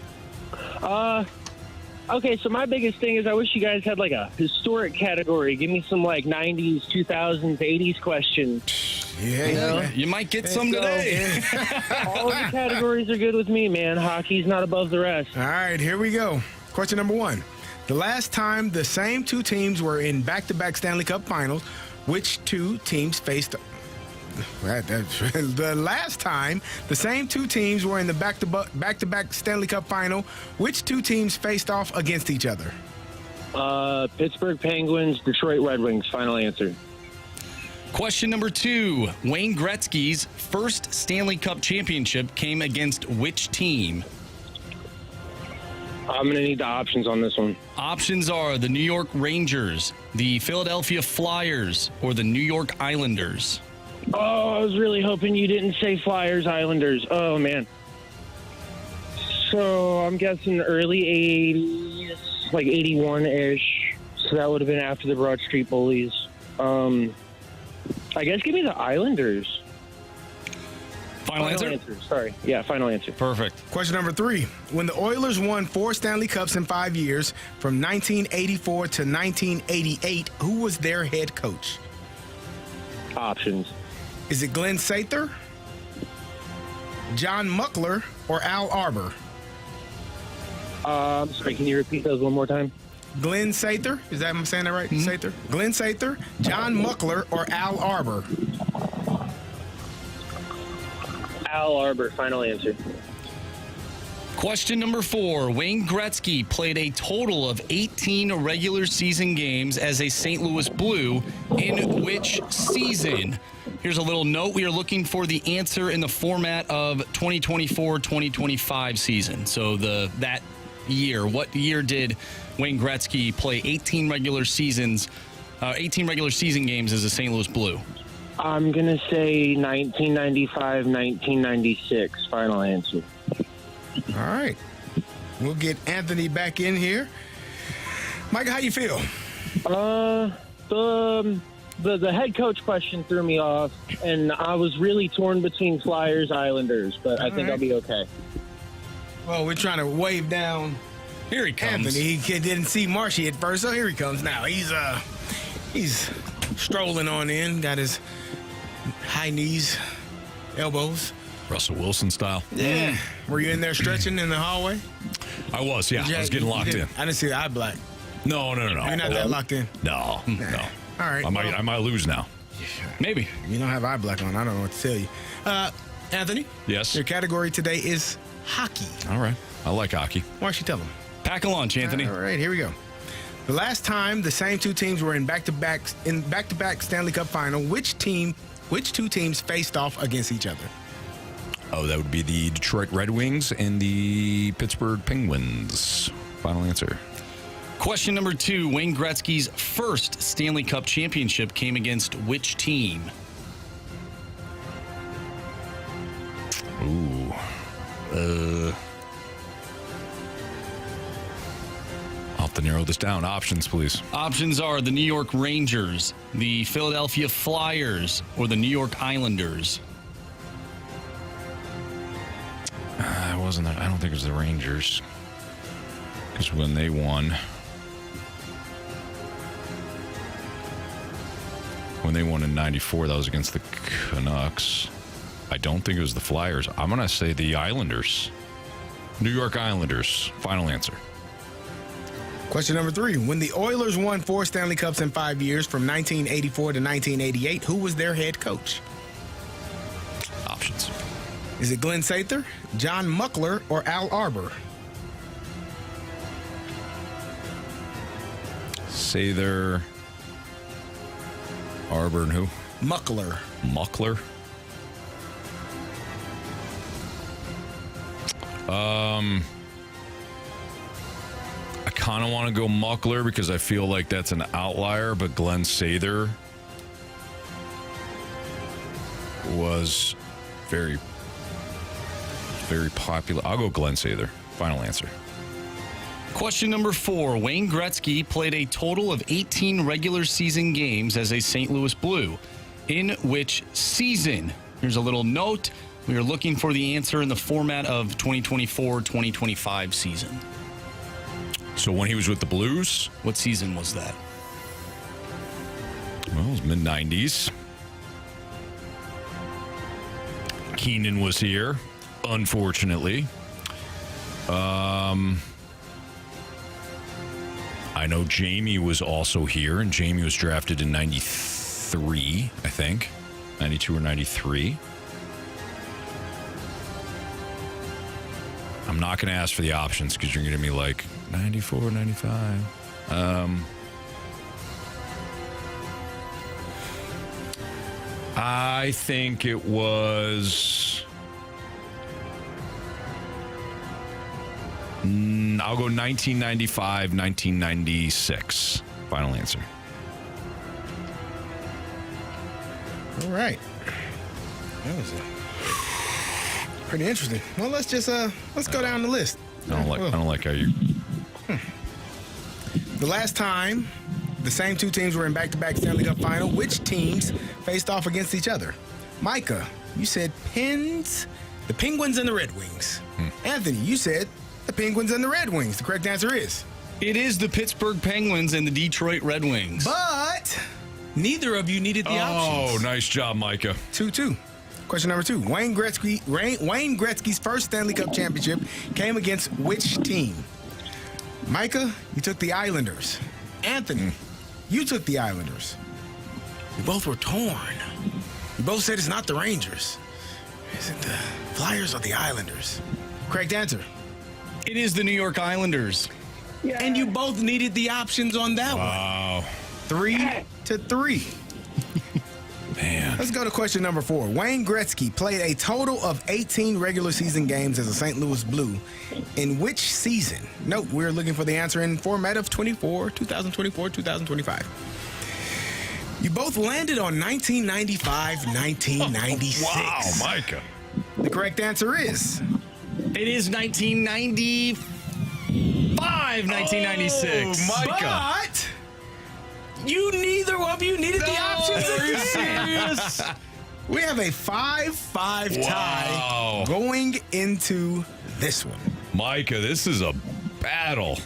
Okay, so my biggest thing is I wish you guys had like a historic category. Give me some like 90s, 2000s, 80s questions. Yeah. You might get some today. All of the categories are good with me, man. Hockey's not above the rest. All right, here we go. Question number 1. The last time the same two teams were in back-to-back Stanley Cup finals, which two teams faced... The last time the same two teams were in the back-to-back Stanley Cup final, which two teams faced off against each other? Pittsburgh Penguins, Detroit Red Wings. Final answer. Question number 2. Wayne Gretzky's first Stanley Cup championship came against which team? I'm going to need the options on this one. Options are the New York Rangers, the Philadelphia Flyers, or the New York Islanders. Oh, I was really hoping you didn't say Flyers, Islanders. Oh, man. So I'm guessing early 80s, like 81-ish. So that would have been after the Broad Street Bullies. I guess give me the Islanders. Final answer? Sorry. Yeah, final answer. Perfect. Question number 3. When the Oilers won 4 Stanley Cups in 5 years, from 1984 to 1988, who was their head coach? Options. Is it Glenn Sather, John Muckler, or Al Arbor? Sorry, can you repeat those one more time? Glenn Sather, is that I'm saying that right? Sather? Glenn Sather, John Muckler, or Al Arbor? Al Arbor, final answer. Question number 4. Wayne Gretzky played a total of 18 regular season games as a St. Louis Blue in which season? Here's a little note. We are looking for the answer in the format of 2024-2025 season. So that year. What year did Wayne Gretzky play 18 regular season games as a St. Louis Blue? I'm going to say 1995, 1996. Final answer. All right. We'll get Anthony back in here. Mike, how you feel? The head coach question threw me off, and I was really torn between Flyers, Islanders, but I think I'll be okay. Well, we're trying to wave down. Here he comes. Anthony, he didn't see Marshy at first, so here he comes now. He's strolling on in, got his high knees, elbows. Russell Wilson style. Yeah. Were you in there stretching in the hallway? I was, yeah. I was getting locked in. I didn't see the eye black. No. You're not that locked in? No. All right. I might lose now. Maybe. You don't have eye black on. I don't know what to tell you. Anthony? Yes? Your category today is hockey. All right. I like hockey. Why don't you tell them? Pack a lunch, Anthony. All right, here we go. The last time the same two teams were in back-to-back Stanley Cup final, which two teams faced off against each other? Oh, that would be the Detroit Red Wings and the Pittsburgh Penguins. Final answer. Question number 2. Wayne Gretzky's first Stanley Cup championship came against which team? Ooh. I'll have to narrow this down. Options, please. Options are the New York Rangers, the Philadelphia Flyers, or the New York Islanders. I don't think it was the Rangers. Because when they won in 94, that was against the Canucks. I don't think it was the Flyers. I'm going to say the Islanders. New York Islanders. Final answer. Question number 3. When the Oilers won 4 Stanley Cups in 5 years from 1984 to 1988, who was their head coach? Options. Is it Glenn Sather, John Muckler, or Al Arbor? Sather, Arbor, and who? Muckler. Muckler? I kind of want to go Muckler because I feel like that's an outlier, but Glenn Sather was very popular. I'll go Glenn Sather. Final answer. Question number 4. Wayne Gretzky played a total of 18 regular season games as a St. Louis Blue. In which season? Here's a little note. We are looking for the answer in the format of 2024-2025 season. So when he was with the Blues? What season was that? Well, it was mid-90s. Keenan was here, unfortunately. I know Jamie was also here, and Jamie was drafted in 93, I think. 92 or 93. I'm not going to ask for the options because you're going to be like 94, 95. I think it was... I'll go 1995, 1996. Final answer. All right. That was pretty interesting. Well, let's go down the list. I don't like how you... The last time the same two teams were in back-to-back Stanley Cup final, which teams faced off against each other? Micah, you said the Penguins and the Red Wings. Anthony, you said the Penguins and the Red Wings. The correct answer is? It is the Pittsburgh Penguins and the Detroit Red Wings. But neither of you needed the options. Oh, nice job, Micah. 2-2. Question number 2. Wayne Gretzky's first Stanley Cup championship came against which team? Micah, you took the Islanders. Anthony, you took the Islanders. You both were torn. You both said it's not the Rangers. Is it the Flyers or the Islanders? Correct answer. It is the New York Islanders. Yeah. And you both needed the options on that one. Wow. 3-3. Man. Let's go to question number 4. Wayne Gretzky played a total of 18 regular season games as a St. Louis Blue. In which season? Note, we're looking for the answer in format of 2024-2025. You both landed on 1995-1996. Wow, Micah. The correct answer is? It is 1995-1996. Oh, Micah. But neither of you needed the options. Are you serious? We have a 5-5 tie going into this one. Micah, this is a battle.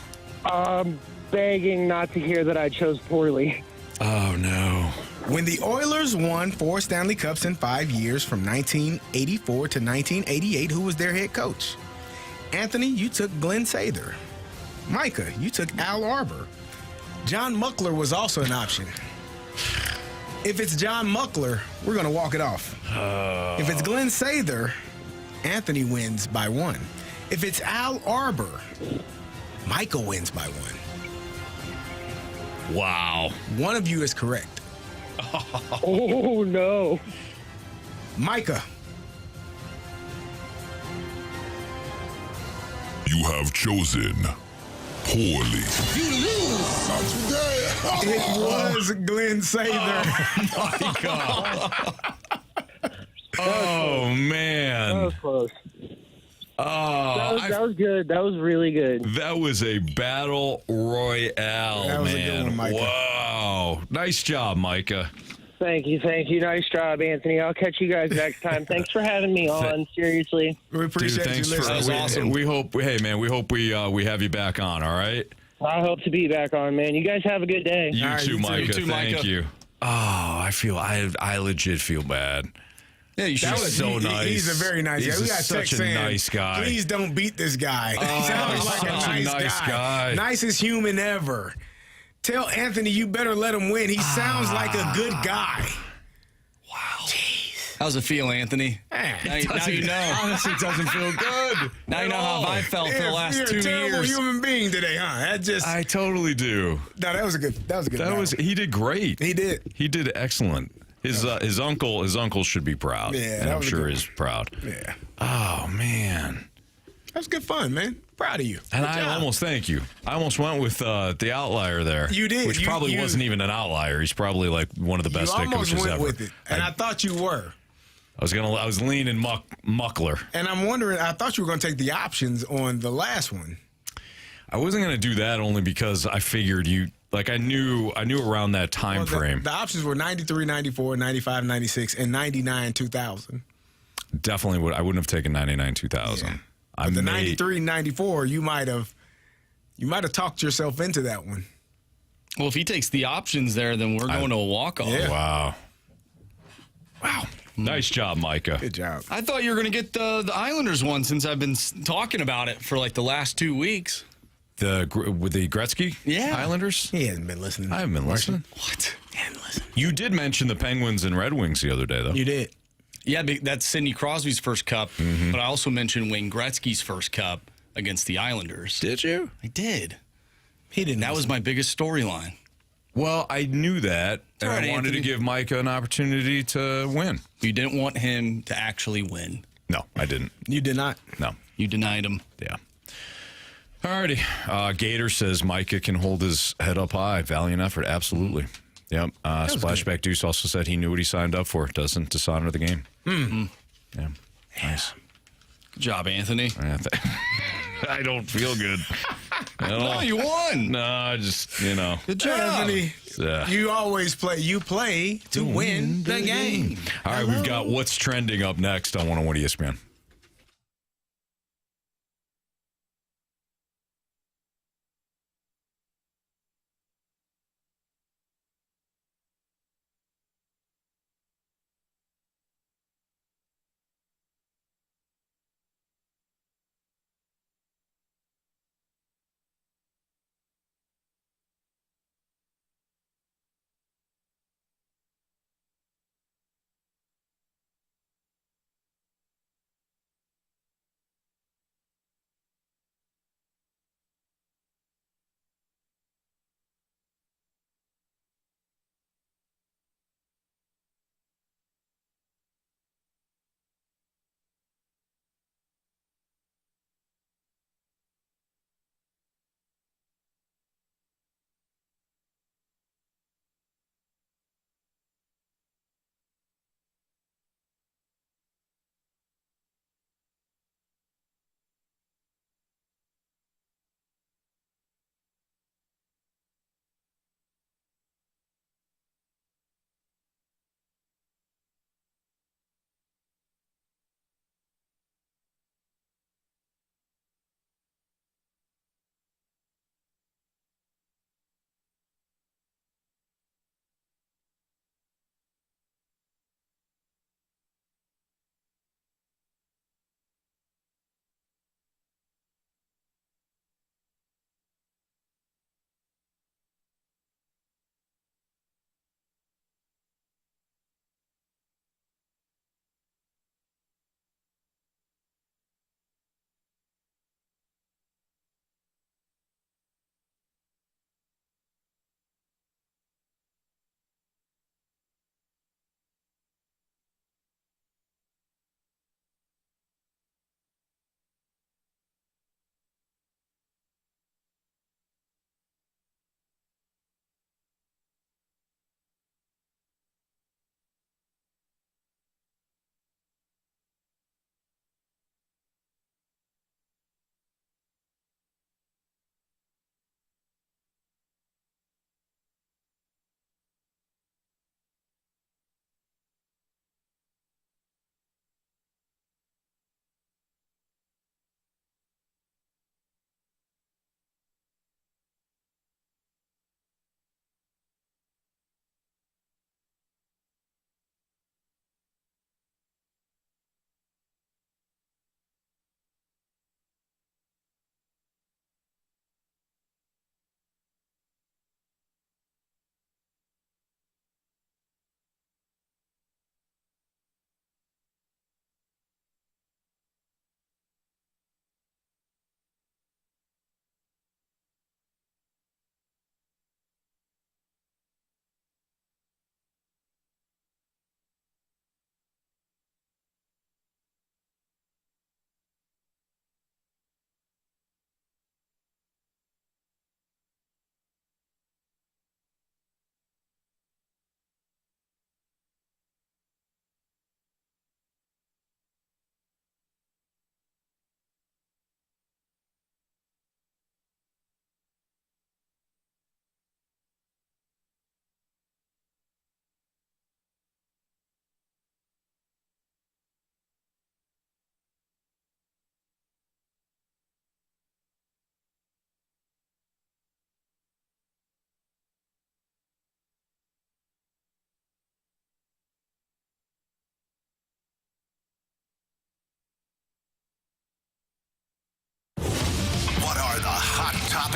Begging not to hear that I chose poorly. Oh, no. When the Oilers won 4 Stanley Cups in 5 years from 1984 to 1988, who was their head coach? Anthony, you took Glenn Sather. Micah, you took Al Arbor. John Muckler was also an option. If it's John Muckler, we're going to walk it off. If it's Glenn Sather, Anthony wins by 1. If it's Al Arbor, Michael wins by 1. Wow. One of you is correct. Oh, no. Micah. You have chosen poorly. You lose. Not today. It was Glenn Sather. Oh, my God. Oh, man. That was close. Oh, that was good. That was really good. That was a battle royale, That was a man. good one, Micah. Wow. Nice job, Micah. Thank you. Nice job, Anthony. I'll catch you guys next time. Thanks for having me on. Seriously. We appreciate thanks you for listening. that was awesome. We hope we have you back on, all right? I hope to be back on, man. You guys have a good day. You right, too, you Micah. too, Thank you. Oh, I legit feel bad. Yeah, you should. He's so nice. He's a very nice guy. We got such text a saying, nice guy. Please don't beat this guy. He sounds like a nice guy. Nicest human ever. Tell Anthony you better let him win. He sounds like a good guy. Wow. Jeez. How's it feel, Anthony? Now you know. Honestly, it doesn't feel good. Now you know how I felt for the last 2 years. You're a terrible human being today, huh? I totally do. No, that was a good. He did great. He did. He did excellent. His uncle should be proud. Yeah, and I'm sure he's proud. Yeah. Oh man, that was good fun, man. Proud of you. And I almost thank you. I almost went with the outlier there. You did, which probably wasn't even an outlier. He's probably like one of the best head coaches went ever. With it, and I thought you were. I was leaning Muckler. And I'm wondering. I thought you were going to take the options on the last one. I wasn't going to do that only because I figured you. Like I knew around that time frame. The options were 93, 94, 95, 96, and 99, 2000. Definitely would. I wouldn't have taken 99, 2000. Yeah. But the 93, 94, you might have talked yourself into that one. Well, if he takes the options there, then we're going to a walk-off. Yeah. Wow. Nice job, Micah. Good job. I thought you were going to get the Islanders one since I've been talking about it for like the last 2 weeks. With the Gretzky Islanders? He hasn't been listening. I haven't been listening. What? He hasn't listened. You did mention the Penguins and Red Wings the other day, though. You did. Yeah, that's Sidney Crosby's first cup, but I also mentioned Wayne Gretzky's first cup against the Islanders. Did you? I did. He didn't. That was my biggest storyline. Well, I knew that, and I wanted to give Micah an opportunity to win. You didn't want him to actually win. No, I didn't. You did not? No. You denied him. Yeah. Alrighty. Gator says Micah can hold his head up high. Valiant effort. Absolutely. Yep. Splashback Deuce also said he knew what he signed up for. Doesn't dishonor the game. Mm-hmm. Yeah. Nice. Good job, Anthony. I don't feel good. No, you won. No, I just, Good job. Anthony, you always play. You play to win the game. All right, we've got What's Trending up next on 101 ESPN.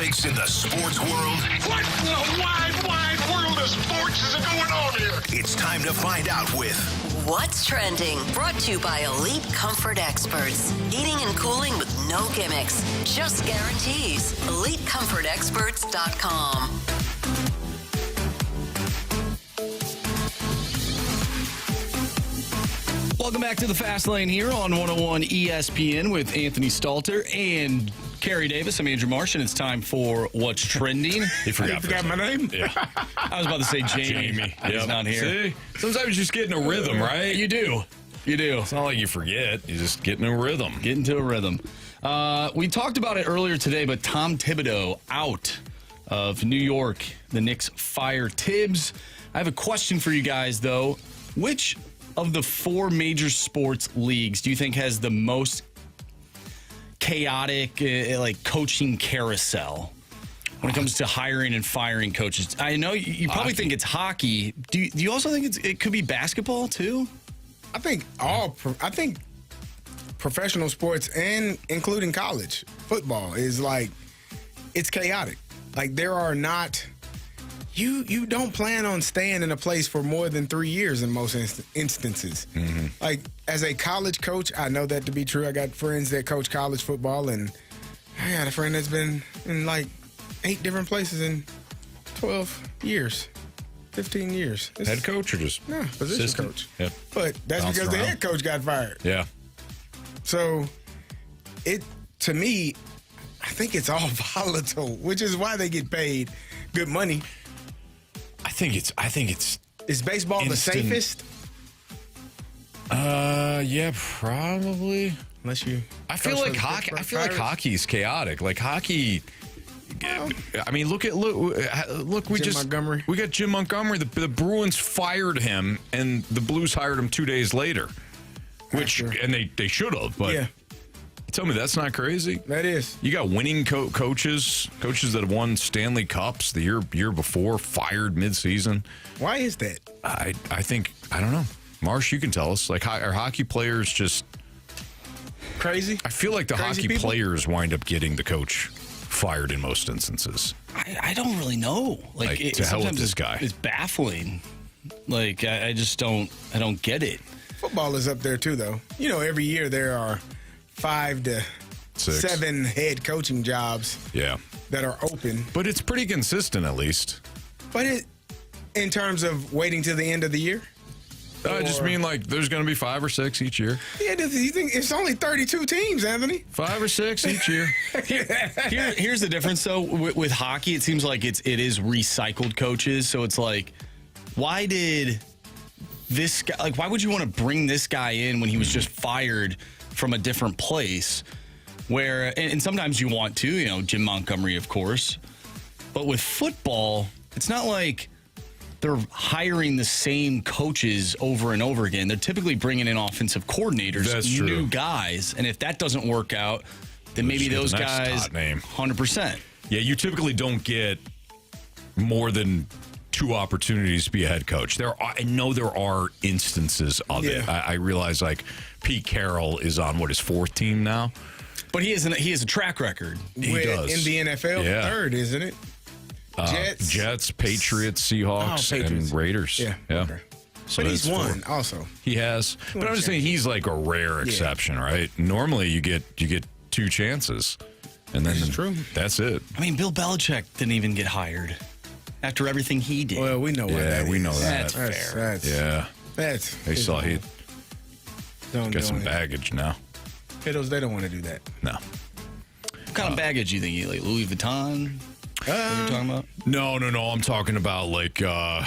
topics in the sports world. What in the wide world of sports is going on here? It's time to find out with What's Trending? Brought to you by Elite Comfort Experts. Heating and cooling with no gimmicks, just guarantees. EliteComfortExperts.com. Welcome back to the Fast Lane here on 101 ESPN with Anthony Stalter and Carey Davis. I'm Andrew Marsh, and it's time for What's Trending. You forgot my name? Yeah. I was about to say Jamie. He's not here. See? Sometimes you just get in a rhythm, right? You do. It's not like you forget. You just get in a rhythm. Get into a rhythm. We talked about it earlier today, but Tom Thibodeau out of New York. The Knicks fire Tibbs. I have a question for you guys, though. Which of the 4 major sports leagues do you think has the most chaotic coaching carousel when it comes to hiring and firing coaches? I know you probably think it's hockey. Do you also think it could be basketball too? I think professional sports, and including college football, is it's chaotic. There are not. You don't plan on staying in a place for more than 3 years in most instances. Mm-hmm. As a college coach, I know that to be true. I got friends that coach college football, and I got a friend that's been in 8 different places in 12 years, 15 years. Head coach or just position assistant? coach. Yeah. But that's Bounced because the around. head coach got fired. Yeah. So to me, I think it's all volatile, which is why they get paid good money. I think it's Is baseball the safest? Yeah, probably. Unless you I feel like hockey's chaotic. Hockey. I mean, look. We Jim Montgomery. We got Jim Montgomery. The Bruins fired him, and the Blues hired him 2 days later. And they should have, but yeah. Tell me that's not crazy. That is. You got winning coaches that have won Stanley Cups the year before, fired midseason. Why is that? I think I don't know. Marsh, you can tell us. Are hockey players just crazy? I feel like the Crazy hockey people? players wind up getting the coach fired in most instances. I don't really know. To hell with this guy. It's baffling. I just don't get it. Football is up there too, though. Every year there are 5 to 7 head coaching jobs. Yeah. That are open. But it's pretty consistent, at least. But in terms of waiting till the end of the year? I just mean there's going to be 5 or 6 each year. Yeah, you think it's only 32 teams, Anthony? 5 or 6 each year. Here's the difference, though. With hockey, it seems like it is recycled coaches. So it's why did this guy? Why would you want to bring this guy in when he was just fired from a different place? And sometimes you want to, Jim Montgomery, of course. But with football, it's not like they're hiring the same coaches over and over again. They're typically bringing in offensive coordinators, That's true. new guys. And if that doesn't work out, then maybe those guys, 100%. Yeah, you typically don't get more than 2 opportunities to be a head coach. I know there are instances of it. I realize Pete Carroll is on his 4th team now. But he has a track record. He does. In the NFL, 3rd, isn't it? Jets, Patriots, Seahawks, and Raiders. Yeah. Okay. So but he's won 4. also. He has. But I'm just saying he's a rare exception, right? Normally you get 2 chances. And then that's it. I mean, Bill Belichick didn't even get hired after everything he did. Well, we know why that we is. know that. That's fair. They saw he got some it. baggage now. Kiddos, they don't want to do that. No. What kind of baggage do you think? Louis Vuitton? What are you talking about? No. I'm talking about Louis Vuitton.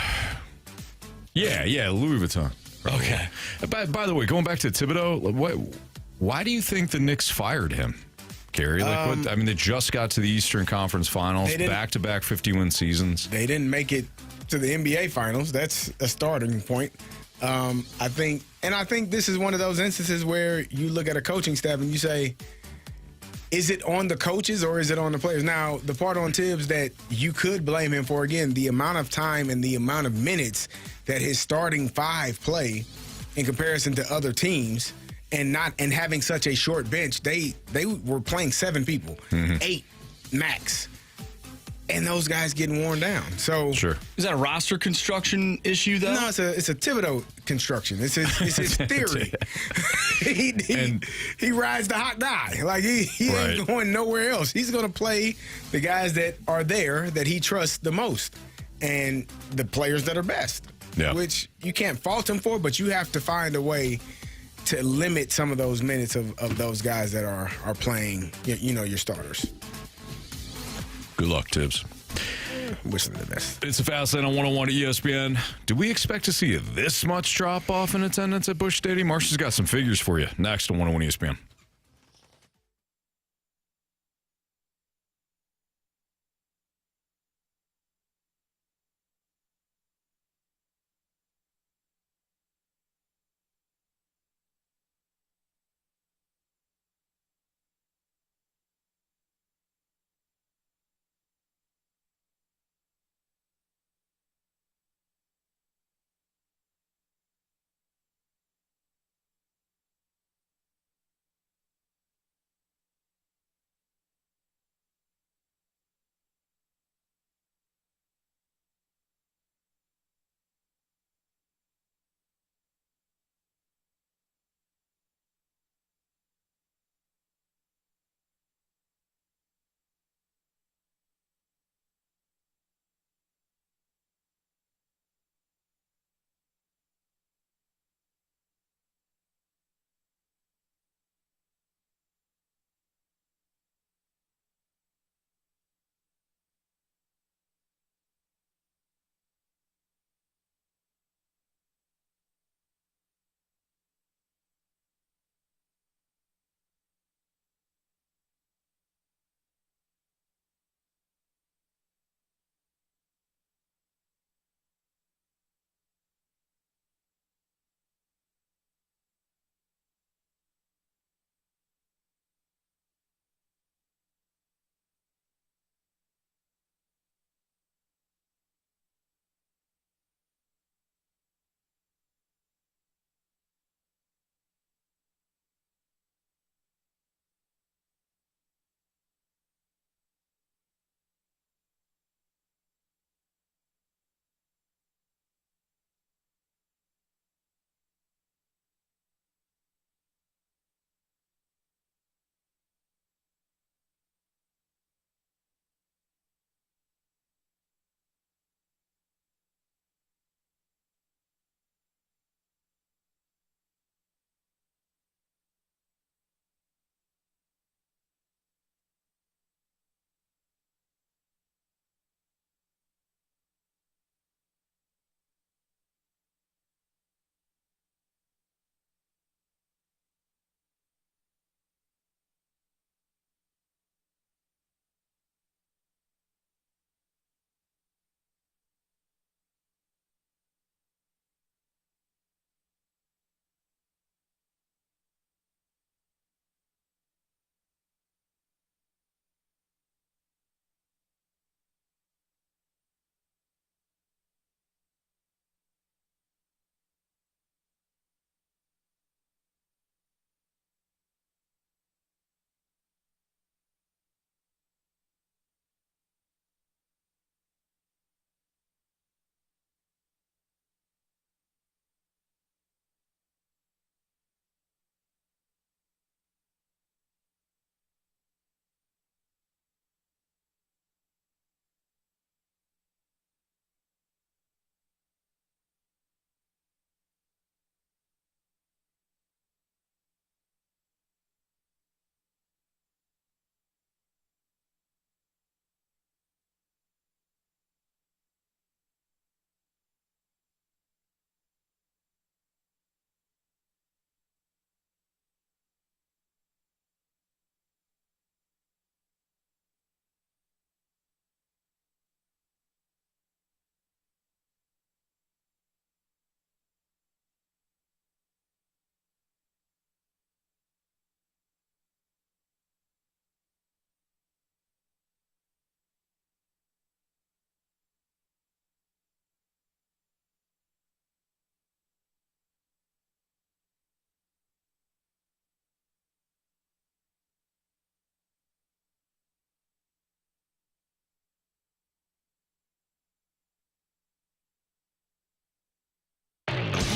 Okay. By the way, going back to Thibodeau, why do you think the Knicks fired him, Carey? They just got to the Eastern Conference Finals, back-to-back 50-win seasons. They didn't make it to the NBA Finals. That's a starting point. I think this is one of those instances where you look at a coaching staff and you say, is it on the coaches or is it on the players? Now, the part on Tibbs that you could blame him for, again, the amount of time and the amount of minutes that his starting 5 play in comparison to other teams, and having such a short bench. They were playing 7 people, 8 max. and those guys getting worn down. So sure. Is that a roster construction issue, though? No, it's a Thibodeau construction. It's his theory. he rides the hot guy. Like he ain't going nowhere else. He's going to play the guys that are there that he trusts the most and the players that are best. Yeah. Which you can't fault him for, but you have to find a way to limit some of those minutes of those guys that are playing, your starters. Good luck, Tibbs. Wishing them the best. It's a Fast Lane on 101 ESPN. Do we expect to see this much drop-off in attendance at Busch Stadium? Marcia's got some figures for you next on 101 ESPN.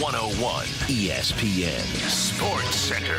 101 ESPN Sports Center.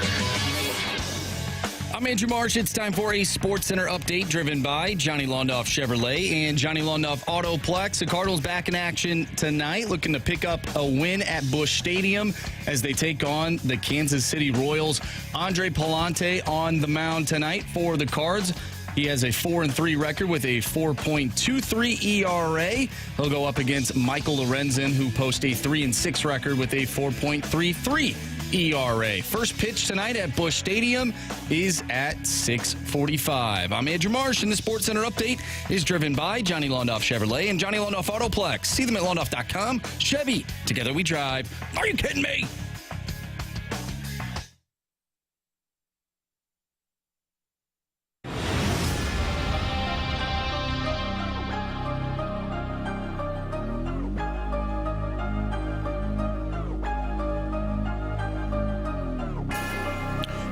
I'm Andrew Marsh. It's time for a Sports Center update driven by Johnny Londoff Chevrolet and Johnny Londoff Autoplex. The Cardinals back in action tonight, looking to pick up a win at Busch Stadium as they take on the Kansas City Royals. Andre Palante on the mound tonight for the Cards. He has a 4-3 record with a 4.23 ERA. He'll go up against Michael Lorenzen, who posts a 3-6 record with a 4.33 ERA. First pitch tonight at Busch Stadium is at 6:45. I'm Andrew Marsh, and the Sports Center update is driven by Johnny Londoff Chevrolet and Johnny Londoff Autoplex. See them at londoff.com. Chevy, together we drive. Are you kidding me?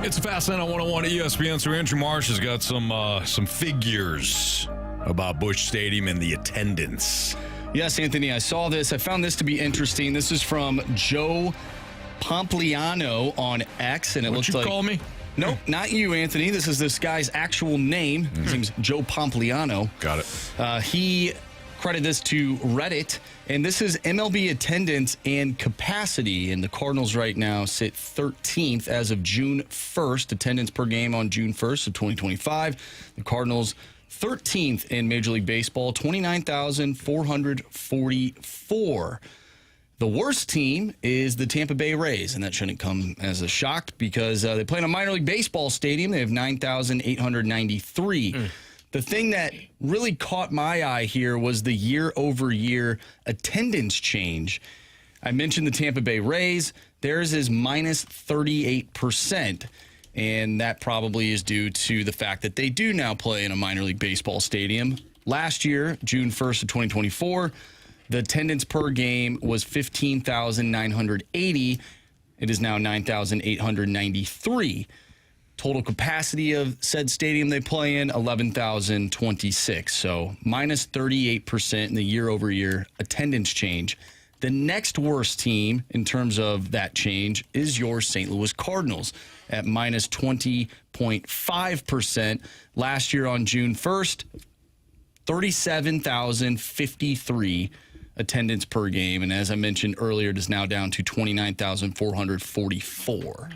It's a Fast Lane on 101 ESPN. So Andrew Marsh has got some figures about Busch Stadium and the attendance. Yes, Anthony, I saw this. I found this to be interesting. This is from Joe Pompliano on X, and it looks like... What'd you call me? Nope, not you, Anthony. This is this guy's actual name. His name's Joe Pompliano. Got it. He credited this to Reddit, and this is MLB attendance and capacity. And the Cardinals right now sit 13th as of June 1st. Attendance per game on June 1st of 2025. The Cardinals 13th in Major League Baseball, 29,444. The worst team is the Tampa Bay Rays, and that shouldn't come as a shock because they play in a minor league baseball stadium. They have 9,893. The thing that really caught my eye here was the year-over-year attendance change. I mentioned the Tampa Bay Rays. Theirs is minus 38%, and that probably is due to the fact that they do now play in a minor league baseball stadium. Last year, June 1st of 2024, the attendance per game was 15,980. It is now 9,893. Total capacity of said stadium they play in, 11,026. So minus 38% in the year-over-year attendance change. The next worst team in terms of that change is your St. Louis Cardinals at minus 20.5%. Last year on June 1st, 37,053 attendance per game. And as I mentioned earlier, it is now down to 29,444.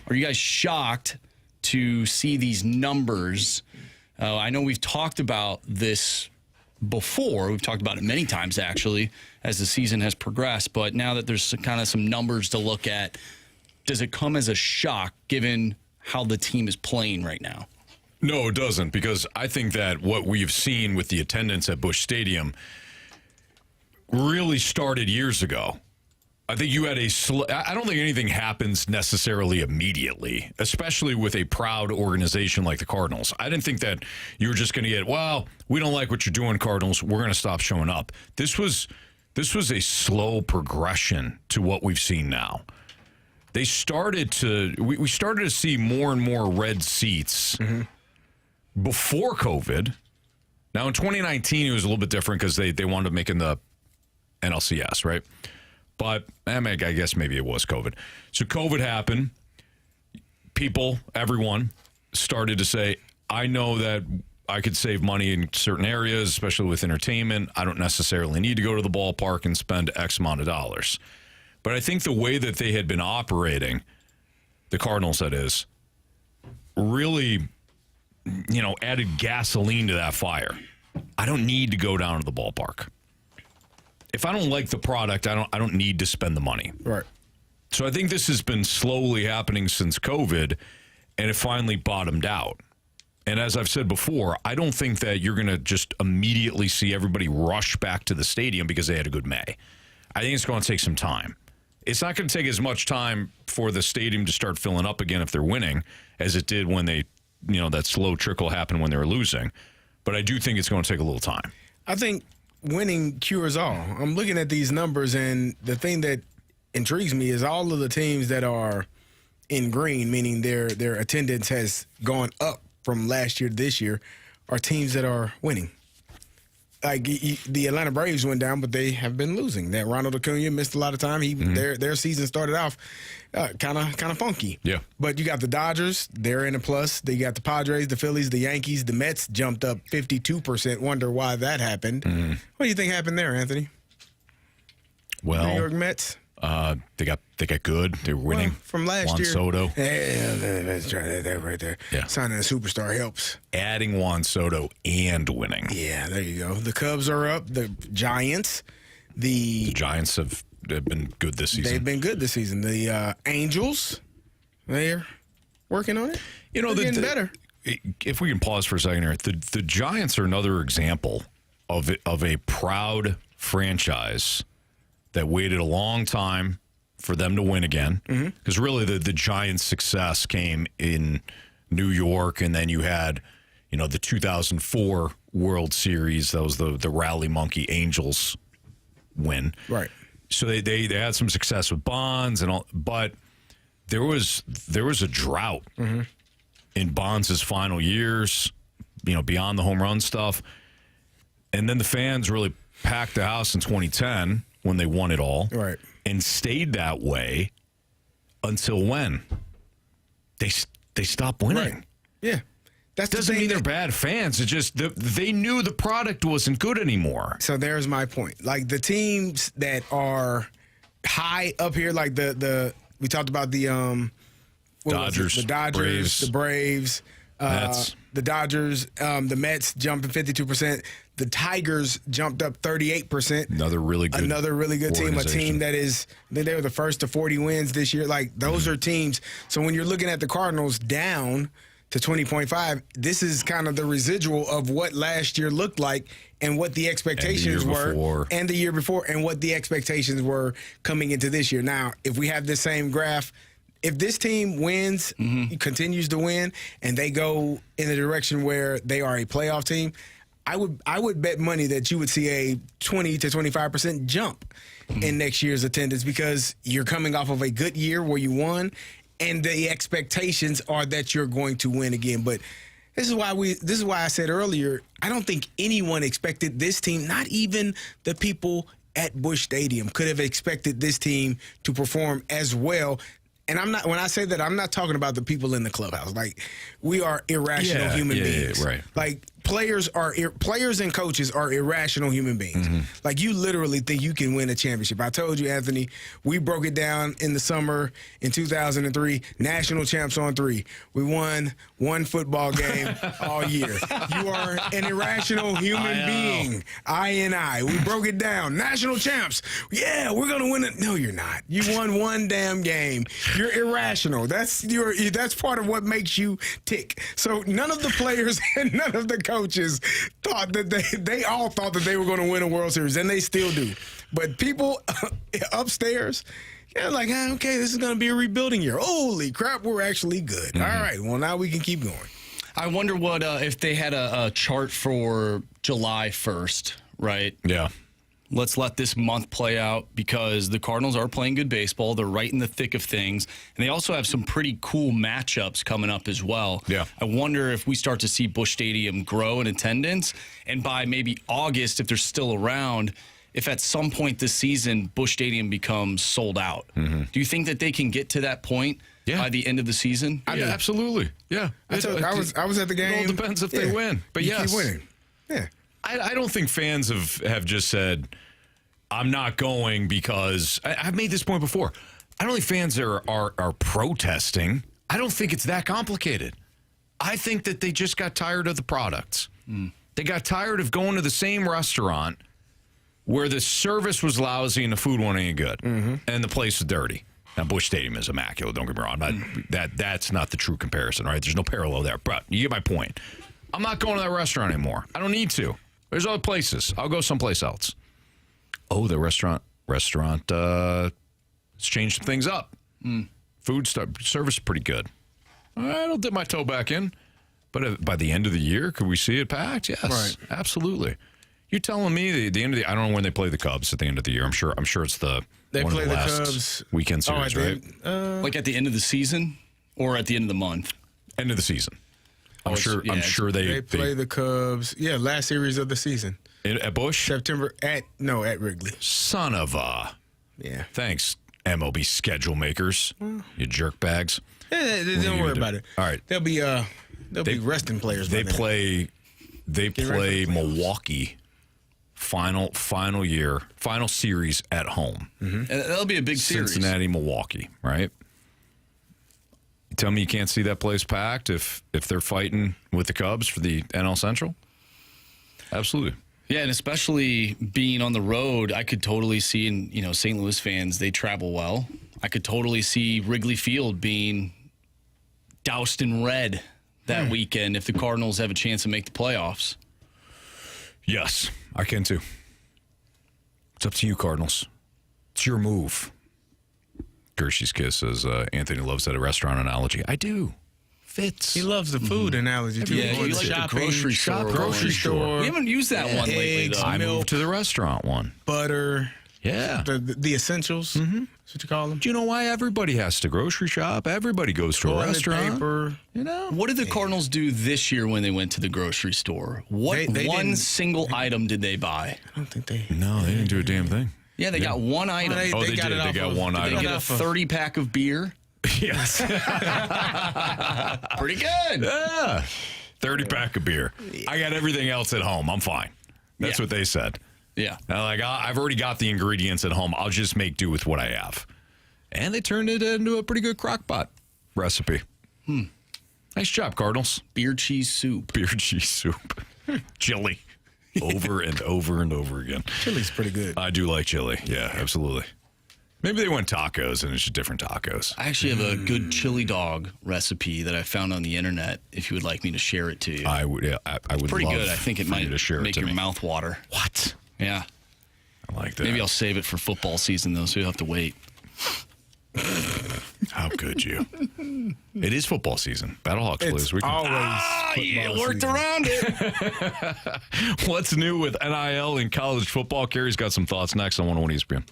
Are you guys shocked to see these numbers? I know we've talked about this before. We've talked about it many times, actually, as the season has progressed. But now that there's kind of some numbers to look at, does it come as a shock given how the team is playing right now? No, it doesn't, because I think that what we've seen with the attendance at Busch Stadium really started years ago. I think you had I don't think anything happens necessarily immediately, especially with a proud organization like the Cardinals. I didn't think that you were just going to get, well, we don't like what you're doing, Cardinals. We're going to stop showing up. This was a slow progression to what we've seen now. We started to see more and more red seats before COVID. Now in 2019, it was a little bit different because they wound up making the NLCS, right? But I guess maybe it was COVID. So COVID happened. Everyone started to say, I know that I could save money in certain areas, especially with entertainment. I don't necessarily need to go to the ballpark and spend X amount of dollars. But I think the way that they had been operating, the Cardinals that is, really, added gasoline to that fire. I don't need to go down to the ballpark. If I don't like the product, I don't need to spend the money. Right. So I think this has been slowly happening since COVID, and it finally bottomed out. And as I've said before, I don't think that you're going to just immediately see everybody rush back to the stadium because they had a good May. I think it's going to take some time. It's not going to take as much time for the stadium to start filling up again if they're winning as it did when they, that slow trickle happened when they were losing. But I do think it's going to take a little time. I think winning cures all. I'm looking at these numbers, and the thing that intrigues me is all of the teams that are in green, meaning their attendance has gone up from last year to this year, are teams that are winning. like the Atlanta Braves went down, but they have been losing. That Ronald Acuna missed a lot of time. Their season started off kind of funky. Yeah. But you got the Dodgers, they're in a plus. They got the Padres, the Phillies, the Yankees, the Mets jumped up 52%. Wonder why that happened. What do you think happened there, Anthony? Well, New York Mets. They got good. They were winning from last year. Juan Soto. Yeah, that's that right there. Yeah. Signing a superstar helps. Adding Juan Soto and winning. Yeah, there you go. The Cubs are up. The Giants. The Giants have been good this season. They've been good this season. The Angels, they're working on it. You know, they're getting better. If we can pause for a second here, the Giants are another example of a proud franchise that waited a long time for them to win again. Because really the Giants' success came in New York, and then you had, the 2004 World Series. That was the Rally Monkey Angels win. Right. So they had some success with Bonds and all, but there was a drought in Bonds' final years, beyond the home run stuff. And then the fans really packed the house in 2010 when they won it all. Right. And stayed that way until when? They stopped winning. Right. Yeah. That doesn't mean they're bad fans. It's just they knew the product wasn't good anymore. So there's my point. Like the teams that are high up here, like we talked about the Dodgers, the Dodgers, the Braves, Mets. the Dodgers, the Mets jumping 52%. The Tigers jumped up 38%. Another really good team. A team they were the first to 40 wins this year. Like those are teams. So when you're looking at the Cardinals down to 20.5, this is kind of the residual of what last year looked like and what the expectations were, and the year before, and what the expectations were coming into this year. Now, if we have this same graph, if this team wins, continues to win, and they go in the direction where they are a playoff team, I would bet money that you would see a 20 to 25% jump in next year's attendance, because you're coming off of a good year where you won, and the expectations are that you're going to win again. But this is why I said earlier, I don't think anyone expected this team, not even the people at Busch Stadium, could have expected this team to perform as well. And when I say that, I'm not talking about the people in the clubhouse. Like, we are irrational human beings. Yeah, right. Like, players and coaches are irrational human beings. Like, you literally think you can win a championship. I told you, Anthony, we broke it down in the summer in 2003, national champs on 3. We won one football game all year. You are an irrational human being. I. We broke it down. National champs. Yeah, we're going to win it. No, you're not. You won one damn game. You're irrational. That's part of what makes you tick. So none of the players and none of the coaches thought that they all thought that they were going to win a World Series, and they still do. But people upstairs, like, okay, this is going to be a rebuilding year. Holy crap, we're actually good. All right, well, now we can keep going. I wonder what if they had a chart for July 1st, right? Yeah. Let's let this month play out, because the Cardinals are playing good baseball. They're right in the thick of things. And they also have some pretty cool matchups coming up as well. Yeah. I wonder if we start to see Busch Stadium grow in attendance. And by maybe August, if they're still around, if at some point this season Busch Stadium becomes sold out. Do you think that they can get to that point by the end of the season? Yeah, absolutely. Yeah. I was at the game. It all depends if they win. But you keep winning. Yeah. I don't think fans have just said, I'm not going because I've made this point before. I don't think fans are protesting. I don't think it's that complicated. I think that they just got tired of the products. They got tired of going to the same restaurant where the service was lousy and the food wasn't any good, and the place was dirty. Now, Busch Stadium is immaculate, don't get me wrong. That's not the true comparison, right? There's no parallel there. But you get my point. I'm not going to that restaurant anymore. I don't need to. There's other places. I'll go someplace else. Oh, the restaurant has changed some things up. Food service is pretty good. I'll dip my toe back in. But by the end of the year, could we see it packed? Yes, right. Absolutely. You're telling me the end of the, I don't know when they play the Cubs at the end of the year. I'm sure it's they one play of the the last Cubs weekend series, right? Like at the end of the season or at the end of the month? End of the season. I'm sure they play the Cubs. Yeah, last series of the season. At Busch? September at Wrigley. Son of a. Yeah. Thanks, MLB schedule makers. You jerk bags. Yeah, don't worry about it. All right. They'll be resting players. They play Milwaukee final series at home. Mm-hmm. That'll be a big series. Cincinnati, Milwaukee, right? You tell me you can't see that place packed if they're fighting with the Cubs for the NL Central? Absolutely. Yeah, and especially being on the road, I could totally see, and St. Louis fans, they travel well. I could totally see Wrigley Field being doused in red that weekend if the Cardinals have a chance to make the playoffs. Yes, I can too. It's up to you, Cardinals. It's your move. Gershie's Kiss says Anthony loves that restaurant analogy. I do. Fits. He loves the food analogy too. Yeah, you like shopping, the grocery store. Grocery store. We haven't used that one lately, though. I moved to the restaurant one. Butter. Yeah. The essentials. Mm-hmm. That's what you call them. Do you know why everybody has to grocery shop? Everybody goes to a restaurant. Paper. What did the Cardinals do this year when they went to the grocery store? What one single item did they buy? I don't think they. No, they didn't do a damn thing. Yeah, they got one item. They did. They got one item. Did they get a 30-pack of beer? Yes. Pretty good. Yeah. 30-pack of beer. I got everything else at home. I'm fine. That's what they said. Yeah. Now, I've already got the ingredients at home. I'll just make do with what I have. And they turned it into a pretty good crock pot recipe. Nice job, Cardinals. Beer cheese soup. Beer cheese soup. Chili. Over and over and over again. Chili's pretty good. I do like chili. Yeah, absolutely. Maybe they went tacos and it's just different tacos. I actually have a good chili dog recipe that I found on the internet. If you would like me to share it to you, I would. Yeah, I would. Pretty love good. I think it for you might to share make it to your me. mouth water. What? Yeah. I like that. Maybe I'll save it for football season though, so you'll have to wait. How could you? It is football season. Battlehawks play this weekend. You worked around it. What's new with NIL in college football? Carey's got some thoughts next on 101 ESPN.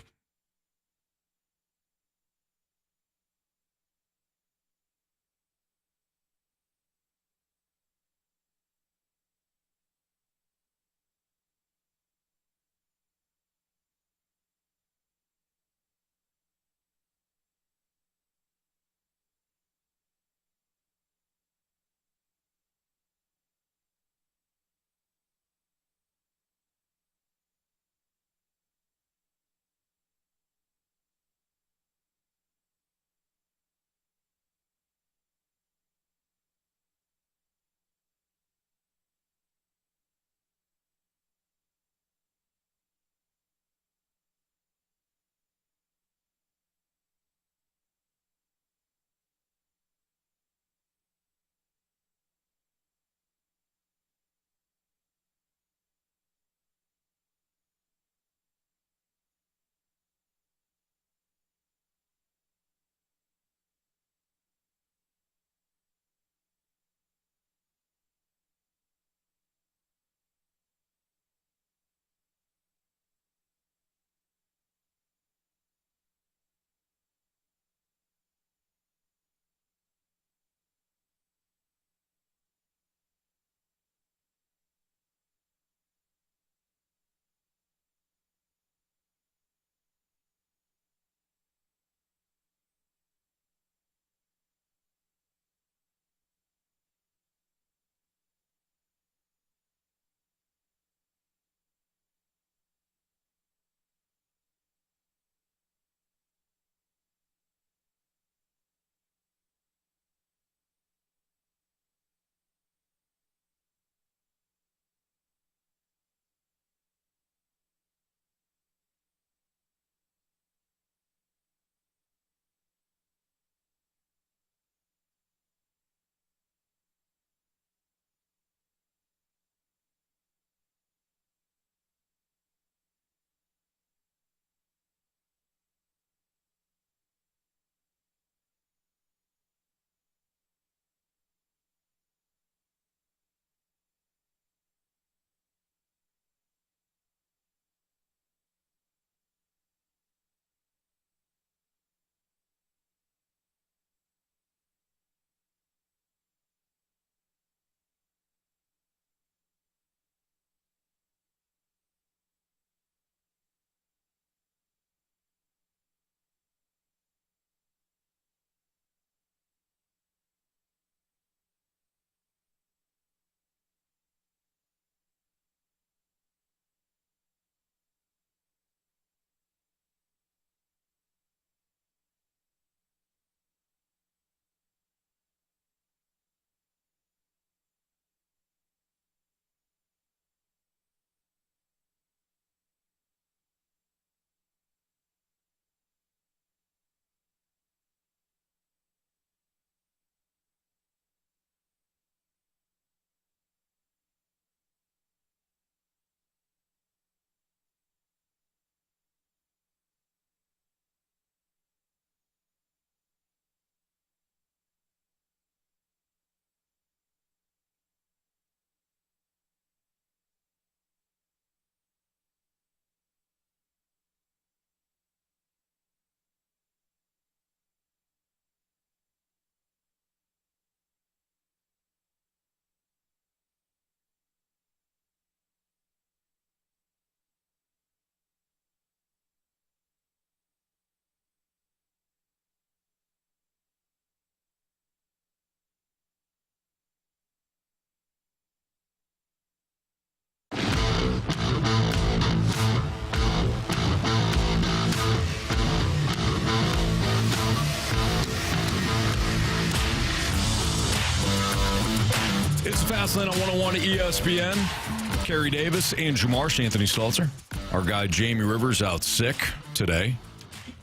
It's Fastlane on 101 ESPN. Carey Davis, Andrew Marsh, Anthony Stalter. Our guy Jamie Rivers out sick today.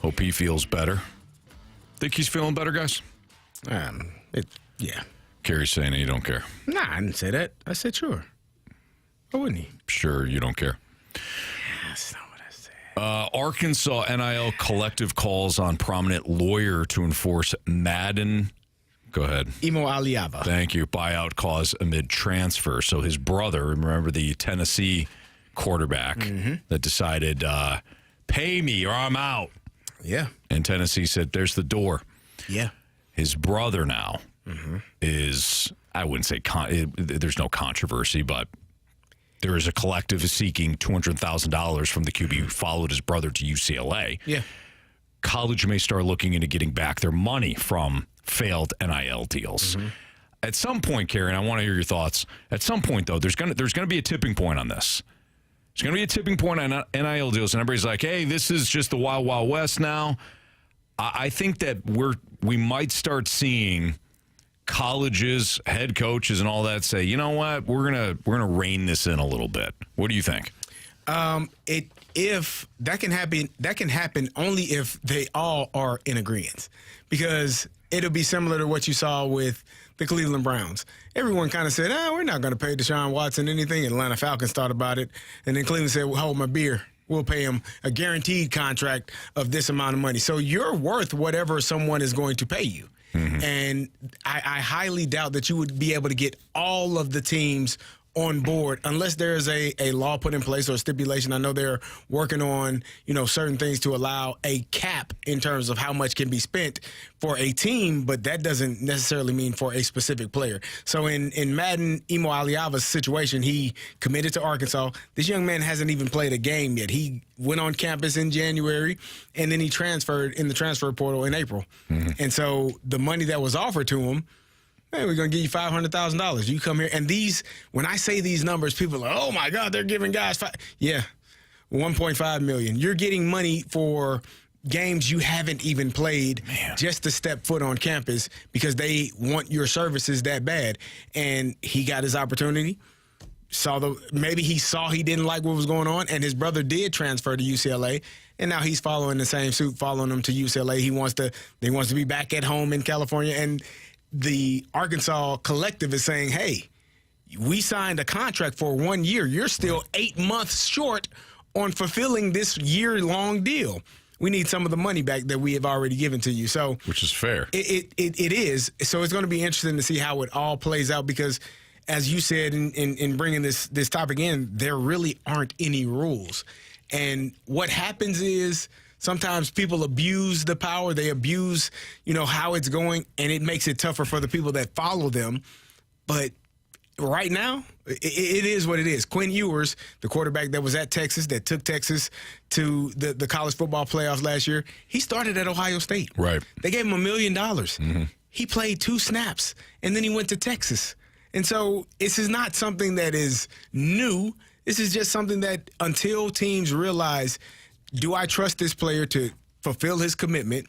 Hope he feels better. Think he's feeling better, guys? Yeah. Carey's saying you don't care. Nah, I didn't say that. I said sure. Why wouldn't he? Sure, you don't care. That's not what I said. Arkansas NIL collective calls on prominent lawyer to enforce Madden. Go ahead. Imo Aliava. Thank you. Buyout cause amid transfer. So his brother, remember the Tennessee quarterback that decided, pay me or I'm out. Yeah. And Tennessee said, there's the door. Yeah. His brother now is, I wouldn't say, there's no controversy, but there is a collective seeking $200,000 from the QB who followed his brother to UCLA. Yeah. College may start looking into getting back their money from failed NIL deals. At some point, Carey, I want to hear your thoughts. At some point, though, there's gonna be a tipping point on this. There's going to be a tipping point on NIL deals, and everybody's like, hey, this is just the Wild Wild West now. I think that we might start seeing colleges, head coaches, and all that say, you know what, we're gonna rein this in a little bit. What do you think? If that can happen only if they all are in agreement, because it'll be similar to what you saw with the Cleveland Browns. Everyone kind of said, we're not going to pay Deshaun Watson anything. Atlanta Falcons thought about it. And then Cleveland said, well, hold my beer. We'll pay him a guaranteed contract of this amount of money. So you're worth whatever someone is going to pay you. And I highly doubt that you would be able to get all of the teams on board unless there's a law put in place or a stipulation. I know they're working on, certain things to allow a cap in terms of how much can be spent for a team, but that doesn't necessarily mean for a specific player. So in Madden, Imo Aliava's situation, he committed to Arkansas. This young man hasn't even played a game yet. He went on campus in January, and then he transferred in the transfer portal in April. And so the money that was offered to him, hey, we're going to give you $500,000. You come here. And when I say these numbers, people are like, oh, my God, they're giving guys $1.5 million. You're getting money for games you haven't even played just to step foot on campus because they want your services that bad. And he got his opportunity. Maybe he saw he didn't like what was going on, and his brother did transfer to UCLA, and now he's following the same suit, following him to UCLA. He wants to be back at home in California, and the Arkansas collective is saying, hey, we signed a contract for 1 year. You're still 8 months short on fulfilling this year-long deal. We need some of the money back that we have already given to you. So, which is fair. It is. So it's going to be interesting to see how it all plays out because, as you said in bringing this topic in, there really aren't any rules. And what happens is sometimes people abuse the power. They abuse, how it's going, and it makes it tougher for the people that follow them. But right now, it is what it is. Quinn Ewers, the quarterback that was at Texas, that took Texas to the college football playoffs last year, he started at Ohio State. Right. They gave him $1 million. He played 2 snaps, and then he went to Texas. And so this is not something that is new. This is just something that until teams realize, do I trust this player to fulfill his commitment?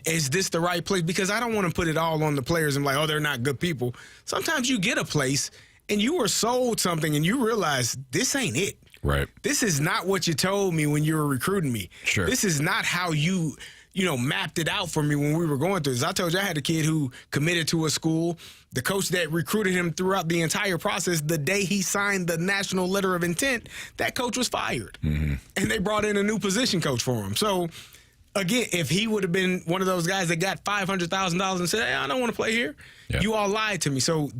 Is this the right place? Because I don't want to put it all on the players and like, they're not good people. Sometimes you get a place and you were sold something and you realize this ain't it. Right. This is not what you told me when you were recruiting me. Sure. This is not how you mapped it out for me when we were going through this. I told you I had a kid who committed to a school. The coach that recruited him throughout the entire process, the day he signed the national letter of intent, that coach was fired. And they brought in a new position coach for him. So, again, if he would have been one of those guys that got $500,000 and said, hey, I don't want to play here, you all lied to me. So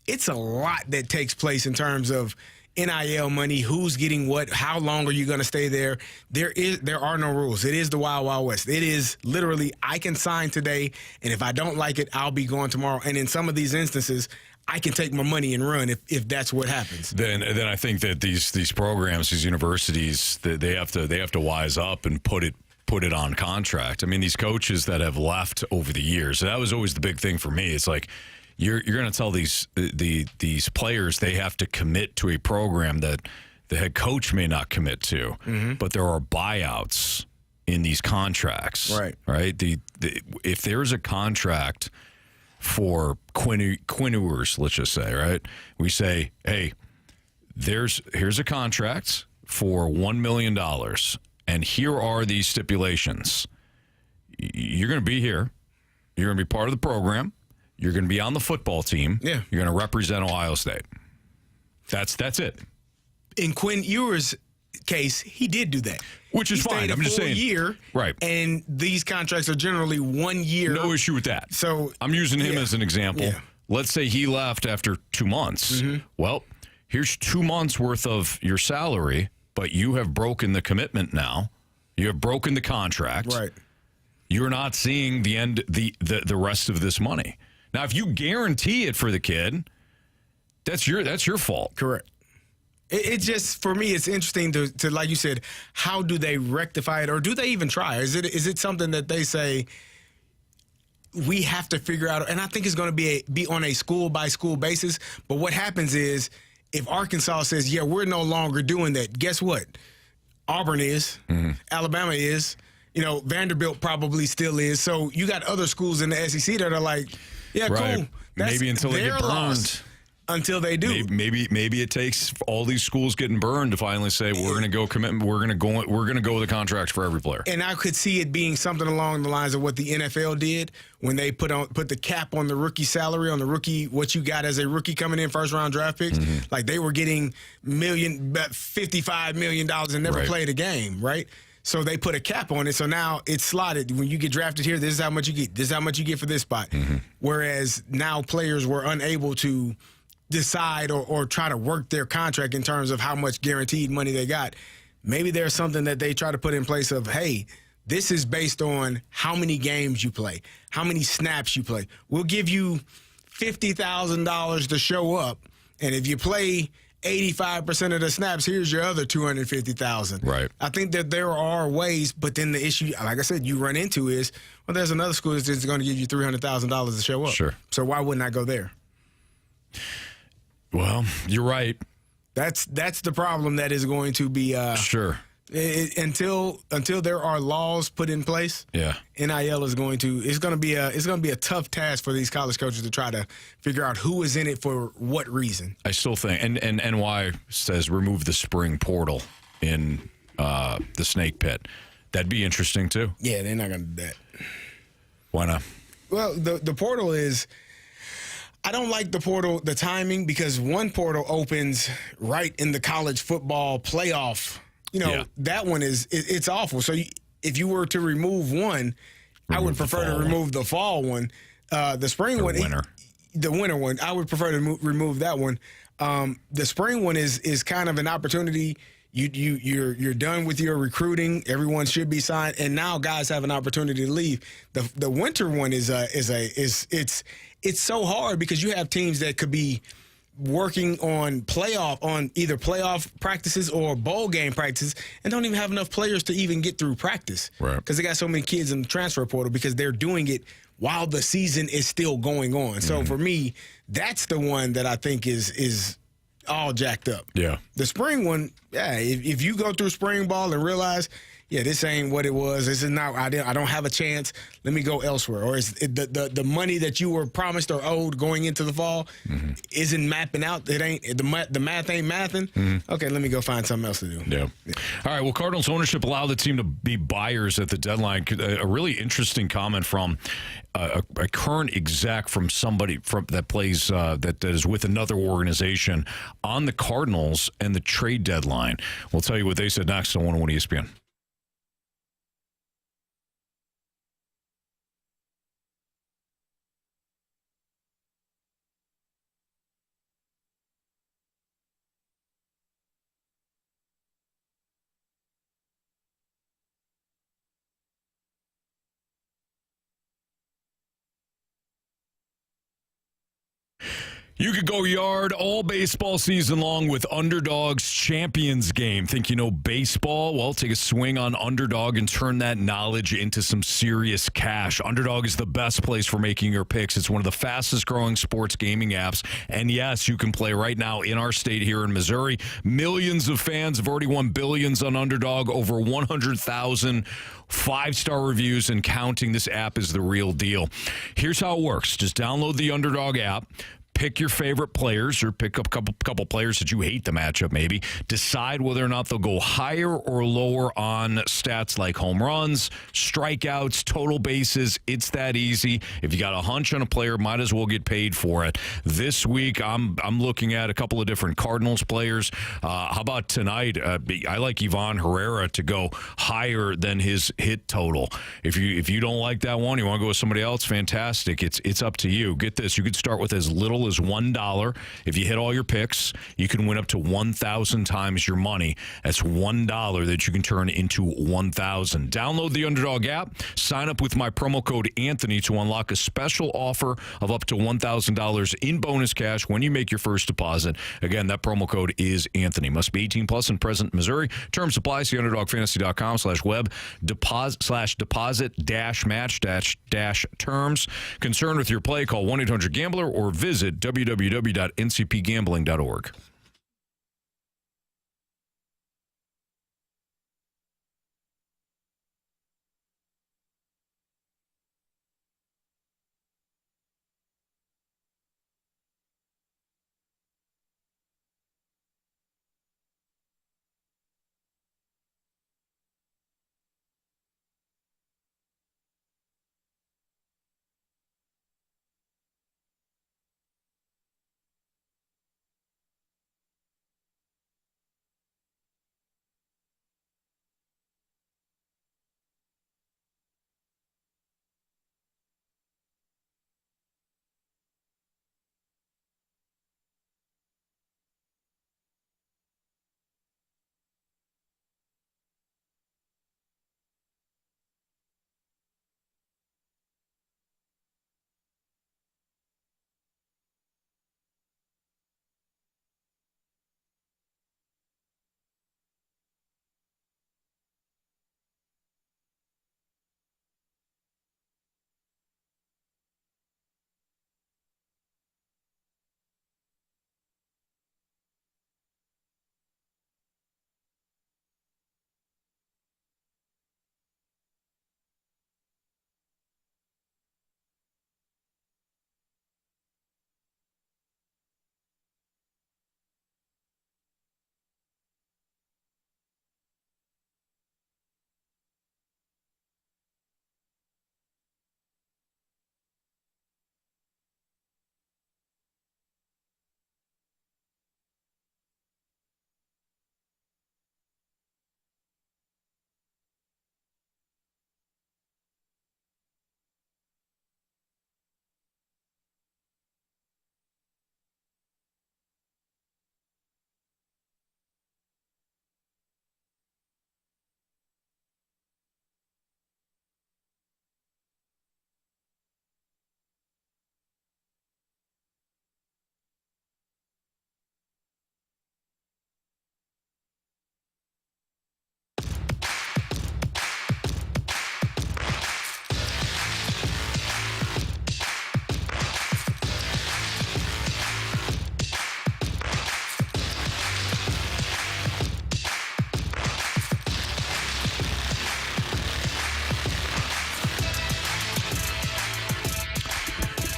it's a lot that takes place in terms of NIL money, who's getting what, how long are you going to stay there? There are no rules. It is the Wild Wild West. It is literally, I can sign today, and if I don't like it, I'll be gone tomorrow. And in some of these instances, I can take my money and run if that's what happens. Then I think that these programs, these universities, they have to wise up and put it on contract. I mean, these coaches that have left over the years, that was always the big thing for me. It's like, You're going to tell these players they have to commit to a program that the head coach may not commit to, but there are buyouts in these contracts. Right. Right. If there's a contract for quinnuers, let's just say, right? We say, hey, here's a contract for $1 million, and here are these stipulations. You're going to be here. You're going to be part of the program. You're going to be on the football team. Yeah. You're going to represent Ohio State. That's it. In Quinn Ewers' case, he did do that. Which is fine. I'm just saying. Year, right. And these contracts are generally 1 year. No issue with that. So I'm using him as an example. Yeah. Let's say he left after 2 months. Mm-hmm. Well, here's 2 months worth of your salary, but you have broken the commitment now. You have broken the contract. Right. You're not seeing the end, the rest of this money. Now, if you guarantee it for the kid, that's your fault. Correct. It just, for me, it's interesting to, like you said, how do they rectify it, or do they even try? Is it something that they say we have to figure out? And I think it's going to be on a school by school basis. But what happens is, if Arkansas says, yeah, we're no longer doing that, guess what? Auburn is, Alabama is, Vanderbilt probably still is. So you got other schools in the SEC that are like, yeah, right. cool. Maybe until they get burned. Until they do. Maybe it takes all these schools getting burned to finally say we're going to go commitment. We're going to go with the contracts for every player. And I could see it being something along the lines of what the NFL did when they put the cap on the rookie salary, on the rookie, what you got as a rookie coming in, first round draft picks. Like they were getting $55 million and never played a game, right? So they put a cap on it. So now it's slotted. When you get drafted here, this is how much you get. This is how much you get for this spot. Whereas now players were unable to decide or try to work their contract in terms of how much guaranteed money they got. Maybe there's something that they try to put in place of, hey, this is based on how many games you play, how many snaps you play. We'll give you $50,000 to show up, and if you play 85% of the snaps, here's your other $250,000. Right. I think that there are ways, but then the issue, like I said, you run into is, well, there's another school that's just going to give you $300,000 to show up. Sure. So why wouldn't I go there? Well, you're right. That's the problem that is going to be sure. Until there are laws put in place. Yeah. NIL is going to be a tough task for these college coaches to try to figure out who is in it for what reason. I still think, and NY says remove the spring portal in the snake pit. That'd be interesting too. Yeah, they're not going to do that. Why not? Well, the portal is. I don't like the portal, the timing, because one portal opens right in the college football playoff. That one it's awful. So if you were to remove one, I would prefer to remove the fall one. The spring one, the winter one, I would prefer to remove that one. The spring one is kind of an opportunity. You're done with your recruiting. Everyone should be signed, and now guys have an opportunity to leave. The winter one it's so hard because you have teams that could be working on either playoff practices or bowl game practices and don't even have enough players to even get through practice. Right. Because they got so many kids in the transfer portal because they're doing it while the season is still going on. So for me, that's the one that I think is all jacked up. Yeah. The spring one, yeah, if you go through spring ball and realize, yeah, this ain't what it was. This is not. I don't have a chance. Let me go elsewhere. Or is the money that you were promised or owed going into the fall isn't mapping out? It ain't the math ain't mathing. Okay, let me go find something else to do. Yeah. All right. Well, Cardinals ownership allowed the team to be buyers at the deadline. A really interesting comment from a current exec from somebody that plays that is with another organization on the Cardinals and the trade deadline. We'll tell you what they said next on 101 ESPN. You could go yard all baseball season long with Underdog's Champions Game. Think you know baseball? Well, take a swing on Underdog and turn that knowledge into some serious cash. Underdog is the best place for making your picks. It's one of the fastest growing sports gaming apps. And yes, you can play right now in our state here in Missouri. Millions of fans have already won billions on Underdog, over 100,000 5-star reviews and counting. This app is the real deal. Here's how it works. Just download the Underdog app. Pick your favorite players or pick up a couple players that you hate the matchup maybe. Decide whether or not they'll go higher or lower on stats like home runs, strikeouts, total bases. It's that easy. If you got a hunch on a player, might as well get paid for it. This week, I'm looking at a couple of different Cardinals players. How about tonight? I like Ivan Herrera to go higher than his hit total. If you don't like that one, you want to go with somebody else, fantastic. It's up to you. Get this. You could start with as little as $1. If you hit all your picks, you can win up to 1,000 times your money. That's $1 that you can turn into 1,000. Download the Underdog app. Sign up with my promo code Anthony to unlock a special offer of up to $1,000 in bonus cash when you make your first deposit. Again, that promo code is Anthony. Must be 18 plus and present in Missouri. Terms apply. See underdogfantasy.com/web deposit-match-terms. Concerned with your play, call 1-800-GAMBLER or visit www.ncpgambling.org.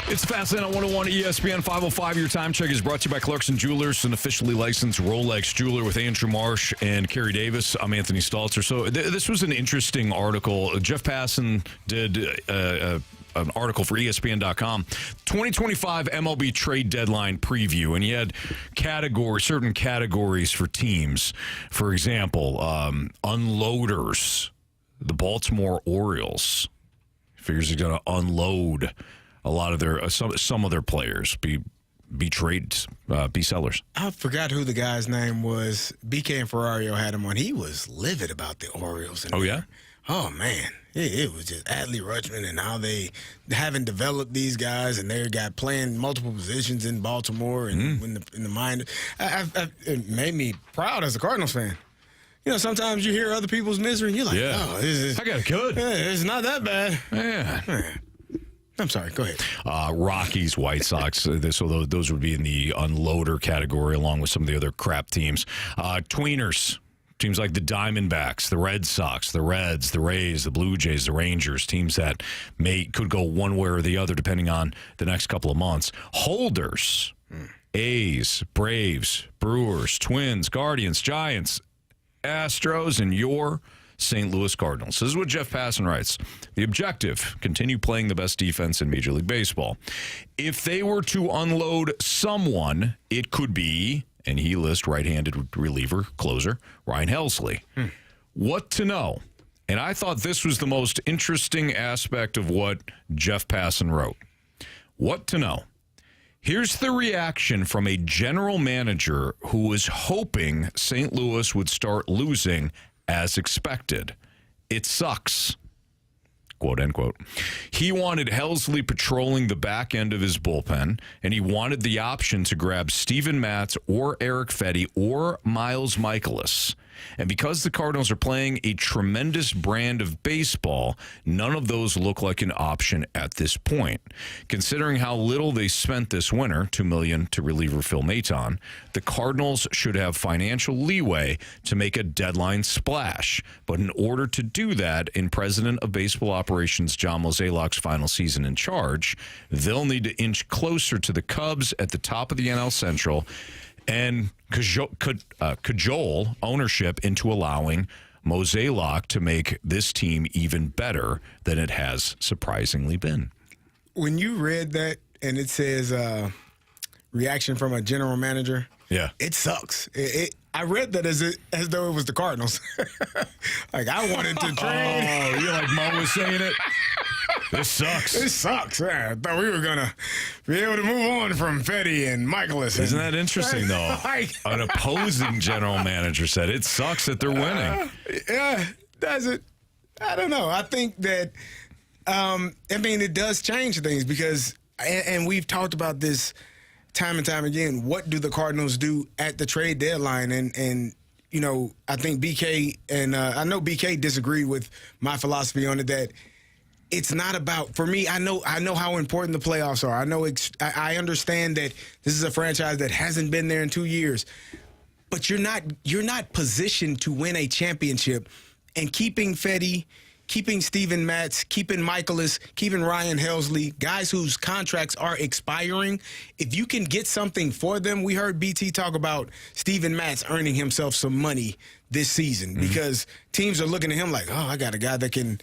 It's Fastlane on 101 ESPN 505. Your time check is brought to you by Clarkson Jewelers, an officially licensed Rolex jeweler with Andrew Marsh and Carey Davis. I'm Anthony Stalter. So this was an interesting article. Jeff Passan did an article for ESPN.com. 2025 MLB trade deadline preview, and he had certain categories for teams. For example, unloaders. The Baltimore Orioles figures he's going to unload a lot of their some of their players, be trades, be sellers. I forgot who the guy's name was. BK and Ferrario had him on. He was livid about the Orioles. Oh, yeah? oh, man, it was just Adley Rutschman and how they haven't developed these guys, and they got playing multiple positions in Baltimore and in the mind. It made me proud as a Cardinals fan. You know, sometimes you hear other people's misery, and you're like, oh, I got it good. It's not that bad. Yeah. I'm sorry, go ahead. Rockies, White Sox, so those would be in the unloader category along with some of the other crap teams. Tweeners, teams like the Diamondbacks, the Red Sox, the Reds, the Rays, the Blue Jays, the Rangers, teams that could go one way or the other depending on the next couple of months. Holders, A's, Braves, Brewers, Twins, Guardians, Giants, Astros, and your St. Louis Cardinals. This is what Jeff Passan writes. The objective, continue playing the best defense in Major League Baseball. If they were to unload someone, it could be, and he lists right-handed reliever, closer, Ryan Helsley. What to know? And I thought this was the most interesting aspect of what Jeff Passan wrote. What to know? Here's the reaction from a general manager who was hoping St. Louis would start losing as expected. It sucks. Quote, end quote. He wanted Helsley patrolling the back end of his bullpen, and he wanted the option to grab Steven Matz or Eric Fetty or Miles Michaelis. And because the Cardinals are playing a tremendous brand of baseball, none of those look like an option at this point. Considering how little they spent this winter, $2 million to reliever Phil Maton, the Cardinals should have financial leeway to make a deadline splash. But in order to do that, in President of Baseball Operations John Mozeliak's final season in charge, they'll need to inch closer to the Cubs at the top of the NL Central and cajole ownership into allowing Mozeliak to make this team even better than it has surprisingly been. When you read that and it says reaction from a general manager, it sucks. I read that as though it was the Cardinals. Like, I wanted to trade. Oh, you're like Mo was saying it? This sucks. It sucks. Yeah, I thought we were going to be able to move on from Fetty and Michaelis. Isn't that interesting, though? An opposing general manager said it sucks that they're winning. Yeah, does it? I don't know. I think that, it does change things because, and we've talked about this time and time again, what do the Cardinals do at the trade deadline? And you know, I think BK, and I know BK disagreed with my philosophy on it, that it's not about, for me, I know how important the playoffs are. I understand that this is a franchise that hasn't been there in 2 years, but you're not positioned to win a championship. And keeping Fetty, keeping Steven Matz, keeping Michaelis, keeping Ryan Helsley, guys whose contracts are expiring, if you can get something for them, we heard BT talk about Steven Matz earning himself some money this season because teams are looking at him like, oh, I got a guy that can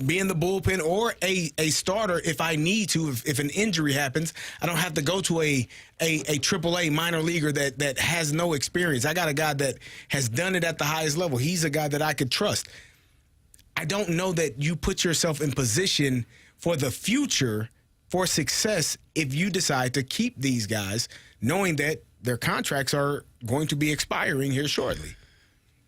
be in the bullpen or a starter if I need to. If an injury happens, I don't have to go to a AAA minor leaguer that has no experience. I got a guy that has done it at the highest level. He's a guy that I could trust. I don't know that you put yourself in position for the future for success if you decide to keep these guys, knowing that their contracts are going to be expiring here shortly.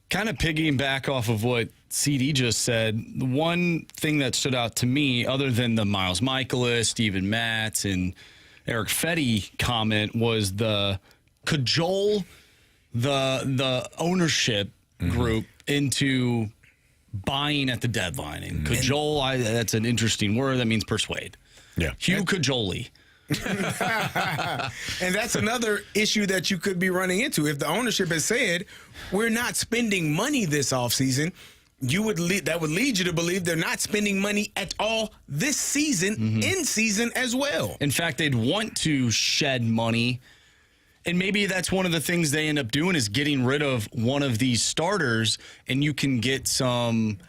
Kind of piggyback off of what CD just said, the one thing that stood out to me, other than the Miles Michaelis, Steven Matz, and Eric Fetty comment, was the cajole the ownership group into buying at the deadline. And cajole, that's an interesting word. That means persuade. Yeah. Hugh Cajoli. And that's another issue that you could be running into. If the ownership has said, we're not spending money this offseason, that would lead you to believe they're not spending money at all this season, in season as well. In fact, they'd want to shed money. And maybe that's one of the things they end up doing is getting rid of one of these starters, and you can get some,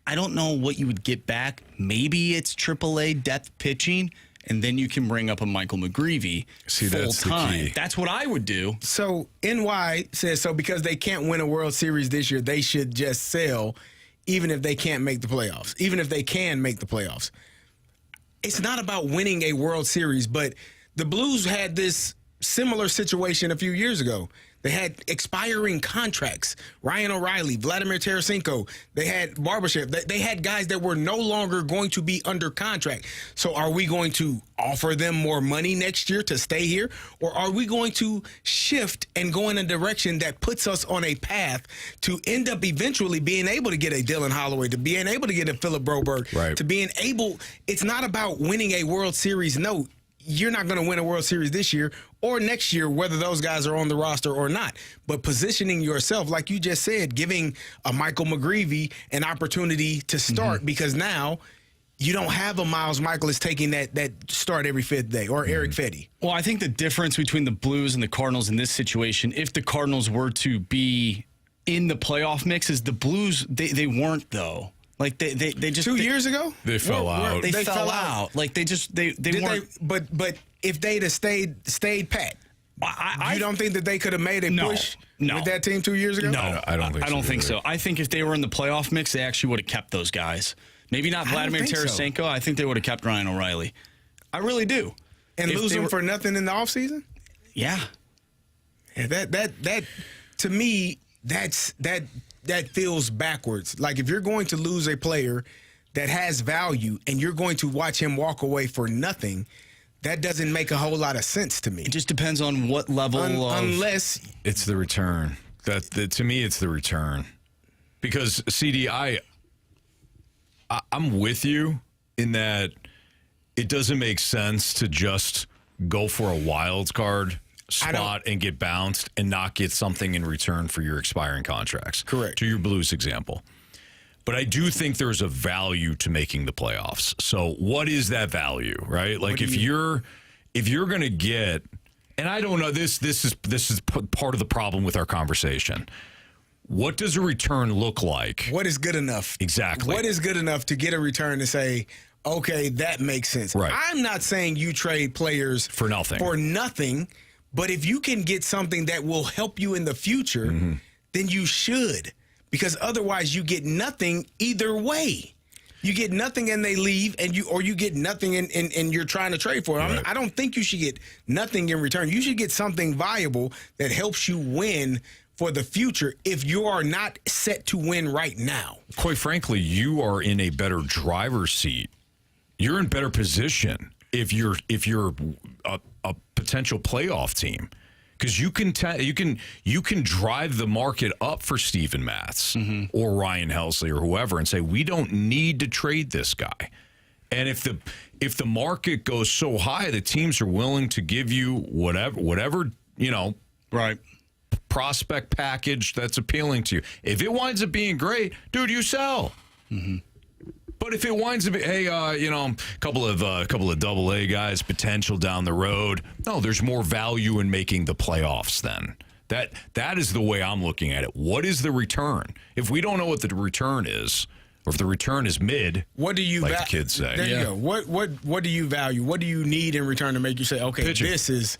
I don't know what you would get back. Maybe it's AAA depth pitching, and then you can bring up a Michael McGreevy full-time. That's what I would do. So NY says, so because they can't win a World Series this year, they should just sell even if they can't make the playoffs, even if they can make the playoffs. It's not about winning a World Series, but the Blues had this similar situation a few years ago. They had expiring contracts. Ryan O'Reilly, Vladimir Tarasenko. They had Barbashev. They had guys that were no longer going to be under contract. So are we going to offer them more money next year to stay here? Or are we going to shift and go in a direction that puts us on a path to end up eventually being able to get a Dylan Holloway, to being able to get a Philip Broberg, to being able – it's not about winning a World Series. No, you're not going to win a World Series this year or next year, whether those guys are on the roster or not. But positioning yourself, like you just said, giving a Michael McGreevy an opportunity to start because now you don't have a Miles Michaelis taking that start every fifth day or Eric Fetty. Well, I think the difference between the Blues and the Cardinals in this situation, if the Cardinals were to be in the playoff mix, is the Blues, they weren't, though. Like they just 2 years ago they fell out. They fell out. Like they weren't. But if they'd have stayed pat, you don't think that they could have made a push with that team 2 years ago? No, I don't think. I don't think so. I think if they were in the playoff mix, they actually would have kept those guys. Maybe not Vladimir Tarasenko. So. I think they would have kept Ryan O'Reilly. I really do. And lose them for nothing in the offseason? Yeah. That to me, that feels backwards. Like if you're going to lose a player that has value and you're going to watch him walk away for nothing, that doesn't make a whole lot of sense to me. It just depends on what level unless it's the return. To me, it's the return. Because CD, I'm with you in that it doesn't make sense to just go for a wild card spot and get bounced and not get something in return for your expiring contracts. Correct. To your Blues example. But I do think there's a value to making the playoffs. So what is that value, right? Like if you're going to get, and I don't know, this is part of the problem with our conversation. What does a return look like? What is good enough? Exactly. What is good enough to get a return to say, okay, that makes sense. Right. I'm not saying you trade players for nothing. But if you can get something that will help you in the future, then you should. Because otherwise you get nothing either way. You get nothing and they leave, or you get nothing and you're trying to trade for it. Right. I don't think you should get nothing in return. You should get something viable that helps you win for the future if you are not set to win right now. Quite frankly, you are in a better driver's seat. You're in better position if you're a potential playoff team, because you can drive the market up for Steven Matz or Ryan Helsley or whoever and say we don't need to trade this guy. And if the market goes so high, the teams are willing to give you whatever prospect package that's appealing to you. If it winds up being great, dude, you sell. But if it winds up, a couple of double-A guys, potential down the road, no, there's more value in making the playoffs then. That is the way I'm looking at it. What is the return? If we don't know what the return is, or if the return is mid, what do you the kids say? There you go. What do you value? What do you need in return to make you say, okay, this is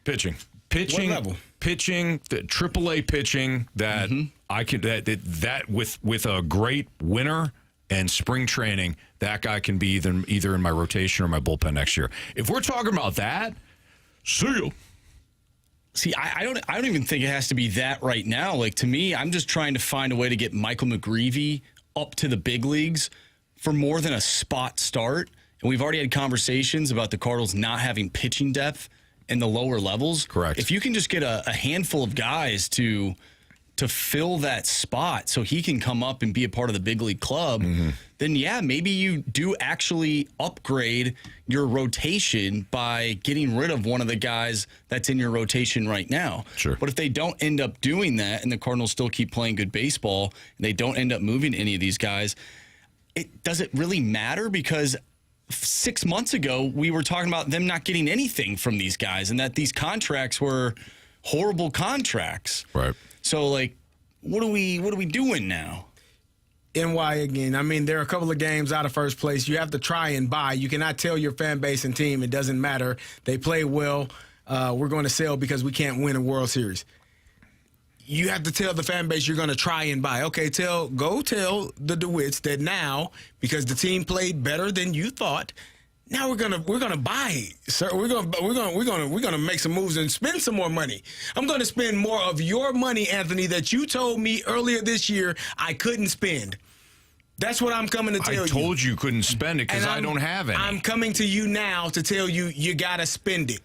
pitching. What level? Pitching, the AAA pitching that I could that with a great winner and spring training, that guy can be either in my rotation or my bullpen next year. If we're talking about that, see you. See, I don't even think it has to be that right now. Like, to me, I'm just trying to find a way to get Michael McGreevy up to the big leagues for more than a spot start. And we've already had conversations about the Cardinals not having pitching depth in the lower levels. Correct. If you can just get a handful of guys to fill that spot so he can come up and be a part of the big league club, then yeah, maybe you do actually upgrade your rotation by getting rid of one of the guys that's in your rotation right now. Sure. But if they don't end up doing that and the Cardinals still keep playing good baseball and they don't end up moving any of these guys, does it really matter? Because 6 months ago, we were talking about them not getting anything from these guys and that these contracts were horrible contracts. Right. So, like, what are we doing now? NY again. I mean, there are a couple of games out of first place. You have to try and buy. You cannot tell your fan base and team it doesn't matter. They play well. We're going to sell because we can't win a World Series. You have to tell the fan base you're going to try and buy. Okay, go tell the DeWitts that now, because the team played better than you thought, Now we're gonna buy, sir. We're gonna make some moves and spend some more money. I'm gonna spend more of your money, Anthony, that you told me earlier this year I couldn't spend. That's what I'm coming to tell you. I told you couldn't spend it because I don't have any. I'm coming to you now to tell you you gotta spend it.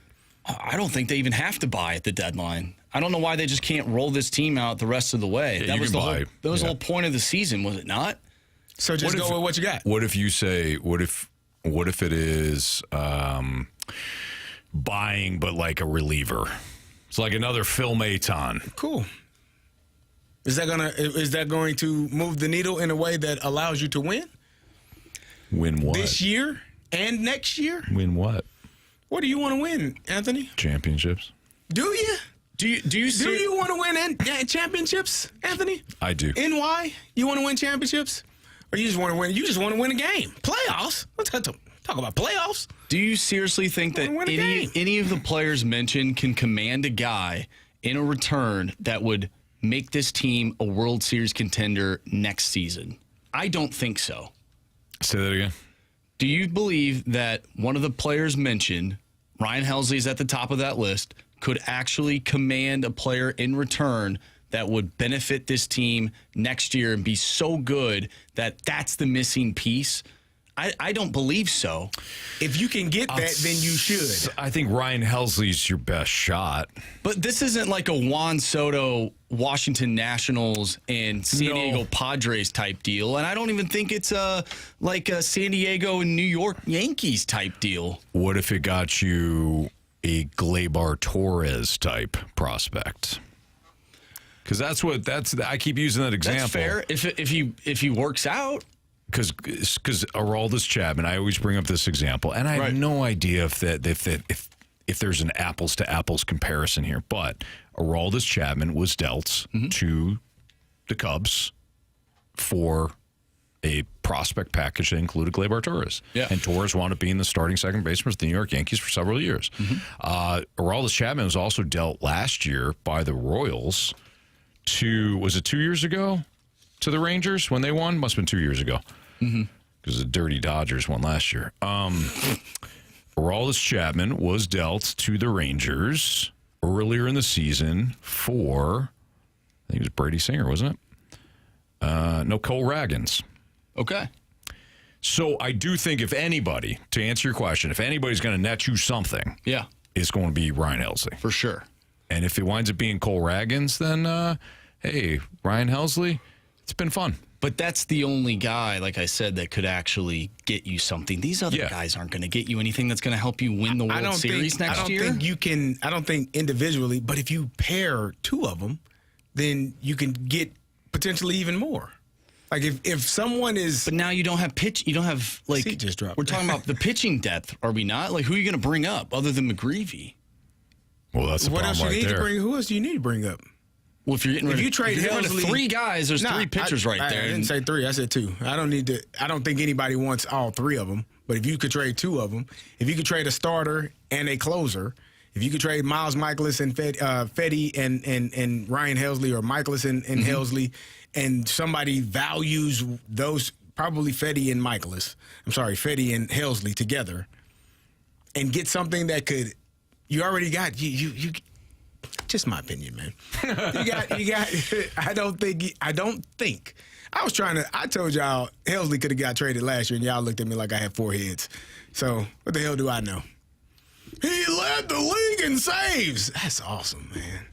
I don't think they even have to buy at the deadline. I don't know why they just can't roll this team out the rest of the way. Yeah, that was the whole point of the season, was it not? So just go with what you got. What if you say, what if it is buying but like a reliever? It's like another Phil Maton. Cool. Is that going to move the needle in a way that allows you to win? Win what? This year and next year? Win what? What do you want to win, Anthony? Championships. Do you? Do you want to win championships, Anthony? I do. NY? You want to win championships? Or you just want to win? You just want to win a game? Playoffs? Let's talk about playoffs. Do you seriously think that any of the players mentioned can command a guy in a return that would make this team a World Series contender next season? I don't think so. Say that again. Do you believe that one of the players mentioned, Ryan Helsley's at the top of that list, could actually command a player in return that would benefit this team next year and be so good that that's the missing piece? I don't believe so. If you can get that, then you should. I think Ryan Helsley's your best shot. But this isn't like a Juan Soto, Washington Nationals, and San Diego Padres type deal. And I don't even think it's like a San Diego and New York Yankees type deal. What if it got you a Gleyber Torres type prospect? Because I keep using that example. That's fair if he works out. Because Aroldis Chapman, I always bring up this example, and I have no idea if there's an apples to apples comparison here. But Aroldis Chapman was dealt to the Cubs for a prospect package that included Gleyber Torres. Yeah. And Torres wound up being the starting second baseman for the New York Yankees for several years. Aroldis Chapman was also dealt last year by the Royals was it 2 years ago? To the Rangers when they won? Must have been 2 years ago. Because the dirty Dodgers won last year. Aroldis Chapman was dealt to the Rangers earlier in the season for, I think it was Brady Singer, wasn't it? No, Cole Raggins. Okay. So I do think if anybody, to answer your question, if anybody's going to net you something, it's going to be Ryan Helsley. For sure. And if it winds up being Cole Raggins, then, hey, Ryan Helsley, it's been fun. But that's the only guy, like I said, that could actually get you something. These other guys aren't going to get you anything that's going to help you win the World Series next year. I don't think individually, but if you pair two of them, then you can get potentially even more. Like if someone is, but now you don't have like seat just dropped. We're talking about the pitching depth, are we not? Like who are you going to bring up other than McGreevy? Well, that's the problem right there. Who else do you need to bring up? Well, if you're getting rid of three guys, there's three pitchers there. I didn't say three. I said two. I don't think anybody wants all three of them. But if you could trade two of them, if you could trade a starter and a closer, if you could trade Miles Michaelis and Fetty and Ryan Helsley, or Michaelis and Helsley, and somebody values those, probably Fetty and Michaelis. I'm sorry, Fetty and Helsley together, and get something that could. You already got you. Just my opinion, man. You got. I don't think. I told y'all Helsley could have got traded last year, and y'all looked at me like I had four heads. So what the hell do I know? He led the league in saves. That's awesome, man.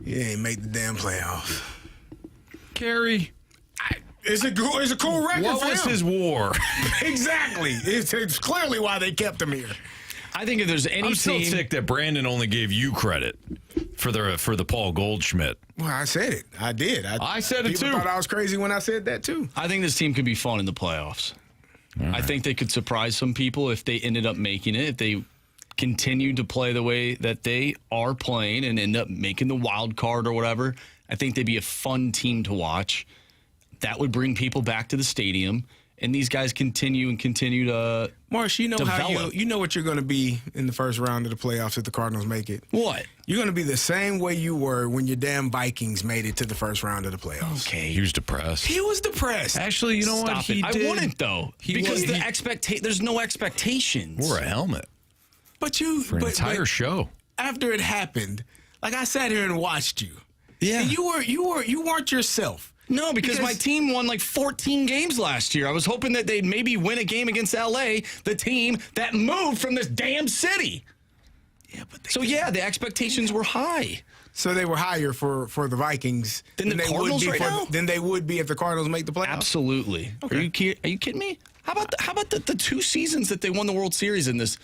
He ain't make the damn playoffs. Carey. It's a cool record. What for was him. his war? Exactly. It's clearly why they kept him here. I think if there's any I'm so sick that Brandon only gave you credit for the Paul Goldschmidt. Well, I said it. I did. I said it too. People thought I was crazy when I said that too. I think this team could be fun in the playoffs. I think they could surprise some people if they ended up making it. If they continue to play the way that they are playing and end up making the wild card or whatever, I think they'd be a fun team to watch. That would bring people back to the stadium. and these guys continue to Marsh, you know develop. how you know what you're going to be in the first round of the playoffs if the Cardinals make it. What? You're going to be the same way you were when your damn Vikings made it to the first round of the playoffs. Okay. He was depressed. He was depressed. Actually, you know what? Stop it. I wouldn't, though. Because there's no expectations. Wore a helmet. But you for an entire show. After it happened, like I sat here and watched you. Yeah. And you weren't yourself. No, because my team won like 14 games last year. I was hoping that they'd maybe win a game against LA, the team that moved from this damn city. Yeah, but the expectations were high. So they were higher for the Vikings than the Cardinals right now? Than they would be if the Cardinals make the playoffs? Absolutely. Okay. Are you kidding me? How about the 2 seasons that they won the World Series in this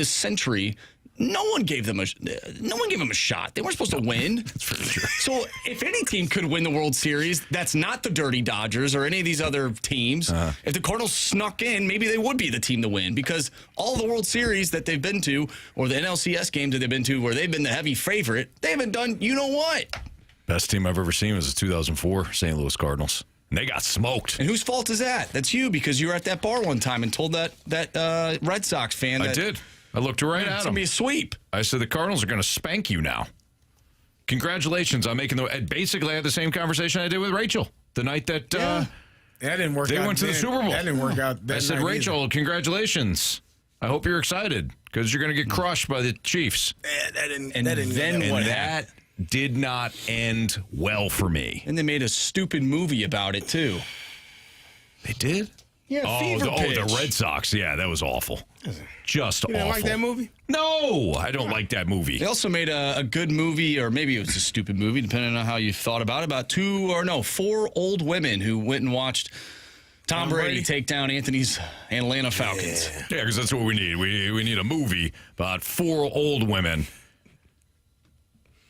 century? No one gave them a shot. They weren't supposed to win. That's very true. So if any team could win the World Series, that's not the Dirty Dodgers or any of these other teams. If the Cardinals snuck in, maybe they would be the team to win because all the World Series that they've been to or the NLCS games that they've been to where they've been the heavy favorite, they haven't done you know what. Best team I've ever seen was the 2004 St. Louis Cardinals. And they got smoked. And whose fault is that? That's you because you were at that bar one time and told that Red Sox fan that. I did. I looked right at him. It's going to be a sweep. I said, the Cardinals are going to spank you now. Congratulations on making basically, I had the same conversation I did with Rachel the night that that didn't work out. They went to the Super Bowl. That didn't work out. I said, Rachel, congratulations. I hope you're excited because you're going to get crushed by the Chiefs. That did not end well for me. And they made a stupid movie about it, too. They did? Yeah, Fever Pitch. The Red Sox. Yeah, that was awful. Just You didn't awful. like that movie? No, I don't like that movie. They also made a good movie, or maybe it was a stupid movie, depending on how you thought about it, about 4 old women who went and watched Tom Brady take down Anthony's Atlanta Falcons. Yeah, because that's what we need. We need a movie about 4 old women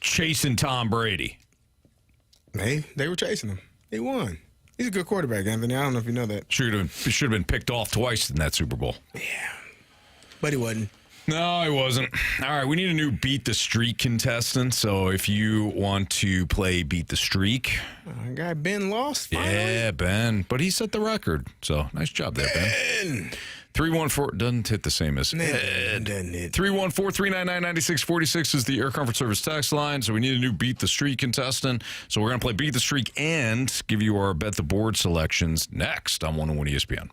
chasing Tom Brady. They were chasing him. He won. He's a good quarterback, Anthony. I don't know if you know that. Should have been picked off twice in that Super Bowl. Yeah. But he wasn't. No, he wasn't. All right, we need a new Beat the Streak contestant. So if you want to play Beat the Streak. Our guy Ben lost finally. Yeah, Ben. But he set the record. So nice job there, Ben. 314 doesn't hit the same as Ed. 314-399-9646 is the Air Comfort Service text line. So we need a new Beat the Streak contestant. So we're going to play Beat the Streak and give you our Bet the Board selections next on 101 ESPN.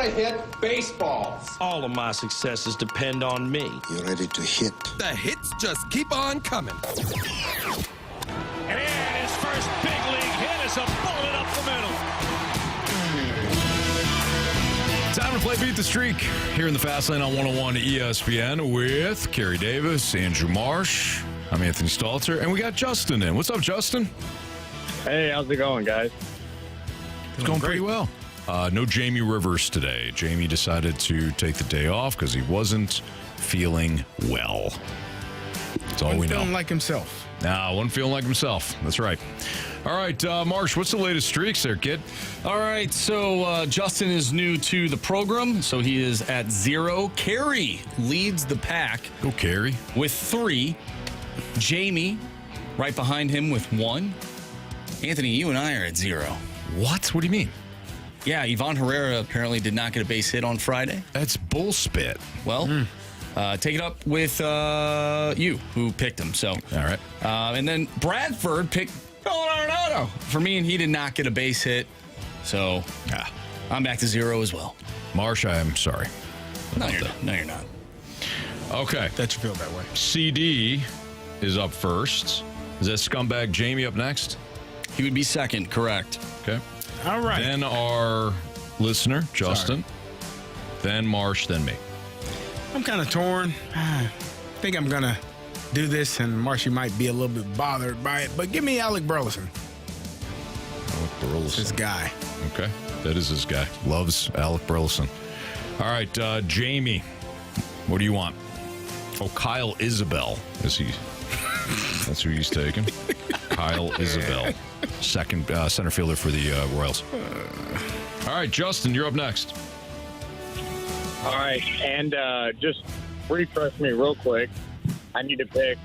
to hit baseballs. All of my successes depend on me. You're ready to hit. The hits just keep on coming. And his first big league hit is a bullet up the middle. Time to play Beat the Streak here in the Fast Lane on 101 ESPN with Carey Davis, Andrew Marsh. I'm Anthony Stalter, and we got Justin in. What's up, Justin? Hey, how's it going, guys? It's going pretty well. No Jamie Rivers today. Jamie decided to take the day off because he wasn't feeling well. That's all we know. Feeling like himself. Nah, wasn't feeling like himself. That's right. All right, Marsh, what's the latest streaks there, kid? All right, so Justin is new to the program, so he is at 0. Carey leads the pack. Go, Carey. With 3. Jamie right behind him with 1. Anthony, you and I are at 0. What? What do you mean? Yeah, Ivan Herrera apparently did not get a base hit on Friday. That's bullspit. Well, take it up with you, who picked him. So, all right. And then Bradford picked Colorado for me, and he did not get a base hit. So, I'm back to 0 as well. Marsh, I'm sorry. No, you're not. Okay. That you feel that way. CD is up first. Is that scumbag Jamie up next? He would be second, correct. Okay. All right. Then our listener, Justin. Then Marsh, then me. I'm kind of torn. I think I'm going to do this, and Marshy might be a little bit bothered by it, but give me Alec Burleson. Alec Burleson. His guy. Okay. That is his guy. Loves Alec Burleson. All right, Jamie, what do you want? Oh, Kyle Isabel. Is he? That's who he's taking. Kyle Isabel. Second center fielder for the Royals. All right, Justin, you're up next. All right, and just refresh me real quick. I need to pick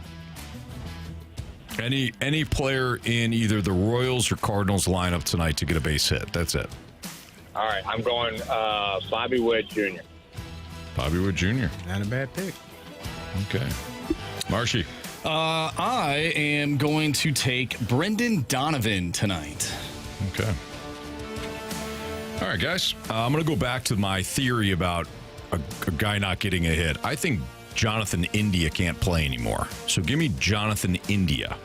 any player in either the Royals or Cardinals lineup tonight to get a base hit. That's it. All right, I'm going Bobby Witt Jr. Bobby Witt Jr. Not a bad pick. Okay. Marshy. I am going to take Brendan Donovan tonight. Okay. All right, guys. I'm going to go back to my theory about a guy not getting a hit. I think Jonathan India can't play anymore. So give me Jonathan India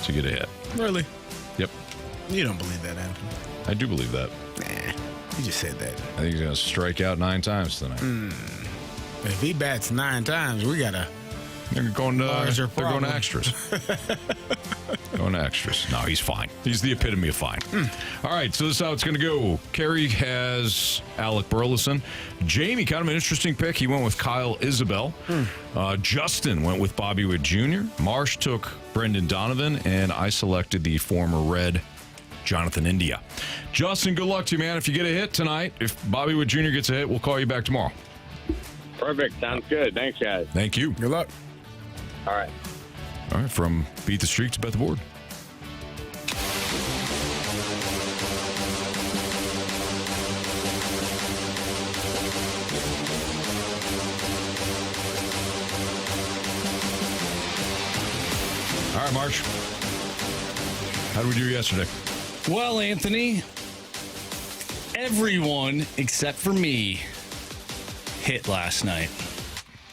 to get a hit. Really? Yep. You don't believe that, Anthony? I do believe that. Nah, you just said that. I think he's going to strike out 9 times tonight. If he bats 9 times, we got to... They're going to extras. Going to extras. No, he's fine. He's the epitome of fine. All right, so this is how it's going to go. Carey has Alec Burleson. Jamie, kind of an interesting pick. He went with Kyle Isabel. Justin went with Bobby Witt Jr. Marsh took Brendan Donovan, and I selected the former Red Jonathan India. Justin, good luck to you, man. If you get a hit tonight, if Bobby Witt Jr. gets a hit, we'll call you back tomorrow. Perfect. Sounds good. Thanks, guys. Thank you. Good luck. All right. All right, from Beat the Streak to Bet the Board. All right, March. How did we do yesterday? Well, Anthony, everyone except for me hit last night.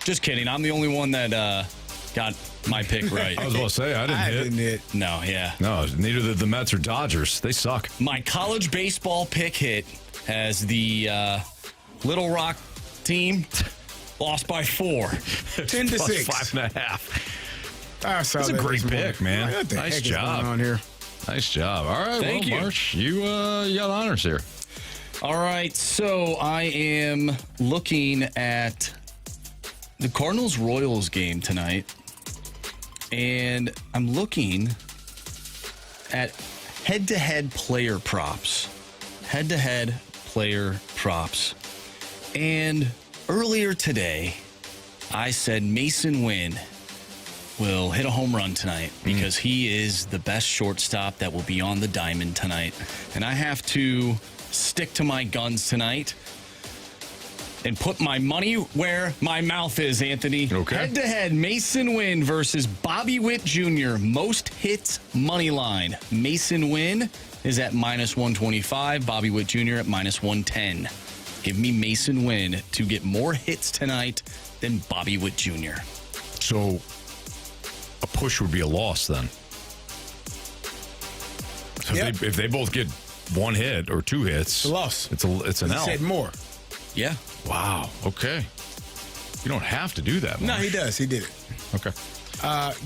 Just kidding. I'm the only one that got my pick right. I was about to say, I didn't hit. No, yeah. No, neither did the Mets or Dodgers. They suck. My college baseball pick hit as the Little Rock team lost by 4. 10-6. 5.5. That's a great pick, man. What the Nice heck job. is going on here? Nice job. All right, Thank you. Marsh, you got honors here. All right, so I am looking at the Cardinals-Royals game tonight, and I'm looking at head-to-head player props. Head-to-head player props. And earlier today, I said Mason Wynn will hit a home run tonight because he is the best shortstop that will be on the diamond tonight. And I have to stick to my guns tonight and put my money where my mouth is, Anthony. Okay. Head-to-head, Mason Wynn versus Bobby Witt Jr. Most hits money line. Mason Wynn is at -125. Bobby Witt Jr. at -110. Give me Mason Wynn to get more hits tonight than Bobby Witt Jr. So a push would be a loss then. So if they both get one hit or two hits, it's a loss. It's an He L. said more. Yeah. Wow. Okay. You don't have to do that. No, he does. He did it. Okay.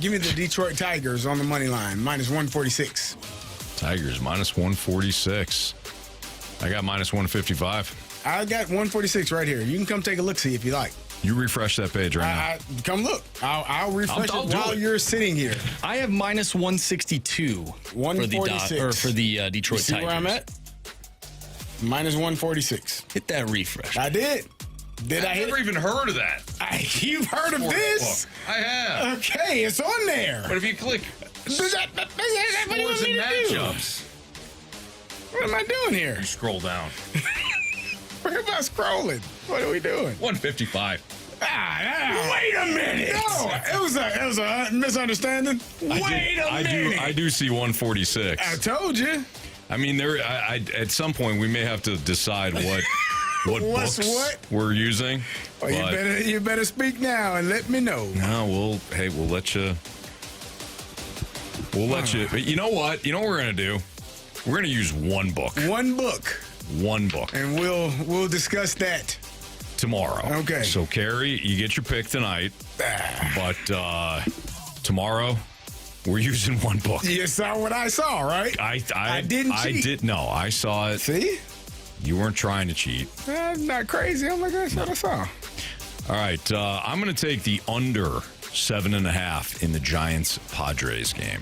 Give me the Detroit Tigers on the money line, minus 146. Tigers minus 146. I got minus 155. I got 146 right here. You can come take a look, see if you like. You refresh that page right now. Come look. I'll refresh it while you're sitting here. I have minus 162 for the Detroit see Tigers. Where I'm at? Minus 146. Hit that refresh. I did. I've never even heard of that. You've heard of this? I have. Okay, it's on there. But if you click Scores and matchups, what am I doing here? You scroll down. What am I scrolling? What are we doing? 155. Wait a minute. No, it was a misunderstanding. Wait a minute. I do see 146. I told you. I mean, at some point we may have to decide what books we're using. Well, you better speak now and let me know. No, we'll let you. We'll let you. But you know what? You know what we're gonna do? We're gonna use one book. One book. One book. And we'll discuss that tomorrow. Okay. So Carey, you get your pick tonight, but tomorrow we're using one book. You saw what I saw, right? I didn't cheat. I saw it. See? You weren't trying to cheat. I'm not crazy. Oh my gosh, what I saw. All right, I'm going to take the under 7.5 in the Giants-Padres game.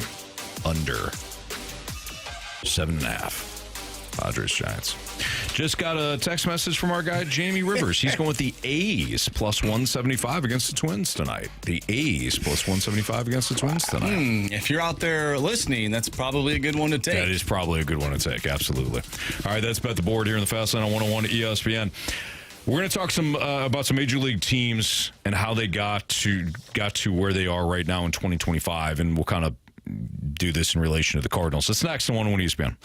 Under 7.5. Padres-Giants. Just got a text message from our guy, Jamie Rivers. He's going with the A's plus 175 against the Twins tonight. The A's plus 175 against the Twins tonight. If you're out there listening, that's probably a good one to take. That is probably a good one to take, absolutely. All right, that's Bet the Board here in the Fast Lane on 101 ESPN. We're going to talk about some Major League teams and how they got to where they are right now in 2025, and we'll kind of do this in relation to the Cardinals. That's next on 101 ESPN.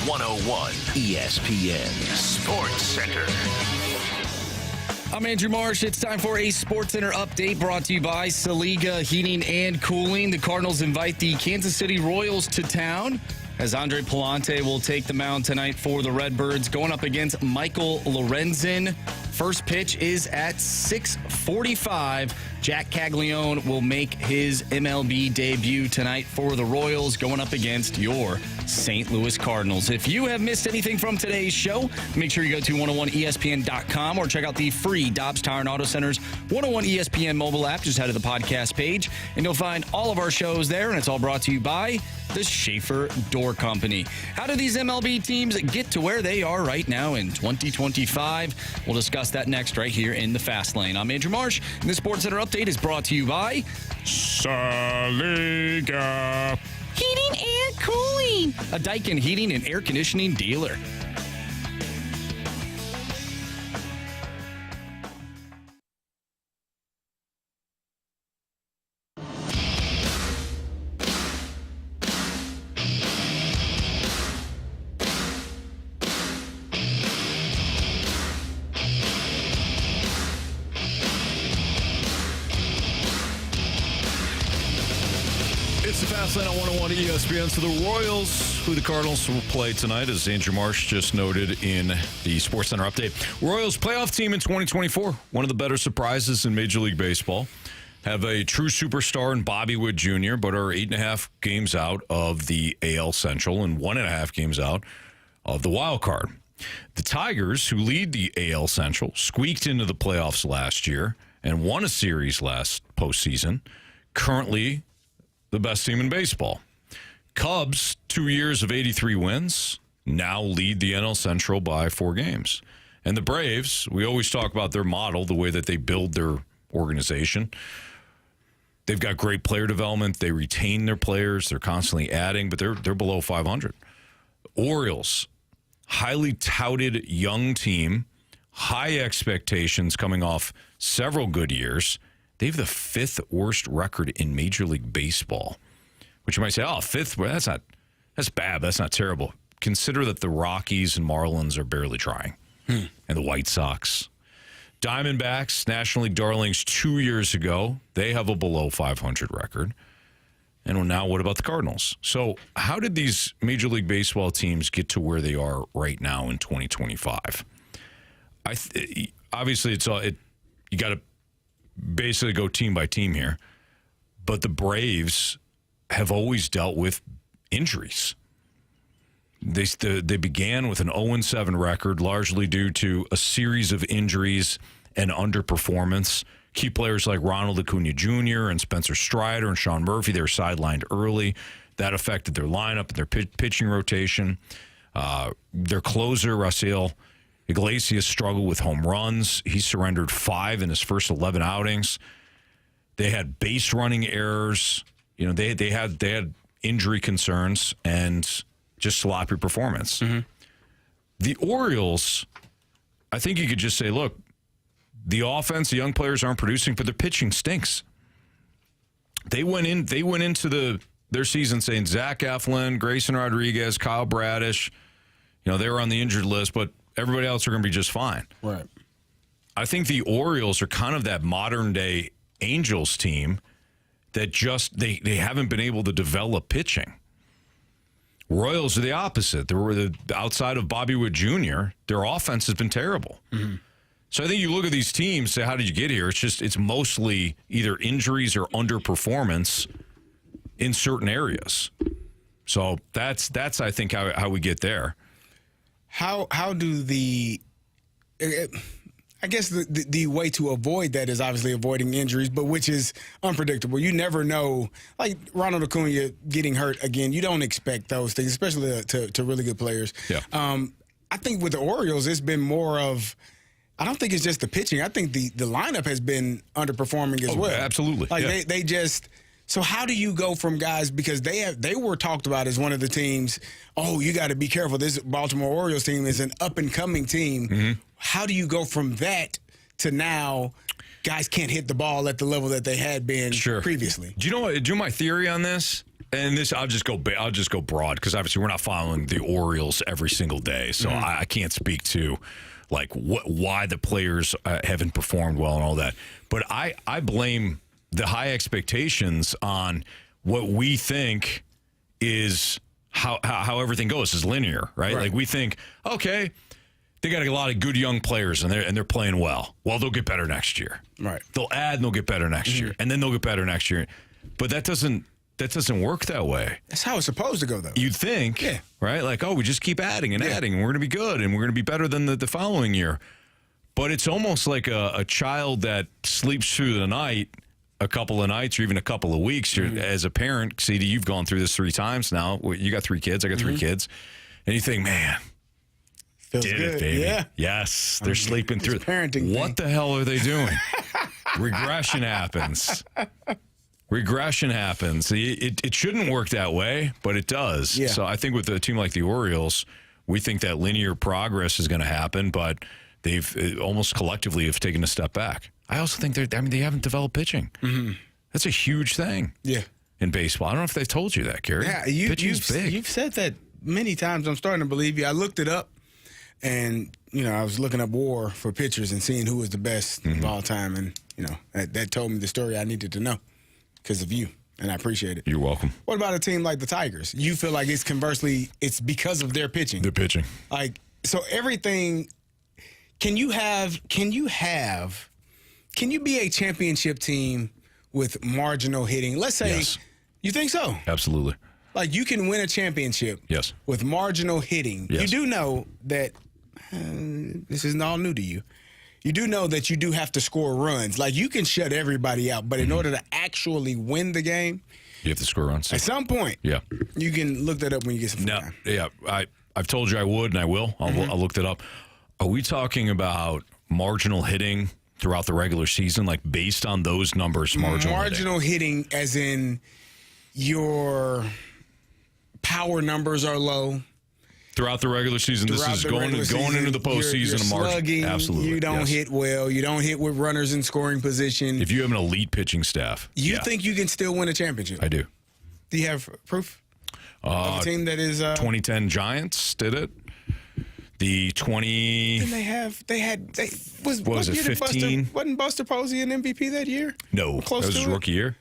101 ESPN Sports Center. I'm Andrew Marsh. It's time for a Sports Center update brought to you by Saliga Heating and Cooling. The Cardinals invite the Kansas City Royals to town as Andre Palante will take the mound tonight for the Redbirds, going up against Michael Lorenzen. First pitch is at 6:45. Jack Caglione will make his MLB debut tonight for the Royals, going up against your St. Louis Cardinals. If you have missed anything from today's show, make sure you go to 101ESPN.com or check out the free Dobbs Tire and Auto Center's 101 ESPN mobile app. Just head to the podcast page, and you'll find all of our shows there, and it's all brought to you by the Schaefer Door Company. How do these MLB teams get to where they are right now in 2025? We'll discuss that next right here in the Fast Lane. I'm Andrew Marsh, and the Sports Center update is brought to you by Saliga Heating and Cooling, a Daikin heating and air conditioning dealer. It's the Fast Lane on 101 ESPN. So the Royals, who the Cardinals will play tonight, as Andrew Marsh just noted in the Sports Center update. Royals playoff team in 2024. One of the better surprises in Major League Baseball. Have a true superstar in Bobby Witt Jr., but are 8.5 games out of the AL Central and 1.5 games out of the wild card. The Tigers, who lead the AL Central, squeaked into the playoffs last year and won a series last postseason. Currently the best team in baseball. Cubs, 2 years of 83 wins, now lead the NL Central by 4 games. And the Braves, we always talk about their model, the way that they build their organization. They've got great player development. They retain their players. They're constantly adding, but they're below 500. Orioles, highly touted young team, high expectations coming off several good years. They have the 5th worst record in Major League Baseball, which you might say, oh, 5th, well, that's bad. That's not terrible. Consider that the Rockies and Marlins are barely trying, and the White Sox. Diamondbacks, National League darlings 2 years ago, they have a below 500 record. And now what about the Cardinals? So how did these Major League Baseball teams get to where they are right now in 2025? Obviously, you got to basically go team by team here. But the Braves have always dealt with injuries. They began with an 0-7 record, largely due to a series of injuries and underperformance. Key players like Ronald Acuna Jr. and Spencer Strider and Sean Murphy, they were sidelined early. That affected their lineup and their pitching rotation. Their closer, Rafael Iglesias, struggled with home runs. He surrendered 5 in his first 11 outings. They had base running errors. You know, they had injury concerns and just sloppy performance. Mm-hmm. The Orioles, I think you could just say, look, the offense, the young players aren't producing, but their pitching stinks. They went into their season saying Zach Eflin, Grayson Rodriguez, Kyle Bradish, they were on the injured list, but everybody else are going to be just fine. Right. I think the Orioles are kind of that modern day Angels team that just they haven't been able to develop pitching. Royals are the opposite. They were outside of Bobby Witt Jr., their offense has been terrible. Mm-hmm. So I think you look at these teams, say, how did you get here? It's mostly either injuries or underperformance in certain areas. So that's I think how we get there. How do I guess the way to avoid that is obviously avoiding injuries, but which is unpredictable. You never know. Like Ronald Acuna getting hurt again, you don't expect those things, especially to really good players. Yeah. I think with the Orioles, it's been more of, I don't think it's just the pitching. I think the lineup has been underperforming as well. Absolutely. Like they just. So how do you go from guys, because they were talked about as one of the teams, you got to be careful. This Baltimore Orioles team is an up-and-coming team. Mm-hmm. How do you go from that to now guys can't hit the ball at the level that they had been previously? Do you know my theory on this? and this I'll just go broad because obviously we're not following the Orioles every single day, so I can't speak to like why the players haven't performed well and all that. But I blame the high expectations on what we think is how everything goes is linear, right? Like we think, okay, they got a lot of good young players and they're playing well. Well, they'll get better next year. Right. They'll add and they'll get better next year, and then they'll get better next year. But that doesn't work that way. That's how it's supposed to go, though. You'd think, right? Like, oh, we just keep adding and adding, and we're going to be good, and we're going to be better than the following year. But it's almost like a child that sleeps through the night a couple of nights or even a couple of weeks. As a parent, CD, you've gone through this 3 times now. You got 3 kids. I got 3 kids. And you think, man, feels did good. it, baby. Yeah. Yes, they're sleeping through. Parenting what the hell are they doing? Regression happens. Regression happens. It shouldn't work that way, but it does. Yeah. So I think with a team like the Orioles, we think that linear progress is going to happen, but they've almost collectively have taken a step back. I also think they haven't developed pitching. That's a huge thing. Yeah. In baseball. I don't know if they've told you that, Carey. Yeah, pitching's big. You've said that many times. I'm starting to believe you. I looked it up, and I was looking up WAR for pitchers and seeing who was the best of all time, and that told me the story I needed to know because of you, and I appreciate it. You're welcome. What about a team like the Tigers? You feel like it's conversely, it's because of their pitching. Their pitching. Like, so everything. Can you be a championship team with marginal hitting? Let's say, you think so? Absolutely. Like you can win a championship with marginal hitting. Yes. You do know that this isn't all new to you. You do know that you do have to score runs. Like you can shut everybody out, but in order to actually win the game, you have to score runs. At some point, you can look that up when you get some time. Yeah, I've told you I would, and I will. I'll look that up. Are we talking about marginal hitting throughout the regular season, like based on those numbers? Marginal hitting as in your power numbers are low. Throughout the regular season, this is going into the postseason. You're slugging, absolutely. You don't hit well. You don't hit with runners in scoring position. If you have an elite pitching staff, you think you can still win a championship? I do. Do you have proof of a team that is 2010 Giants did it? The 20. And was it 15? Wasn't Buster Posey an MVP that year? No, that was his rookie year.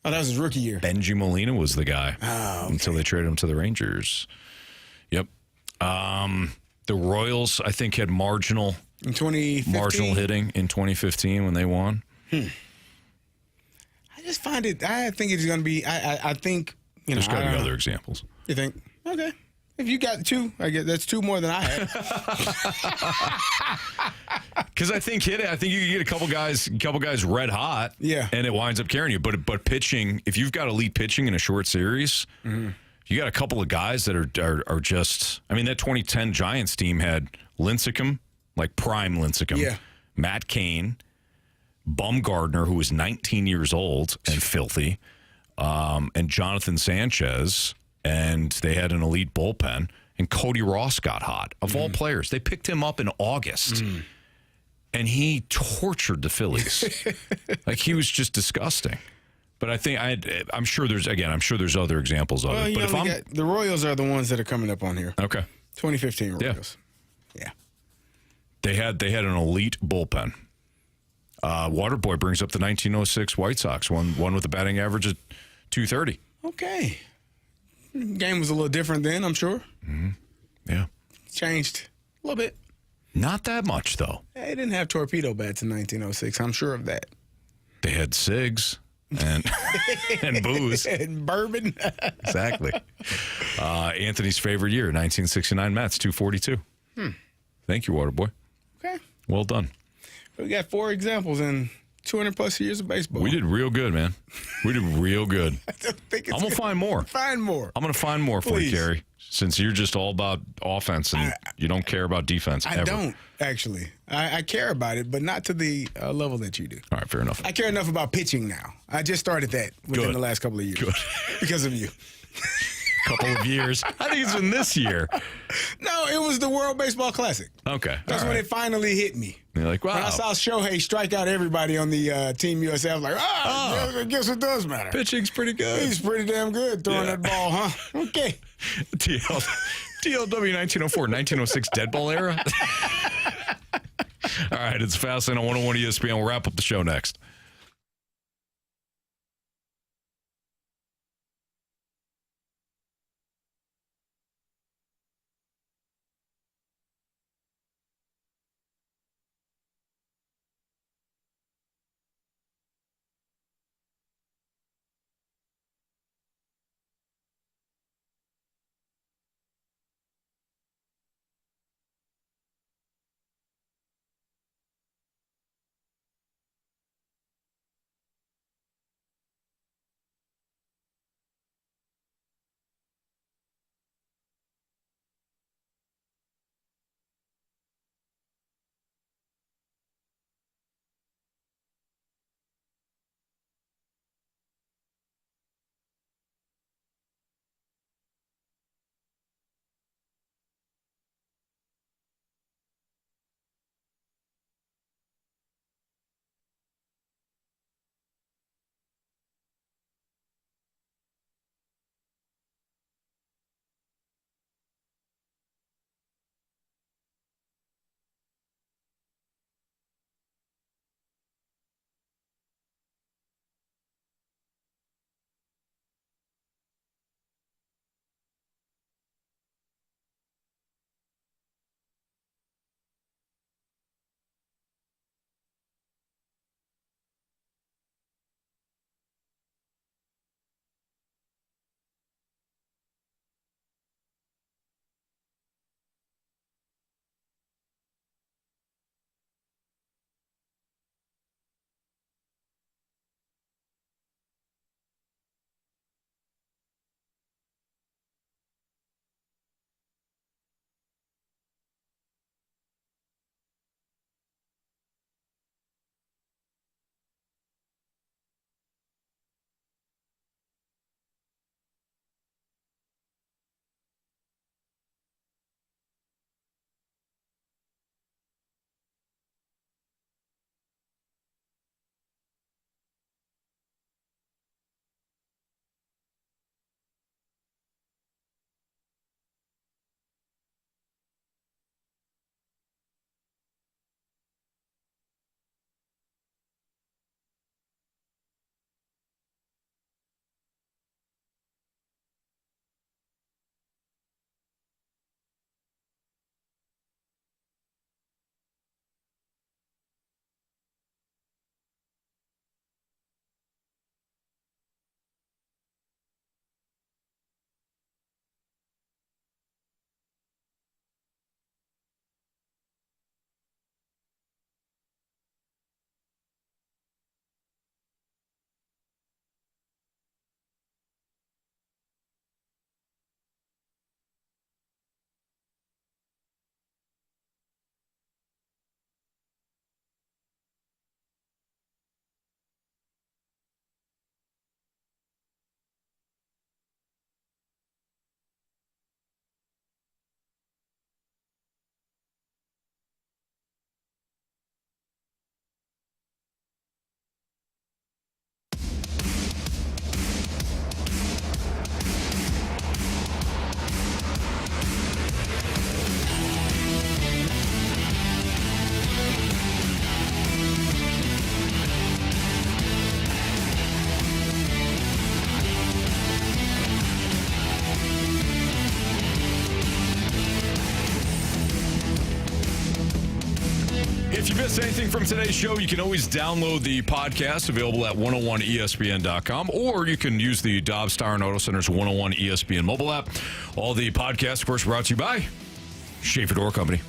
Oh, that was his rookie year. Benji Molina was the guy until they traded him to the Rangers. Yep. The Royals, I think, had marginal hitting in 2015 when they won. I just find it. I think it's going to be. I think there's got to be other examples. You think? Okay. If you got 2, I guess that's 2 more than I had. Because I think you get a couple guys red hot, and it winds up carrying you. But pitching, if you've got elite pitching in a short series, you got a couple of guys that are just. I mean, that 2010 Giants team had Lincecum, like prime Lincecum, Matt Cain, Bumgardner, who was 19 years old and filthy, and Jonathan Sanchez. And they had an elite bullpen, and Cody Ross got hot. Of all players, they picked him up in August, and he tortured the Phillies. Like, he was just disgusting. But I think I'm sure there's other examples of it. But the Royals are the ones that are coming up on here. Okay, 2015 Royals. Yeah. They had an elite bullpen. Waterboy brings up the 1906 White Sox, one with a batting average of .230. Okay. Game was a little different then, I'm sure. Yeah. Changed a little bit. Not that much, though. They didn't have torpedo bats in 1906. I'm sure of that. They had cigs and and booze. And bourbon. Exactly. Anthony's favorite year, 1969 Mets, 242. Thank you, Waterboy. Okay. Well done. We got 4 examples in 200-plus years of baseball. We did real good, man. We did real good. I'm going to find more. Find more. I'm going to find more for you, Carey, since you're just all about offense and you don't care about defense ever. I don't, actually. I care about it, but not to the level that you do. All right, fair enough. I care enough about pitching now. I just started that within the last couple of years. Good. Because of you. couple of years. I think it's been this year. No, it was the World Baseball Classic. Okay. That's when it finally hit me. You're like, wow. When I saw Shohei strike out everybody on the Team USA, I was like, I guess it does matter. Pitching's pretty good. He's pretty damn good throwing that ball, huh? Okay. TLW 1904, 1906 dead ball era. All right, it's Fastlane on 101 ESPN. We'll wrap up the show next. If you missed anything from today's show, you can always download the podcast available at 101ESPN.com, or you can use the Dobbs Tire and Auto Center's 101 ESPN mobile app. All the podcasts, of course, brought to you by Schaefer Door Company.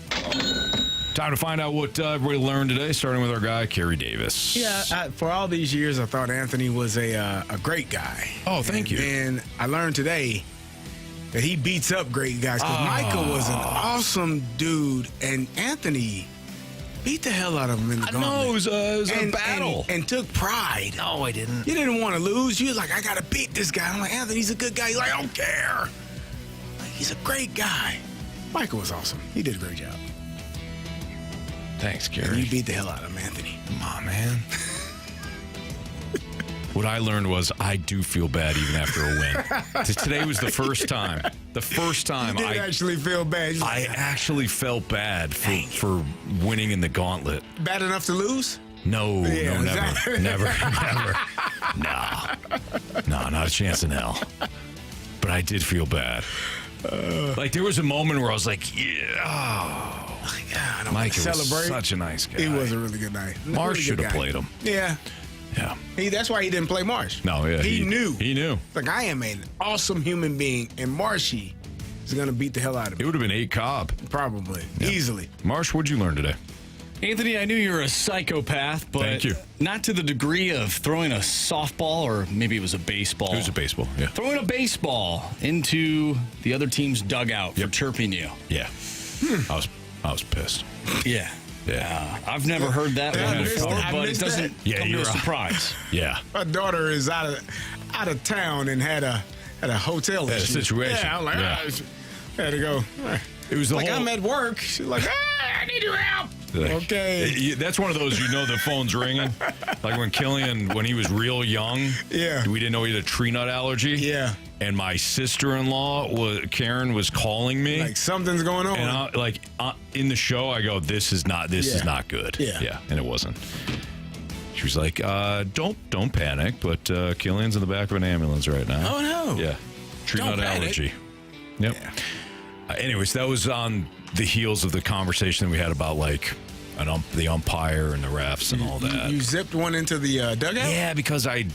Time to find out what everybody learned today, starting with our guy, Carey Davis. Yeah, for all these years, I thought Anthony was a great guy. Oh, thank you. And I learned today that he beats up great guys, because Michael was an awesome dude, and Anthony beat the hell out of him in the Gauntlet. No, it was a battle. And took pride. No, I didn't. You didn't want to lose. You was like, I got to beat this guy. I'm like, Anthony's a good guy. He's like, I don't care. He's a great guy. Michael was awesome. He did a great job. Thanks, And Carey. you beat the hell out of him, Anthony. Come on, man. What I learned was I do feel bad even after a win. Today was the first time. The first time You did actually feel bad. You're I like, actually felt bad for winning in the gauntlet. bad enough to lose? No, Yeah, no, never, exactly. never. No, not a chance in hell. But I did feel bad. Like there was a moment where I was like, yeah, God, Mike was celebrate. such a nice guy. He was a really good night. Marsh Really should good have guy. played him. Yeah. Yeah. That's why he didn't play Marsh. No, yeah. He knew. He knew. Like, I am an awesome human being, and Marshy is going to beat the hell out of It me. would have been 8 Cobb. Probably. Yeah. Easily. Marsh, what'd you learn today? Anthony, I knew you were a psychopath, but Thank you. not to the degree of throwing a softball, or maybe it was a baseball. It was a baseball, yeah. Throwing a baseball into the other team's dugout for chirping you. Yeah. I was pissed. Yeah. Yeah. I've never heard that Yeah, one I missed before, that. but it doesn't Yeah, come to you're a right. surprise. Yeah. My daughter is out of town and had a hotel Had a issue. situation. Yeah, I'm like, Yeah. I had to go. It was the like, whole- I'm at work. She's like, I need your help. Okay. That's one of those, the phone's ringing. Like when Killian, when he was real young, we didn't know he had a tree nut allergy. Yeah. And my sister-in-law, Karen, was calling me. Like something's going on. And in the show, I go, this is not good. Yeah. And it wasn't. She was like, don't panic, but Killian's in the back of an ambulance right now. Oh, no. Yeah. Tree Don't nut panic. allergy. Yep. Yeah. Anyways, that was on the heels of the conversation that we had about the umpire and the refs and all that. You zipped one into the dugout? Yeah, because I'd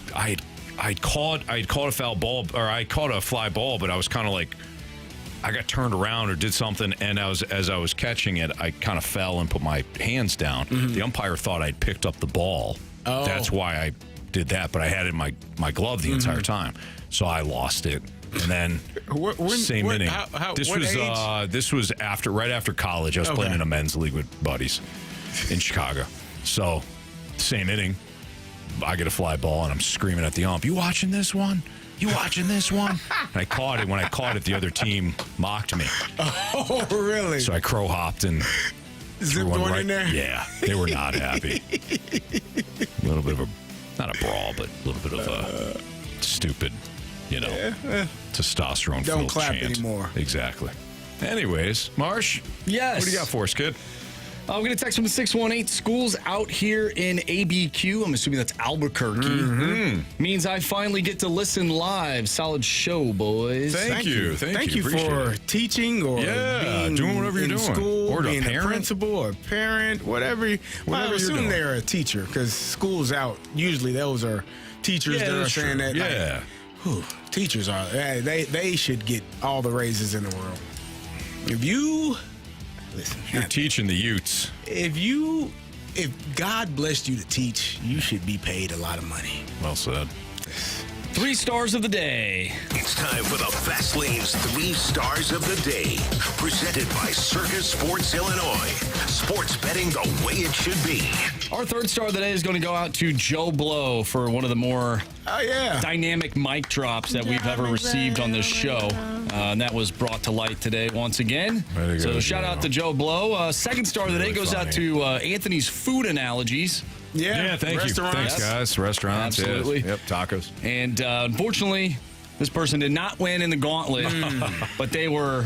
caught a foul ball, or I caught a fly ball, but I was kind of like, I got turned around or did something, and as I was catching it, I kind of fell and put my hands down. Mm-hmm. The umpire thought I'd picked up the ball. Oh. That's why I did that, but I had it in my glove the entire time, so I lost it. And then same inning. This was right after college. I was playing in a men's league with buddies in Chicago. So same inning, I get a fly ball and I'm screaming at the ump, "You watching this one? You watching this one?" And I caught it. When I caught it, the other team mocked me. Oh, really? So I crow hopped and zipped one in there? Yeah, they were not happy. A little bit of not a brawl, but a little bit of a stupid, testosterone. Don't clap chant. anymore. Exactly. Anyways, Marsh. Yes. What do you got for us, kid? I'm going to text from the 618. School's out here in ABQ. I'm assuming that's Albuquerque. Mm-hmm. Means I finally get to listen live. Solid show, boys. Thank you. Thank you Appreciate for it. teaching or being doing whatever you're in doing. school, Or a being parent. a principal or a parent, whatever. I you're assume doing. they're a teacher because school's out. Usually those are teachers that are that's saying true. that. Yeah. Teachers are. They should get all the raises in the world. If you listen, You're teaching the Utes. if God blessed you to teach, you should be paid a lot of money. Well said. 3 stars of the day. It's time for the Fast Lane's 3 Stars of the Day. Presented by Circus Sports Illinois. Sports betting the way it should be. Our 3rd star of the day is going to go out to Joe Blow for one of the more dynamic mic drops that we've ever received on this show. And that was brought to light today once again. Way to So go, shout out to Joe Blow. 2nd star of the day Really goes out funny. to Anthony's food analogies. Yeah, thank you. Thanks, guys. Restaurants. Absolutely. Yes. Yep, tacos. And unfortunately, this person did not win in the gauntlet, but they were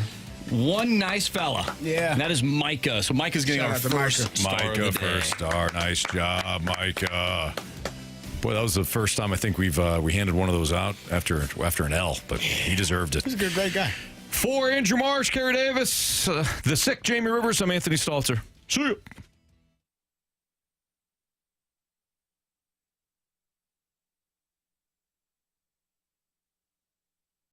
one nice fella. Yeah. And that is Micah. So Micah's getting Shout our out to first star of Micah, the day. first star. Nice job, Micah. Boy, that was the first time I think we handed one of those out after an L, but he deserved it. He's a good, great guy. For Andrew Marsh, Carey Davis, the sick Jamie Rivers, I'm Anthony Stalter. See you.